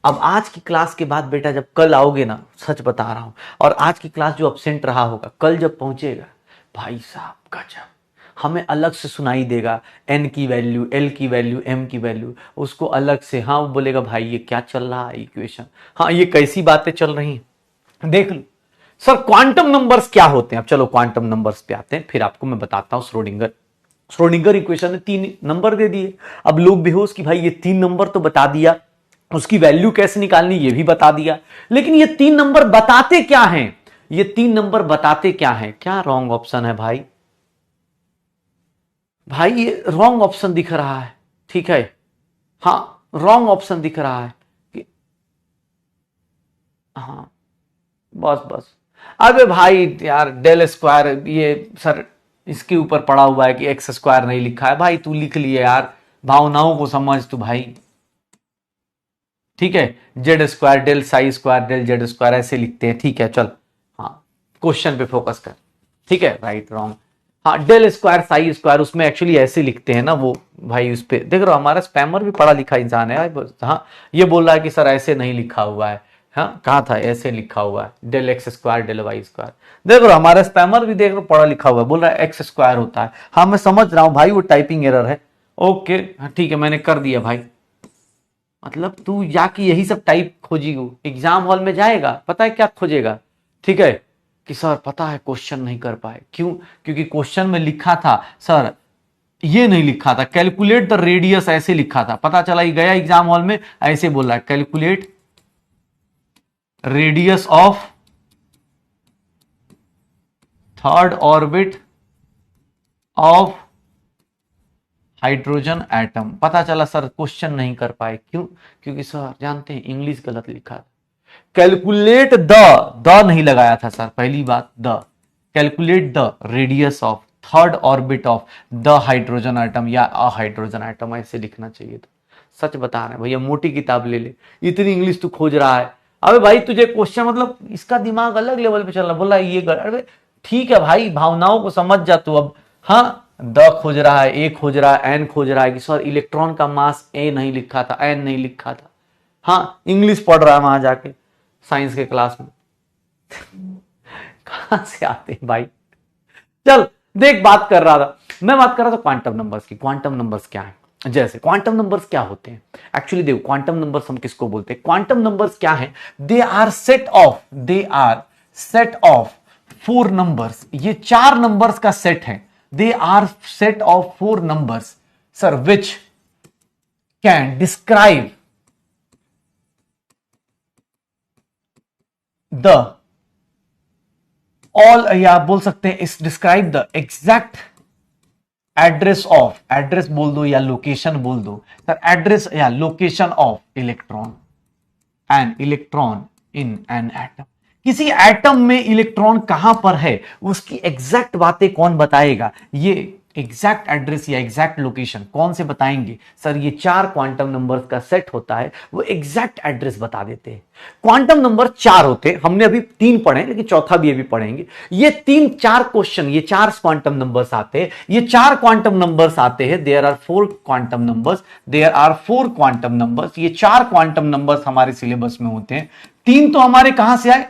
अब आज की क्लास के बाद बेटा जब कल आओगे ना, सच बता रहा हूं, और आज की क्लास जो अब्सेंट रहा होगा, कल जब पहुंचेगा, भाई साहब गजब, हमें अलग से सुनाई देगा एन की वैल्यू, एल की वैल्यू, एम की वैल्यू, उसको अलग से। हाँ, वो बोलेगा भाई ये क्या चल रहा है इक्वेशन, हाँ ये कैसी बातें चल रही हैं, देख लो। सर क्वांटम नंबर्स क्या होते हैं? अब चलो क्वांटम नंबर्स पे आते हैं, फिर आपको मैं बताता हूं। श्रोडिंगर इक्वेशन ने 3 नंबर दे दिए। अब लोग बेहोश कि भाई ये 3 नंबर तो बता दिया, उसकी वैल्यू कैसे निकालनी ये भी बता दिया, लेकिन ये 3 नंबर बताते क्या हैं? ये 3 नंबर बताते क्या हैं? क्या रॉन्ग ऑप्शन है भाई? भाई ये रॉन्ग ऑप्शन दिख रहा है, ठीक है, हाँ रॉन्ग ऑप्शन दिख रहा है कि हाँ, बस बस। अबे भाई यार डेल स्क्वायर, ये सर इसके ऊपर पड़ा हुआ है कि एक्स स्क्वायर नहीं लिखा है। भाई तू लिख लिए यार, भावनाओं को समझ तू भाई, ठीक है। Z square del psi square del z square ऐसे लिखते हैं, ठीक है चल। हाँ, क्वेश्चन पे फोकस कर, ठीक है, राइट रॉन्ग। हाँ, डेल स्क्वायर साई स्क्वायर उसमें एक्चुअली ऐसे लिखते हैं ना वो, भाई उस पे देख रहे हो, हमारा स्पैमर भी पढ़ा लिखा इंसान है। हाँ, ये बोल रहा है कि सर ऐसे नहीं लिखा हुआ है। हाँ, कहा था ऐसे लिखा हुआ है, del x square del y square. देख रहे हो हमारा स्पैमर भी देख रहे हो पढ़ा लिखा हुआ है, बोल रहा है एक्स स्क्वायर होता है। हाँ मैं समझ रहा हूं भाई, वो टाइपिंग एरर है। ओके ठीक है, मैंने कर दिया भाई। मतलब तू जाके यही सब टाइप खोजेगा, एग्जाम हॉल में जाएगा, पता है क्या खोजेगा? ठीक है कि सर पता है क्वेश्चन नहीं कर पाए, क्यों? क्योंकि क्वेश्चन में लिखा था सर, ये नहीं लिखा था कैलकुलेट द रेडियस, ऐसे लिखा था। पता चला ये गया एग्जाम हॉल में ऐसे बोल रहा है calculate radius of third orbit of hydrogen atom. पता चला सर क्वेश्चन नहीं कर पाए, क्यों? क्योंकि सर जानते हैं इंग्लिश गलत लिखा था। कैलकुलेट द नहीं लगाया था सर, पहली बात the, calculate the radius of third orbit of the hydrogen atom या अ हाइड्रोजन एटम, ऐसे लिखना चाहिए था। सच बता रहे हैं भैया, मोटी किताब ले ले, इतनी इंग्लिश तू खोज रहा है। अबे भाई तुझे क्वेश्चन, मतलब इसका दिमाग अलग लेवल पे चल रहा, बोला ये अरे ठीक है भाई, भावनाओं को समझ जा तू अब। हाँ, द खोज रहा है, ए खोज रहा है, एन खोज रहा है कि सर इलेक्ट्रॉन का मास ए नहीं लिखा था, एन नहीं लिखा था। हाँ, इंग्लिश पढ़ रहा है वहां जाके साइंस के क्लास में। कहां से आते हैं भाई? चल देख, बात कर रहा था मैं, बात कर रहा था क्वांटम नंबर्स की। क्वांटम नंबर्स क्या है? जैसे क्वांटम नंबर्स क्या होते हैं एक्चुअली, देखो क्वांटम नंबर्स हम किसको बोलते हैं? क्वांटम नंबर्स क्या है? They are set of 4 numbers. ये 4 नंबर्स का सेट है। They are set of 4 numbers sir which can describe the all, या बोल सकते हैं इस describe the exact address of, address बोल दो या लोकेशन बोल दो सर, एड्रेस या location of electron in an atom. किसी एटम में इलेक्ट्रॉन कहां पर है, उसकी एग्जैक्ट बातें कौन बताएगा? ये एग्जैक्ट एड्रेस या एग्जैक्ट लोकेशन कौन से बताएंगे? सर ये 4 क्वांटम नंबर्स का सेट होता है, वो एग्जैक्ट एड्रेस बता देते हैं। क्वांटम नंबर 4 होते हैं, हमने अभी 3 पढ़े लेकिन चौथा भी अभी पढ़ेंगे। ये 3-4 क्वेश्चन, ये 4 क्वांटम नंबर्स आते हैं, ये 4 क्वांटम नंबर्स आते हैं। देयर आर 4 क्वांटम नंबर्स, ये 4 क्वांटम नंबर्स हमारे सिलेबस में होते हैं। 3 तो हमारे कहां से आए?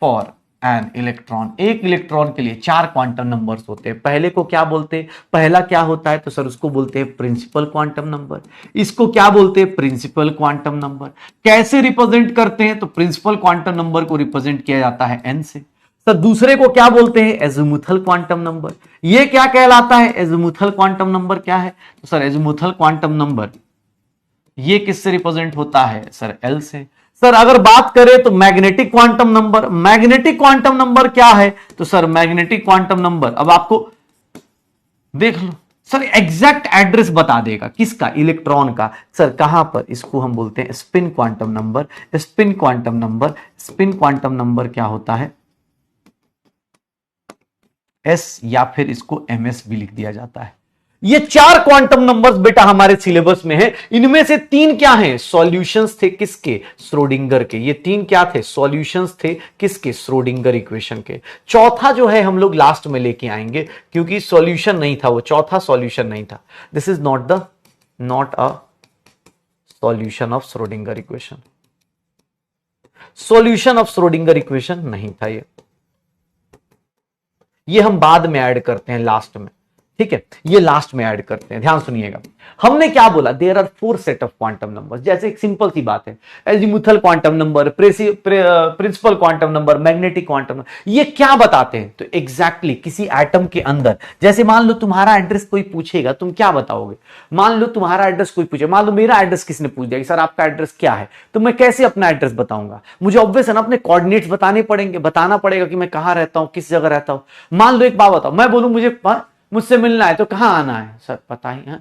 फॉर एन इलेक्ट्रॉन, एक इलेक्ट्रॉन के लिए 4 क्वांटम नंबर्स होते हैं। पहले को क्या बोलते हैं? पहला क्या होता है? तो सर उसको बोलते हैं प्रिंसिपल क्वांटम नंबर। इसको क्या बोलते हैं? Principal quantum number. कैसे रिप्रेजेंट करते हैं? तो प्रिंसिपल क्वांटम नंबर को रिप्रेजेंट किया जाता है एन से। सर दूसरे को क्या बोलते हैं? Azimuthal quantum number. ये क्या कहलाता है? एजिमुथल क्वांटम नंबर क्या है? तो सर एजिमुथल क्वांटम नंबर ये किससे रिप्रेजेंट होता है? सर एल से। सर अगर बात करें तो magnetic quantum number, magnetic quantum number क्या है? तो सर मैग्नेटिक क्वांटम नंबर अब आपको देख लो सर, एग्जैक्ट एड्रेस बता देगा किसका? इलेक्ट्रॉन का। सर कहां पर? इसको हम बोलते हैं spin quantum number. Spin quantum number, spin quantum number क्या होता है? एस या फिर इसको एमएस भी लिख दिया जाता है। ये 4 क्वांटम नंबर्स बेटा हमारे सिलेबस में है। इनमें से 3 क्या हैं? सॉल्यूशंस थे किसके? श्रोडिंगर के। ये 3 क्या थे? सॉल्यूशंस थे किसके? श्रोडिंगर इक्वेशन के। चौथा जो है हम लोग लास्ट में लेके आएंगे, क्योंकि सॉल्यूशन नहीं था वो, चौथा सॉल्यूशन नहीं था। This is not a solution of Schrodinger equation. Solution of Schrodinger equation नहीं था ये हम बाद में ऐड करते हैं लास्ट में, ठीक है? ये लास्ट में ऐड करते हैं, ध्यान सुनिएगा। हमने क्या बोला? There are 4 set of quantum numbers. जैसे एक सिंपल सी बात है, azimuthal quantum number, principal quantum number, magnetic quantum number, ये क्या बताते हैं? तो एग्जैक्टली किसी एटम के अंदर, जैसे मान लो तुम्हारा एड्रेस कोई पूछेगा, तुम क्या बताओगे? मान लो तुम्हारा एड्रेस कोई पूछे, मान लो मेरा एड्रेस किसने पूछ दिया कि सर आपका एड्रेस क्या है, तो मैं कैसे अपना एड्रेस बताऊंगा? मुझे ऑब्वियस है ना, अपने कोऑर्डिनेट्स बताने पड़ेंगे, बताना पड़ेगा कि मैं कहां रहता हूं, किस जगह रहता हूं। मान लो एक बात बताओ, मैं बोलूं मुझसे मिलना है तो कहां आना है? सर पता ही है,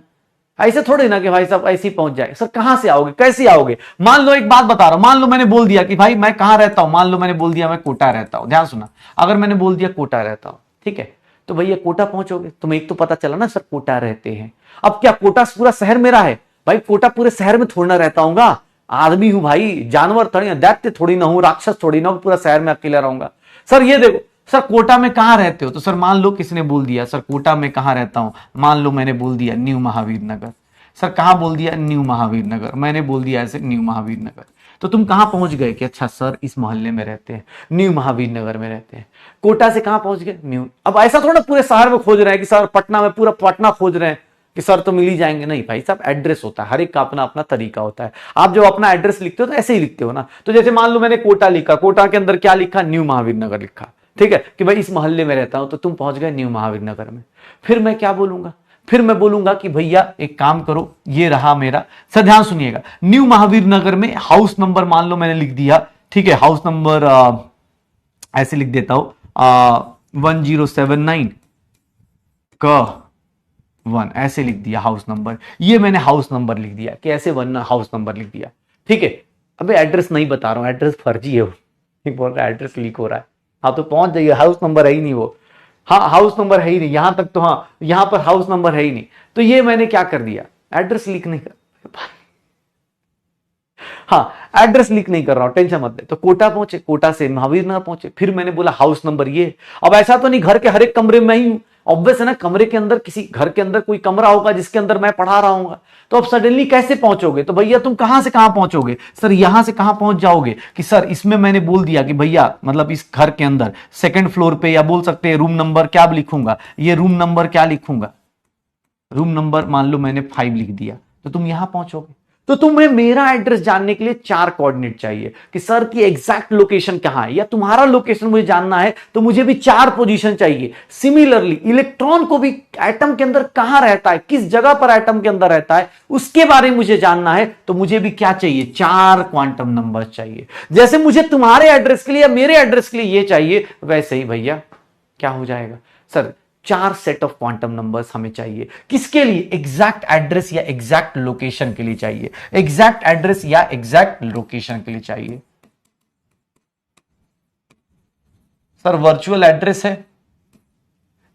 ऐसे थोड़ी ना कि भाई साहब ऐसे ही पहुंच जाए। सर कहां से आओगे, कैसे आओगे? मान लो एक बात बता रहा हूं, मान लो मैंने बोल दिया कि भाई मैं कहां रहता हूं, मान लो मैंने बोल दिया मैं कोटा रहता हूं। ध्यान सुना, अगर मैंने बोल दिया कोटा रहता हूं, ठीक है, तो भैया कोटा पहुंचोगे, तुम्हें एक तो पता चला ना सर कोटा रहते हैं। अब क्या कोटा पूरा शहर मेरा है? भाई कोटा पूरे शहर में थोड़ा ना रहता हूंगा, आदमी हूं भाई, जानवर थोड़ी ना, दैत्य थोड़ी ना हूं, राक्षस थोड़ी ना हूं, पूरा शहर में अकेला रहूंगा। सर ये देखो, सर कोटा में कहां रहते हो? तो सर मान लो किसने बोल दिया सर कोटा में कहां रहता हूं, मान लो मैंने बोल दिया न्यू महावीर नगर। सर कहां बोल दिया? न्यू महावीर नगर। मैंने बोल दिया ऐसे न्यू महावीर नगर, तो तुम कहां पहुंच गए कि अच्छा सर इस मोहल्ले में रहते हैं, न्यू महावीर नगर में रहते हैं। कोटा से कहां पहुंच गए? न्यू। अब ऐसा थोड़ा पूरे शहर में खोज रहे हैं कि सर पटना में, पूरा पटना खोज रहे हैं कि सर तो मिल ही जाएंगे। नहीं भाई साहब, एड्रेस होता है, हर एक का अपना अपना तरीका होता है। आप जो अपना एड्रेस लिखते हो तो ऐसे ही लिखते हो ना। तो जैसे मान लो मैंने कोटा लिखा, कोटा के अंदर क्या लिखा? न्यू महावीर नगर लिखा, ठीक है, कि भाई इस मोहल्ले में रहता हूं, तो तुम पहुंच गए न्यू महावीर नगर में। फिर मैं क्या बोलूंगा? फिर मैं बोलूंगा कि भैया एक काम करो, ये रहा मेरा। सर ध्यान सुनिएगा, न्यू महावीर नगर में हाउस नंबर मान लो मैंने लिख दिया, ठीक है, हाउस नंबर ऐसे लिख देता हूं 1079 का 1, ऐसे लिख दिया हाउस नंबर। ये मैंने हाउस नंबर लिख दिया कि ऐसे 1 हाउस नंबर लिख दिया, ठीक है। अबे एड्रेस नहीं बता रहा हूं, एड्रेस फर्जी है वो, बोल रहा है एड्रेस लीक हो रहा है। हाँ तो पहुंच जाइए, हाउस नंबर है ही नहीं वो, हाँ हाउस नंबर है ही नहीं यहां तक, तो हाँ यहां पर हाउस नंबर है ही नहीं। तो ये मैंने क्या कर दिया? एड्रेस लीक नहीं कर, हाँ एड्रेस लीक नहीं कर रहा हूं, टेंशन मत ले। तो कोटा पहुंचे, कोटा से महावीर नगर पहुंचे, फिर मैंने बोला हाउस नंबर ये। अब ऐसा तो नहीं घर के हर एक कमरे में ही हूं, ऑब्वियस है ना, कमरे के अंदर, किसी घर के अंदर कोई कमरा होगा जिसके अंदर मैं पढ़ा रहा हूँ। तो अब सडनली कैसे पहुंचोगे? तो भैया तुम कहां से कहां पहुंचोगे? सर यहां से कहां पहुंच जाओगे कि सर इसमें मैंने बोल दिया कि भैया मतलब इस घर के अंदर सेकंड फ्लोर पे, या बोल सकते हैं रूम नंबर क्या लिखूंगा, ये रूम नंबर क्या लिखूंगा, रूम नंबर मान लो मैंने 5 लिख दिया, तो तुम यहां पहुंचोगे। तो तुम्हें मेरा एड्रेस जानने के लिए 4 कोऑर्डिनेट चाहिए कि सर की एग्जैक्ट लोकेशन कहां है, या तुम्हारा लोकेशन मुझे जानना है तो मुझे भी 4 पोजीशन चाहिए। सिमिलरली इलेक्ट्रॉन को भी एटम के अंदर कहां रहता है, किस जगह पर एटम के अंदर रहता है, उसके बारे में मुझे जानना है, तो मुझे भी क्या चाहिए? 4 क्वांटम नंबर चाहिए। जैसे मुझे तुम्हारे एड्रेस के लिए या मेरे एड्रेस के लिए ये चाहिए, वैसे ही भैया क्या हो जाएगा? Sir 4 set of quantum numbers हमें चाहिए। किसके लिए? एग्जैक्ट एड्रेस या एग्जैक्ट लोकेशन के लिए चाहिए, एग्जैक्ट एड्रेस या एग्जैक्ट लोकेशन के लिए चाहिए। सर वर्चुअल एड्रेस है,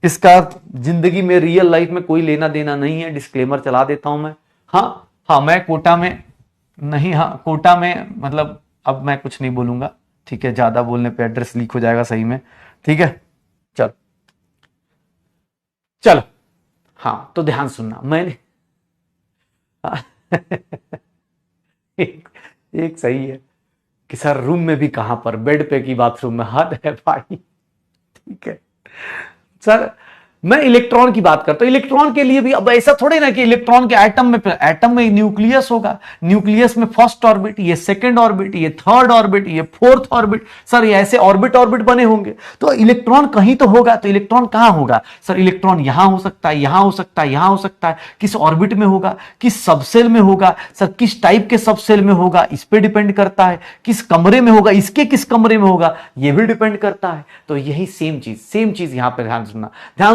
इसका जिंदगी में, रियल लाइफ में कोई लेना देना नहीं है, डिस्क्लेमर चला देता हूं मैं। हाँ मैं कोटा में नहीं, हाँ कोटा में मतलब अब मैं कुछ नहीं बोलूंगा, ठीक है, ज्यादा बोलने पे एड्रेस लीक हो जाएगा सही में, ठीक है। चलो चलो, हाँ तो ध्यान सुनना, मैंने एक सही है कि सर रूम में भी कहां पर, बेड पे की बाथरूम में, हद है भाई, ठीक है सर। मैं इलेक्ट्रॉन की बात करता हूं। इलेक्ट्रॉन के लिए भी अब ऐसा थोड़े ना कि इलेक्ट्रॉन के एटम में न्यूक्लियस होगा, न्यूक्लियस में फर्स्ट ऑर्बिट, ये सेकंड ऑर्बिट, ये थर्ड ऑर्बिट, ये फोर्थ ऑर्बिट, सर ये ऐसे ऑर्बिट ऑर्बिट बने होंगे। तो इलेक्ट्रॉन कहीं तो होगा, तो इलेक्ट्रॉन कहां होगा सर? इलेक्ट्रॉन यहां हो सकता है, यहां हो सकता है, यहां हो सकता है। किस ऑर्बिट में होगा, किस सबसेल में होगा सर, किस टाइप के सबसेल में होगा, इस पे डिपेंड करता है। किस कमरे में होगा, इसके किस कमरे में होगा, यह भी डिपेंड करता है। तो यही सेम चीज यहां पर ध्यान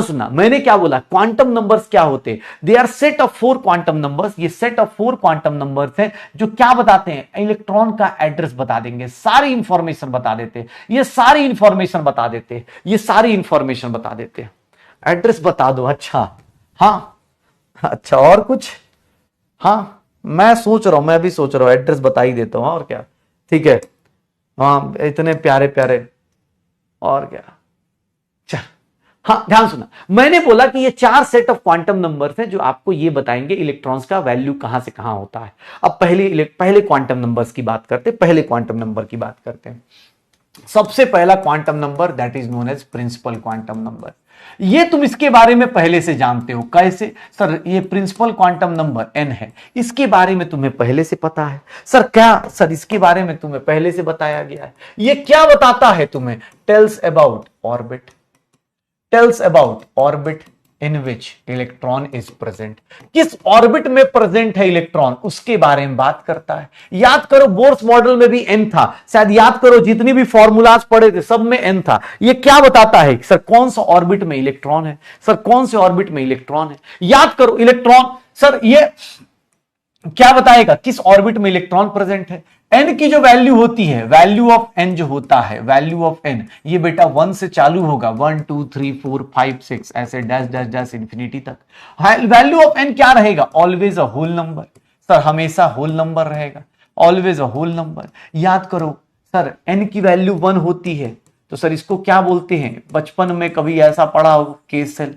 सुनना। मैंने क्या बोला, क्वांटम नंबर्स क्या होते हैं? They are set of 4 quantum numbers. ये सेट ऑफ 4 क्वांटम नंबर्स हैं जो क्या बताते हैं? इलेक्ट्रॉन का एड्रेस बता देंगे, सारी इंफॉर्मेशन बता देते हैं, ये सारी इंफॉर्मेशन बता देते हैं, ये सारी इंफॉर्मेशन बता देते हैं। एड्रेस बता दो, अच्छा हाँ, अच्छा और कुछ? हाँ मैं सोच रहा हूं, मैं भी सोच रहा हूं, एड्रेस बता ही देता हूं और क्या। ठीक है, हाँ इतने प्यारे प्यारे, और क्या। चल हाँ ध्यान सुना, मैंने बोला कि ये 4 सेट ऑफ क्वांटम नंबर्स हैं जो आपको ये बताएंगे इलेक्ट्रॉन्स का वैल्यू कहां से कहां होता है। अब पहले क्वांटम नंबर्स की बात करते हैं, पहले क्वांटम नंबर की बात करते हैं। सबसे पहला quantum number that is known as principal quantum number. ये तुम इसके बारे में पहले से जानते हो। कैसे सर? ये प्रिंसिपल क्वांटम नंबर n है, इसके बारे में तुम्हें पहले से पता है। सर क्या सर, इसके बारे में तुम्हें पहले से बताया गया है। ये क्या बताता है तुम्हें? Tells about orbit, tells about orbit in which electron is present। किस ऑर्बिट में प्रेजेंट है इलेक्ट्रॉन, उसके बारे में बात करता है। याद करो बोर्स मॉडल में भी n था, शायद याद करो जितनी भी फॉर्मूलाज पढ़े थे सब में n था। ये क्या बताता है सर? कौन सा ऑर्बिट में इलेक्ट्रॉन है सर, कौन से ऑर्बिट में इलेक्ट्रॉन है। याद करो इलेक्ट्रॉन, सर ये क्या बताएगा किस ऑर्बिट में इलेक्ट्रॉन प्रेजेंट है। n की जो वैल्यू होती है, वैल्यू ऑफ n जो होता है, वैल्यू ऑफ n, ये बेटा 1 से चालू होगा, 1 2 3 4 5 6 ऐसे डैश डैश डैश इंफिनिटी तक। वैल्यू ऑफ n क्या रहेगा? Always a whole number. Sir हमेशा होल नंबर रहेगा, ऑलवेज अ होल नंबर। याद करो सर, n की वैल्यू 1 होती है तो सर इसको क्या बोलते हैं? बचपन में कभी ऐसा पढ़ा हो केस सेल।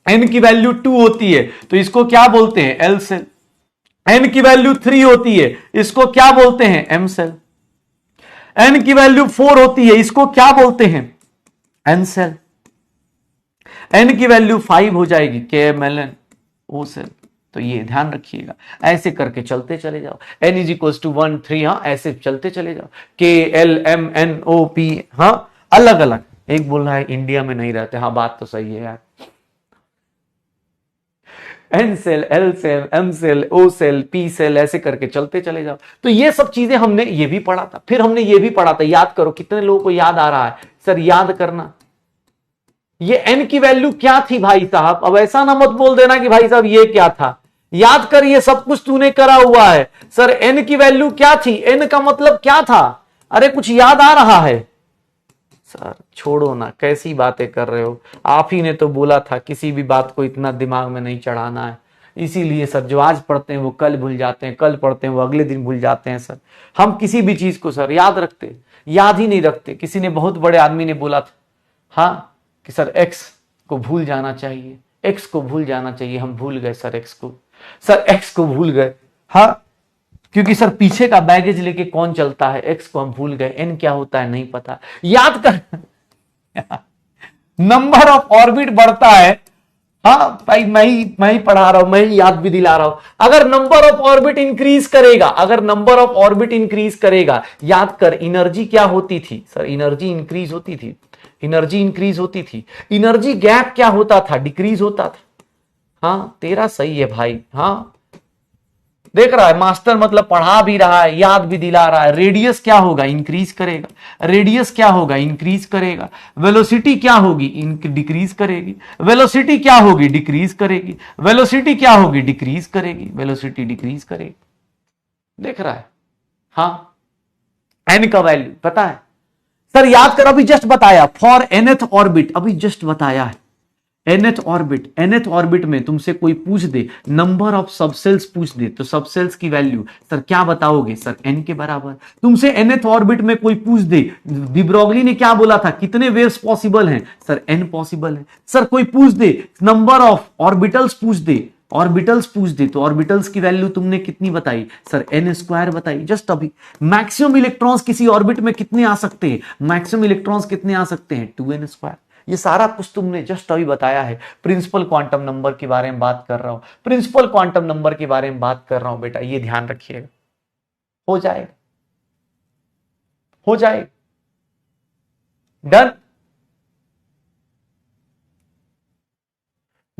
n की वैल्यू 2 होती है तो इसको क्या बोलते हैं? L shell. n की वैल्यू 3 होती है, इसको क्या बोलते हैं? m shell. n की वैल्यू 4 होती है, इसको क्या बोलते हैं? n shell. n की वैल्यू 5 हो जाएगी, KMln O सेल। तो ये ध्यान रखिएगा, ऐसे करके चलते चले जाओ। n इज इक्वल टू 1 3, हाँ ऐसे चलते चले जाओ। KLMNOP, हाँ अलग अलग। एक बोल रहा है इंडिया में नहीं रहते, हाँ बात तो सही है यार। N shell, L shell, M shell, O shell, P shell, ऐसे करके चलते चले जाओ। तो ये सब चीजें हमने ये भी पढ़ा था, फिर हमने ये भी पढ़ा था। याद करो, कितने लोगों को याद आ रहा है सर? याद करना, ये एन की वैल्यू क्या थी भाई साहब? अब ऐसा ना मत बोल देना कि भाई साहब ये क्या था। याद कर, ये सब कुछ तूने करा हुआ है। सर एन की वैल्यू क्या थी? एन का मतलब क्या था? अरे कुछ याद आ रहा है? सर छोड़ो ना, कैसी बातें कर रहे हो। आप ही ने तो बोला था किसी भी बात को इतना दिमाग में नहीं चढ़ाना है। इसीलिए सर जो आज पढ़ते हैं वो कल भूल जाते हैं, कल पढ़ते हैं वो अगले दिन भूल जाते हैं। सर हम किसी भी चीज को सर याद ही नहीं रखते। किसी ने, बहुत बड़े आदमी ने बोला था हाँ कि सर एक्स को भूल जाना चाहिए, एक्स को भूल जाना चाहिए। हम भूल गए सर एक्स को, सर एक्स को भूल गए। हाँ क्योंकि सर पीछे का बैगेज लेके कौन चलता है? एक्स को हम भूल गए, एन क्या होता है नहीं पता। याद कर नंबर ऑफ ऑर्बिट बढ़ता है। हाँ भाई मैं ही पढ़ा रहा हूं, मैं ही याद भी दिला रहा हूं। अगर नंबर ऑफ ऑर्बिट इंक्रीज करेगा, अगर नंबर ऑफ ऑर्बिट इंक्रीज करेगा, याद कर एनर्जी क्या होती थी सर? एनर्जी इंक्रीज होती थी, एनर्जी इंक्रीज होती थी। एनर्जी गैप क्या होता था? डिक्रीज होता था। हाँ तेरा सही है भाई, हाँ देख रहा है मास्टर, मतलब पढ़ा भी रहा है, याद भी दिला रहा है। रेडियस क्या होगा? इंक्रीज करेगा। रेडियस क्या होगा? इंक्रीज करेगा। वेलोसिटी क्या होगी? डिक्रीज करेगी। वेलोसिटी क्या होगी? डिक्रीज करेगी। वेलोसिटी क्या होगी? डिक्रीज करेगी। वेलोसिटी डिक्रीज करेगी। देख रहा है? हाँ एन का वैल्यू पता है सर? याद कर, अभी जस्ट बताया फॉर nth ऑर्बिट, अभी जस्ट बताया है। nth ऑर्बिट में तुमसे कोई पूछ दे, नंबर ऑफ सबसेल्स पूछ दे, तो सबसेल्स की वैल्यू सर क्या बताओगे? सर n के बराबर। तुमसे nth ऑर्बिट में कोई पूछ दे, डी ब्रोगली ने क्या बोला था? कितने वेव्स पॉसिबल हैं? सर n पॉसिबल है। सर कोई पूछ दे नंबर ऑफ ऑर्बिटल्स पूछ दे, तो ऑर्बिटल्स की वैल्यू तुमने कितनी बताई? सर n² बताई। जस्ट अभी मैक्सिमम इलेक्ट्रॉन्स किसी ऑर्बिट में कितने आ सकते हैं? मैक्सिमम इलेक्ट्रॉन्स कितने आ सकते हैं? 2n²। ये सारा कुछ तुमने जस्ट अभी बताया है। प्रिंसिपल क्वांटम नंबर के बारे में बात कर रहा हूं, प्रिंसिपल क्वांटम नंबर के बारे में बात कर रहा हूं बेटा, ये ध्यान रखिएगा। हो जाएगा, हो जाएगा। Done,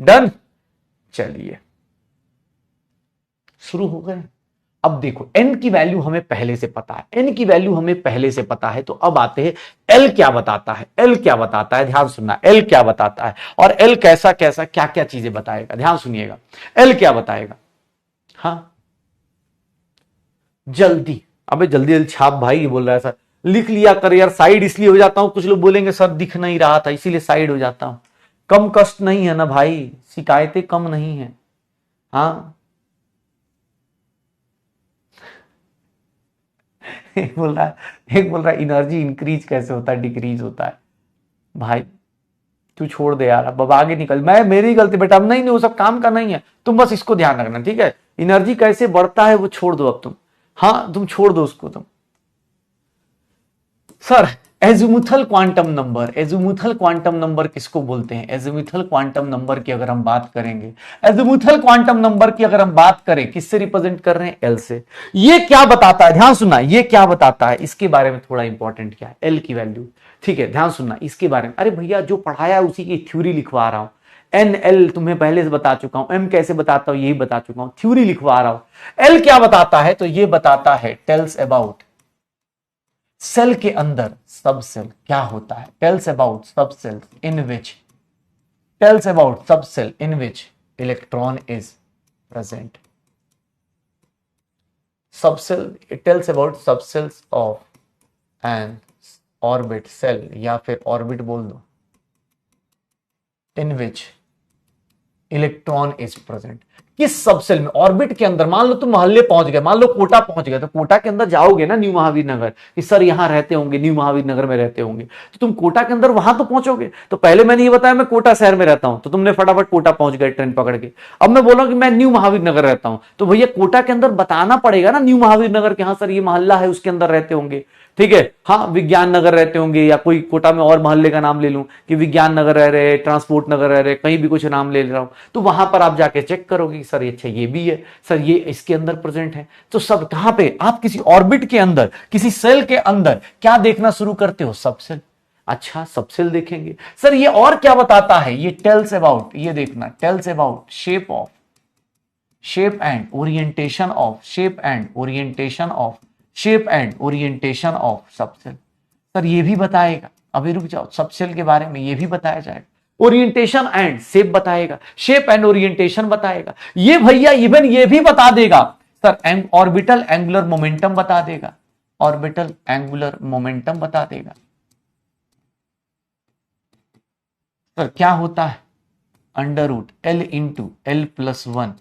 done. चलिए शुरू हो गए। अब देखो n की वैल्यू हमें पहले से पता है, n की वैल्यू हमें पहले से पता है, तो अब आते हैं l क्या बताता है। l क्या बताता है, ध्यान सुनना, l क्या बताता है और l कैसा कैसा क्या क्या चीजें बताएगा, ध्यान सुनिएगा। l क्या बताएगा, हाँ जल्दी, अबे जल्दी जल्दी छाप भाई, बोल रहा है सर लिख लिया कर यार, साइड इसलिए हो जाता हूं, कुछ लोग बोलेंगे सर दिख नहीं रहा था इसीलिए साइड हो जाता हूं। कम कष्ट नहीं है ना भाई, शिकायतें कम नहीं है। हाँ एक बोल रहा है, एक बोल रहा है एनर्जी इंक्रीज कैसे होता है, डिक्रीज होता है। भाई तू छोड़ दे यार, अब आगे निकल, मैं मेरी गलती बेटा, अब नहीं नहीं वो सब काम का नहीं है, तुम बस इसको ध्यान रखना, ठीक है। एनर्जी कैसे बढ़ता है वो छोड़ दो अब तुम, हाँ तुम छोड़ दो उसको तुम। Sir azimuthal quantum number, azimuthal quantum number किसको बोलते हैं, एजुमुथल क्वांटम नंबर की अगर हम बात करेंगे, एजुमुथल क्वांटम नंबर की अगर हम बात करें, किससे रिप्रेजेंट कर रहे हैं, एल से। ये क्या बताता है, ध्यान सुनना, ये क्या बताता है, इसके बारे में थोड़ा इंपॉर्टेंट क्या है, एल की वैल्यू, ठीक है ध्यान सुनना इसके बारे में। अरे भैया जो पढ़ाया उसी की थ्योरी लिखवा रहा हूं, एन एल तुम्हें पहले से बता चुका हूं, एम कैसे बताता हूं यही बता चुका हूं, थ्योरी लिखवा रहा हूं। एल क्या बताता है, तो ये बताता है टेल्स अबाउट सेल के अंदर सब सेल क्या होता है, tells about subshell in which, tells about subshell in which electron is present. Subshell, it tells about subshells of an orbit shell, या फिर ऑर्बिट बोल दो, in which electron is present. किस सब सेल में, ऑर्बिट के अंदर। मान लो तुम मोहल्ले पहुंच गए, मान लो कोटा पहुंच गए, तो कोटा के अंदर जाओगे ना, न्यू महावीर नगर, कि सर यहां रहते होंगे, न्यू महावीर नगर में रहते होंगे, तो तुम कोटा के अंदर वहां तो पहुंचोगे। तो पहले मैंने ये बताया मैं कोटा शहर में रहता हूं, तो तुमने फटाफट कोटा पहुंच गए ट्रेन पकड़ के। अब मैं बोला कि मैं न्यू महावीर नगर रहता हूं, तो भैया कोटा के अंदर बताना पड़ेगा ना न्यू महावीर नगर के, हाँ सर ये मोहल्ला है उसके अंदर रहते होंगे, ठीक है। हाँ विज्ञान नगर रहते होंगे, या कोई कोटा में और मोहल्ले का नाम ले लूं कि विज्ञान नगर रह रहे, ट्रांसपोर्ट नगर रह रहे, कहीं भी कुछ नाम ले रहा हूं, तो वहां पर आप जाके चेक करोगे सर ये अच्छा ये भी है, सर ये इसके अंदर प्रेजेंट है। तो सब कहां पे, आप किसी ऑर्बिट के अंदर, किसी सेल के अंदर क्या देखना शुरू करते हो, सब सेल। अच्छा सब सेल देखेंगे, सर ये और क्या बताता है, ये टेल्स अबाउट, ये देखना tells about shape of, shape and orientation of, shape and orientation of, shape and orientation of सब सेल। सर ये भी बताएगा, अभी रुक जाओ, सब सेल के बारे में ये भी बताया जाएगा, ओरिएंटेशन एंड शेप बताएगा, शेप एंड ओरिएंटेशन बताएगा। ये भैया इवन ये भी बता देगा सर, ऑर्बिटल एंगुलर मोमेंटम बता देगा, ऑर्बिटल एंगुलर मोमेंटम बता देगा। सर क्या होता है, under root L into L plus one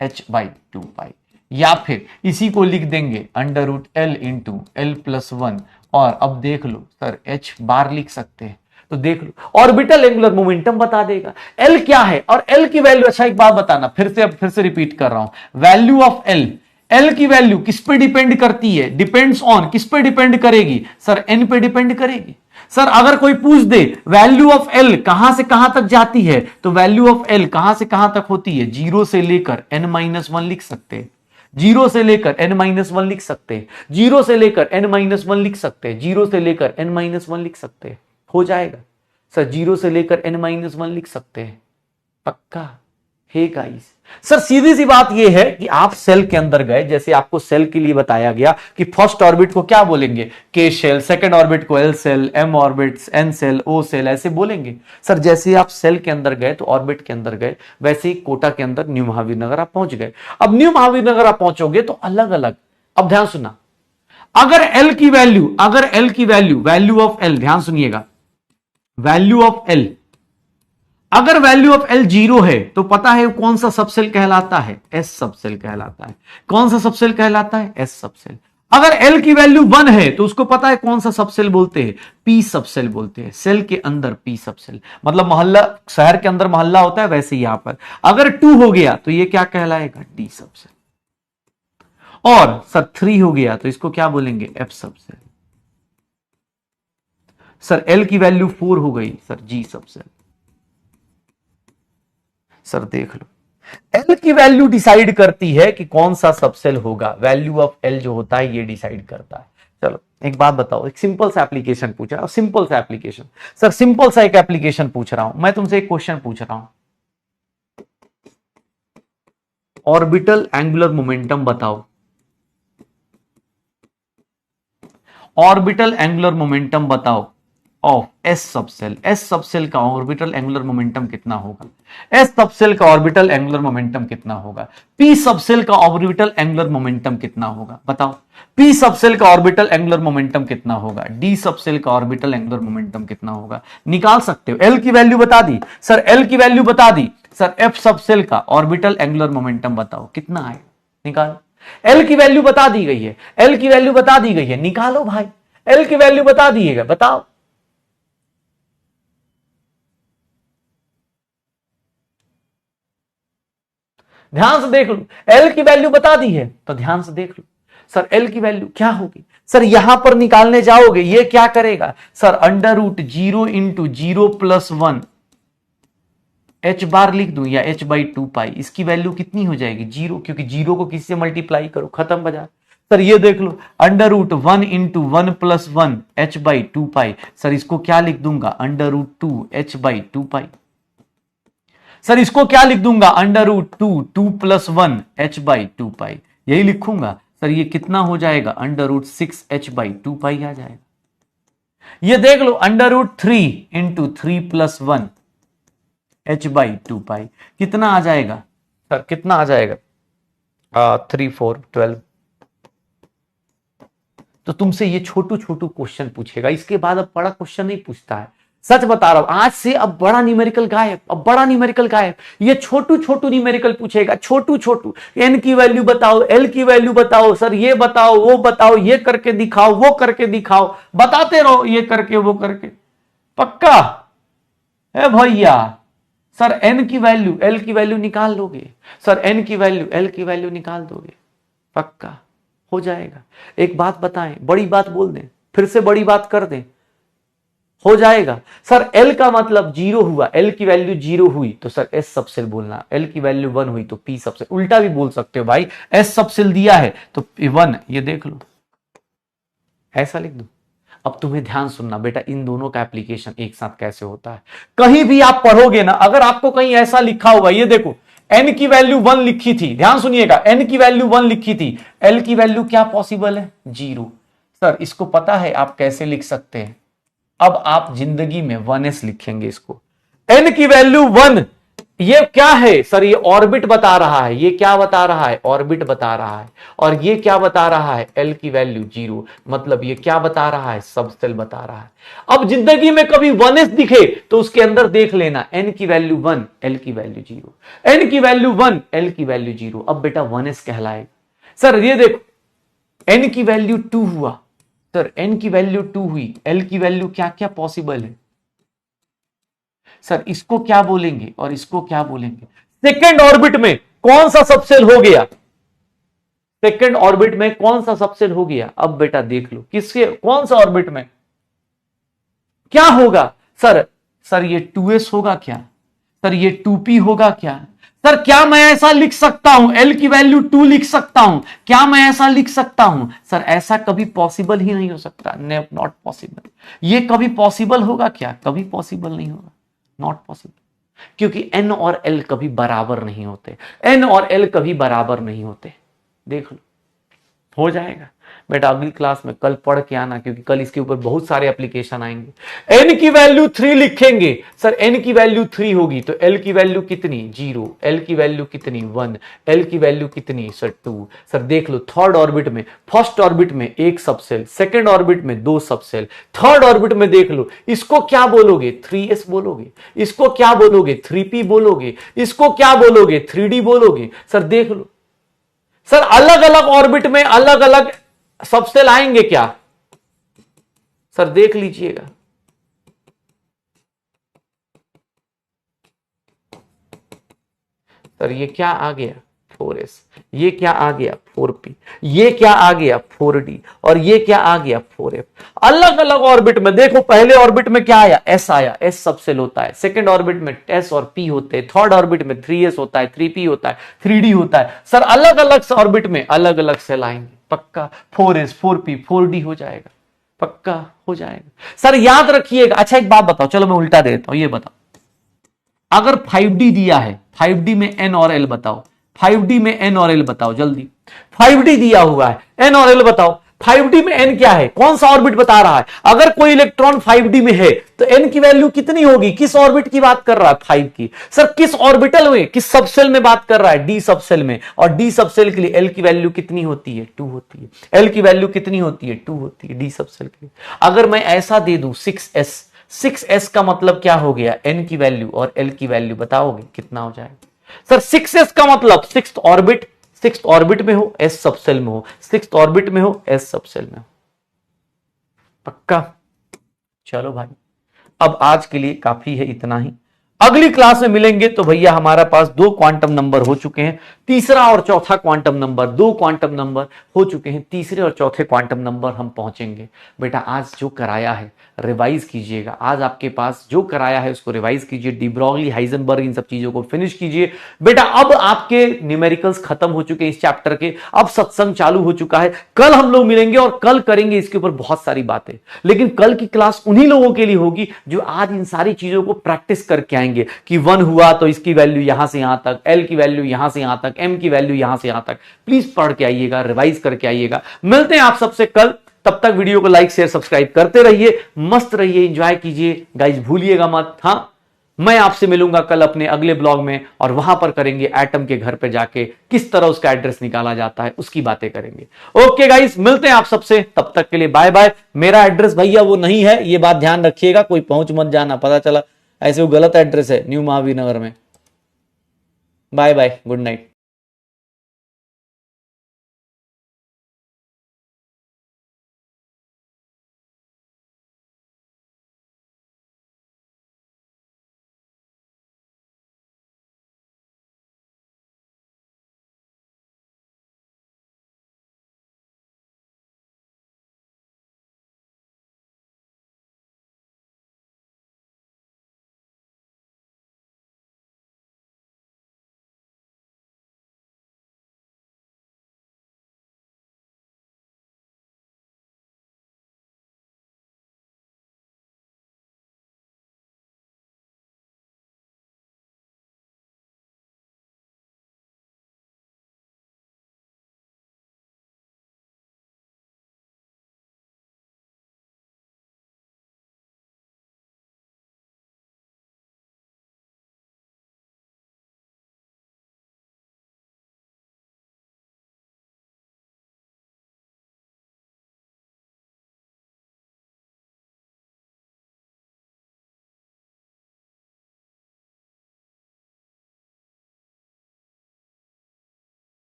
H by two pi, या फिर इसी को लिख देंगे under root L into L plus one, और अब देख लो सर एच बार लिख सकते हैं, तो देख लो ऑर्बिटल एंगुलर मोमेंटम बता देगा। एल क्या है, और एल की वैल्यू, अच्छा एक बात बताना, फिर से रिपीट कर रहा हूं, वैल्यू ऑफ एल, एल की वैल्यू किस पे डिपेंड करती है, डिपेंड्स ऑन, किस पे डिपेंड करेगी सर, एन पे डिपेंड करेगी। सर अगर कोई पूछ दे वैल्यू ऑफ एल कहां से कहां तक जाती है, तो वैल्यू ऑफ एल कहां से कहां तक होती है, जीरो से लेकर एन माइनस वन लिख सकते हैं, जीरो से लेकर एन माइनस वन लिख सकते हैं, जीरो से लेकर एन माइनस वन लिख सकते हैं, जीरो से लेकर एन माइनस वन लिख सकते हैं, हो जाएगा सर, जीरो से लेकर एन माइनस वन लिख सकते हैं, पक्का है गाइस। सर सीधी सी बात यह है कि आप सेल के अंदर गए, जैसे आपको सेल के लिए बताया गया कि फर्स्ट ऑर्बिट को क्या बोलेंगे, के सेल, सेकंड ऑर्बिट को L shell, M orbit, N shell, O shell, ऐसे बोलेंगे। सर जैसे आप सेल के अंदर गए तो ऑर्बिट के अंदर गए, वैसे ही कोटा के अंदर न्यू महावीर नगर आप पहुंच गए। अब न्यू महावीर नगर आप पहुंचोगे तो अलग अलग, अब ध्यान सुनना, अगर एल की वैल्यू, अगर एल की वैल्यू, वैल्यू ऑफ एल, ध्यान सुनिएगा, वैल्यू ऑफ एल, अगर वैल्यू ऑफ एल जीरो है तो पता है कौन सा सबसेल कहलाता है, एस सबसेल कहलाता है। कौन सा सबसेल कहलाता है, एस सबसेल। अगर एल की वैल्यू 1 है तो उसको पता है कौन सा सबसेल बोलते हैं, पी सबसेल बोलते हैं। सेल के अंदर पी सबसेल, मतलब मोहल्ला, शहर के अंदर मोहल्ला होता है वैसे यहां पर अगर 2 हो गया तो ये क्या कहलाएगा, डी सबसेल। और सर 3 हो गया तो इसको क्या बोलेंगे, एफ सबसेल। सर एल की वैल्यू 4 हो गई सर जी सबसेल। सर देख लो, एल की वैल्यू डिसाइड करती है कि कौन सा सबसेल होगा, वैल्यू ऑफ एल जो होता है ये डिसाइड करता है। चलो एक बात बताओ, एक सिंपल सा एप्लीकेशन पूछ रहा हूं, सिंपल सा एप्लीकेशन। सर सिंपल सा एक एप्लीकेशन पूछ रहा हूं, मैं तुमसे एक क्वेश्चन पूछ रहा हूं, ऑर्बिटल एंगुलर मोमेंटम बताओ, ऑर्बिटल एंगुलर मोमेंटम बताओ of S subshell. S subshell का ऑर्बिटल एंगुलर मोमेंटम कितना होगा? एस सबसेल का ऑर्बिटल एंगुलर मोमेंटम कितना होगा? पी सबसेल का ऑर्बिटल एंगुलर मोमेंटम कितना होगा बताओ? पी सबसेल का ऑर्बिटल एंगुलर मोमेंटम कितना होगा? डी सबसेल का ऑर्बिटल एंगुलर मोमेंटम कितना होगा? निकाल सकते हो। एल की वैल्यू बता दी सर, एल की वैल्यू बता दी सर, एफ सबसेल का ऑर्बिटल एंगुलर मोमेंटम बताओ कितना आएगा, निकालो। एल की वैल्यू बता दी गई है, एल की वैल्यू बता दी गई है, निकालो भाई। एल की वैल्यू बता दिएगा, बताओ। ध्यान से देख लो, एल की वैल्यू बता दी है तो ध्यान से देख लो। सर एल की वैल्यू क्या होगी? सर यहां पर निकालने जाओगे, ये क्या करेगा sir? Under root 0 into 0 plus 1 H bar लिख दूं या एच बाई 2 पाई, इसकी वैल्यू कितनी हो जाएगी? 0, क्योंकि 0 को किसी से मल्टीप्लाई करो, खत्म बाजार। सर ये देख लो, under root 1 into 1 plus 1 H by 2 pi. Sir इसको क्या लिख दूंगा? Under root 2 H by 2 pi. Sir इसको क्या लिख दूंगा? Under root 2 plus 1 H by 2 pi, यही लिखूंगा। सर ये कितना हो जाएगा? Under root 6 H by 2 pi आ जाएगा। ये देख लो, under root 3 into 3 plus 1 H by 2 पाई कितना आ जाएगा? सर कितना आ जाएगा? 3 4 12। तो तुमसे ये छोटू छोटू क्वेश्चन पूछेगा, इसके बाद अब बड़ा क्वेश्चन नहीं पूछता है। सच बता रहा हूं, आज से अब बड़ा न्यूमेरिकल गायब, अब बड़ा न्यूमेरिकल गायब। ये छोटू छोटू न्यूमेरिकल पूछेगा, छोटू छोटू। एन की वैल्यू बताओ, एल की वैल्यू बताओ, सर ये बताओ, वो बताओ, ये करके दिखाओ, वो करके दिखाओ, बताते रहो ये करके वो करके। पक्का है भैया? सर एन की वैल्यू, एल की वैल्यू निकाल लोगे? सर एन की वैल्यू, एल की वैल्यू निकाल दोगे? पक्का हो जाएगा। एक बात बताएं, बड़ी बात बोल दें, फिर से बड़ी बात कर दें, हो जाएगा। सर एल का मतलब 0 हुआ, एल की वैल्यू 0 हुई तो सर एस सबसेल बोलना, एल की वैल्यू 1 हुई तो पी सबसेल। उल्टा भी बोल सकते हो भाई, एस सबसेल दिया है तो 1, ये देख लो, ऐसा लिख दो। अब तुम्हें ध्यान सुनना बेटा, इन दोनों का एप्लीकेशन एक साथ कैसे होता है। कहीं भी आप पढ़ोगे ना, अगर आपको कहीं ऐसा लिखा हुआ, ये देखो एन की वैल्यू 1 लिखी थी, ध्यान सुनिएगा, एन की वैल्यू 1 लिखी थी, एल की वैल्यू क्या पॉसिबल है? 0। सर इसको पता है आप कैसे लिख सकते हैं? अब आप जिंदगी में 1s लिखेंगे इसको। एन की वैल्यू 1, ये क्या है सर? ये ऑर्बिट बता रहा है। ये क्या बता रहा है? ऑर्बिट बता रहा है। और ये क्या बता रहा है? एल की वैल्यू 0, मतलब ये क्या बता रहा है? सबसेल बता रहा है। अब जिंदगी में कभी 1s दिखे तो उसके अंदर देख लेना, एन की वैल्यू 1, एल की वैल्यू 0, एन की वैल्यू 1, एल की वैल्यू 0। अब बेटा 1s कहलाएगा। सर ये देखो, एन की वैल्यू 2 हुआ, सर एन की वैल्यू 2 हुई, एल की वैल्यू क्या क्या पॉसिबल है? सर इसको क्या बोलेंगे और इसको क्या बोलेंगे? सेकेंड ऑर्बिट में कौन सा सबसेल हो गया? सेकेंड ऑर्बिट में कौन सा सबसेल हो गया? अब बेटा देख लो, किसके, कौन सा ऑर्बिट में क्या होगा? सर सर ये 2s होगा क्या? सर ये 2p होगा क्या? सर क्या मैं ऐसा लिख सकता हूं, एल की वैल्यू 2 लिख सकता हूं? क्या मैं ऐसा लिख सकता हूं? सर ऐसा कभी पॉसिबल ही नहीं हो सकता, नॉट पॉसिबल। ये कभी पॉसिबल होगा क्या? कभी पॉसिबल नहीं होगा, नॉट पॉसिबल। क्योंकि एन और एल कभी बराबर नहीं होते, एन और एल कभी बराबर नहीं होते। देख लो, हो जाएगा बेटा। अगली क्लास में कल पढ़ के आना, क्योंकि कल इसके ऊपर बहुत सारे एप्लीकेशन आएंगे। एन की वैल्यू 3 लिखेंगे, सर एन की वैल्यू 3 होगी तो एल की वैल्यू कितनी? 0, एल की वैल्यू कितनी? 1, एल की वैल्यू कितनी? सर 2। सर देख लो, थर्ड ऑर्बिट में, फर्स्ट ऑर्बिट में 1 सबसेल, सेकेंड ऑर्बिट में 2 सबसेल, थर्ड ऑर्बिट में देख लो, इसको क्या बोलोगे? 3s बोलोगे, इसको क्या बोलोगे? 3p बोलोगे, इसको क्या बोलोगे? 3d बोलोगे। सर देख लो, सर अलग अलग ऑर्बिट में अलग अलग सबसेल आएंगे क्या? सर देख लीजिएगा, सर ये क्या आ गया? 4s। ये क्या आ गया 4p, ये क्या आ गया 4d, और ये क्या आ गया 4f। अलग अलग ऑर्बिट में देखो, पहले ऑर्बिट में क्या आया, s आया, s सबसेल होता है। सेकंड ऑर्बिट में s और p होते हैं। थर्ड ऑर्बिट में 3s होता है, 3p होता है, 3d होता है। सर अलग अलग ऑर्बिट में अलग अलग सेल आएंगे, पक्का 4s 4p 4d हो जाएगा, पक्का हो जाएगा। सर याद रखिएगा। अच्छा एक बात बताओ, चलो मैं उल्टा देता हूं, ये बताओ, अगर 5d दिया है, 5d में n और l बताओ, 5d में n और l बताओ जल्दी। 5d दिया हुआ है, n और l बताओ। 5d में n क्या है, कौन सा ऑर्बिट बता रहा है? अगर कोई इलेक्ट्रॉन 5d में है तो n की वैल्यू कितनी होगी? किस ऑर्बिट की बात कर रहा है? 5 की। सर किस ऑर्बिटल में, किस सबसेल में बात कर रहा है? d सबसेल में। और d सबसेल के लिए l की वैल्यू कितनी होती है? 2 होती है। l की वैल्यू कितनी होती है? 2 होती है d सबसेल के लिए। अगर मैं ऐसा दे दूं 6s, 6s का मतलब क्या हो गया? n की वैल्यू और l की वैल्यू बताओगे कितना हो जाएगा? सर 6s का मतलब सिक्स्थ ऑर्बिट में हो, s सबसेल में हो, सिक्स्थ ऑर्बिट में हो, s सबसेल में हो, पक्का? चलो भाई, अब आज के लिए काफी है इतना ही। अगली क्लास में मिलेंगे तो भैया हमारा पास 2 क्वांटम नंबर हो चुके हैं, तीसरा और चौथा क्वांटम नंबर, 2 क्वांटम नंबर हो चुके हैं, तीसरे और चौथे क्वांटम नंबर हम पहुंचेंगे। बेटा आज जो कराया है रिवाइज कीजिएगा, आज आपके पास जो कराया है उसको रिवाइज कीजिए, डी ब्रॉगली, हाइजेनबर्ग, इन सब चीजों को फिनिश कीजिए। बेटा अब आपके न्यूमेरिकल्स खत्म हो चुके हैं इस चैप्टर के, अब सत्संग चालू हो चुका है। कल हम लोग मिलेंगे और कल करेंगे इसके ऊपर बहुत सारी बातें, लेकिन कल की क्लास उन्हीं लोगों के लिए होगी जो आज इन सारी चीजों को प्रैक्टिस करके आएंगे कि 1 हुआ तो इसकी वैल्यू यहां से यहां तक, l की वैल्यू यहां से यहां तक, m की वैल्यू यहां से यहां तक। प्लीज पढ़ के आइएगा, रिवाइज करके आइएगा। मिलते हैं आप सबसे कल, तब तक वीडियो को लाइक शेयर सब्सक्राइब करते रहिए, मस्त रहिए, एंजॉय कीजिए गाइस, भूलिएगा मत। हाँ, मैं आपसे मिलूंगा कल अपने अगले ब्लॉग में और वहां पर करेंगे एटम के घर पे जाके किस तरह उसका एड्रेस निकाला जाता है, उसकी बातें करेंगे। ओके गाइस, मिलते हैं आप सबसे, तब तक के लिए बाय बाय। मेरा एड्रेस भैया वो नहीं है, ये बात ध्यान रखिएगा, कोई पहुंच मत जाना, पता चला ऐसे वो गलत एड्रेस है न्यू महावीर नगर में। Bye bye, good night.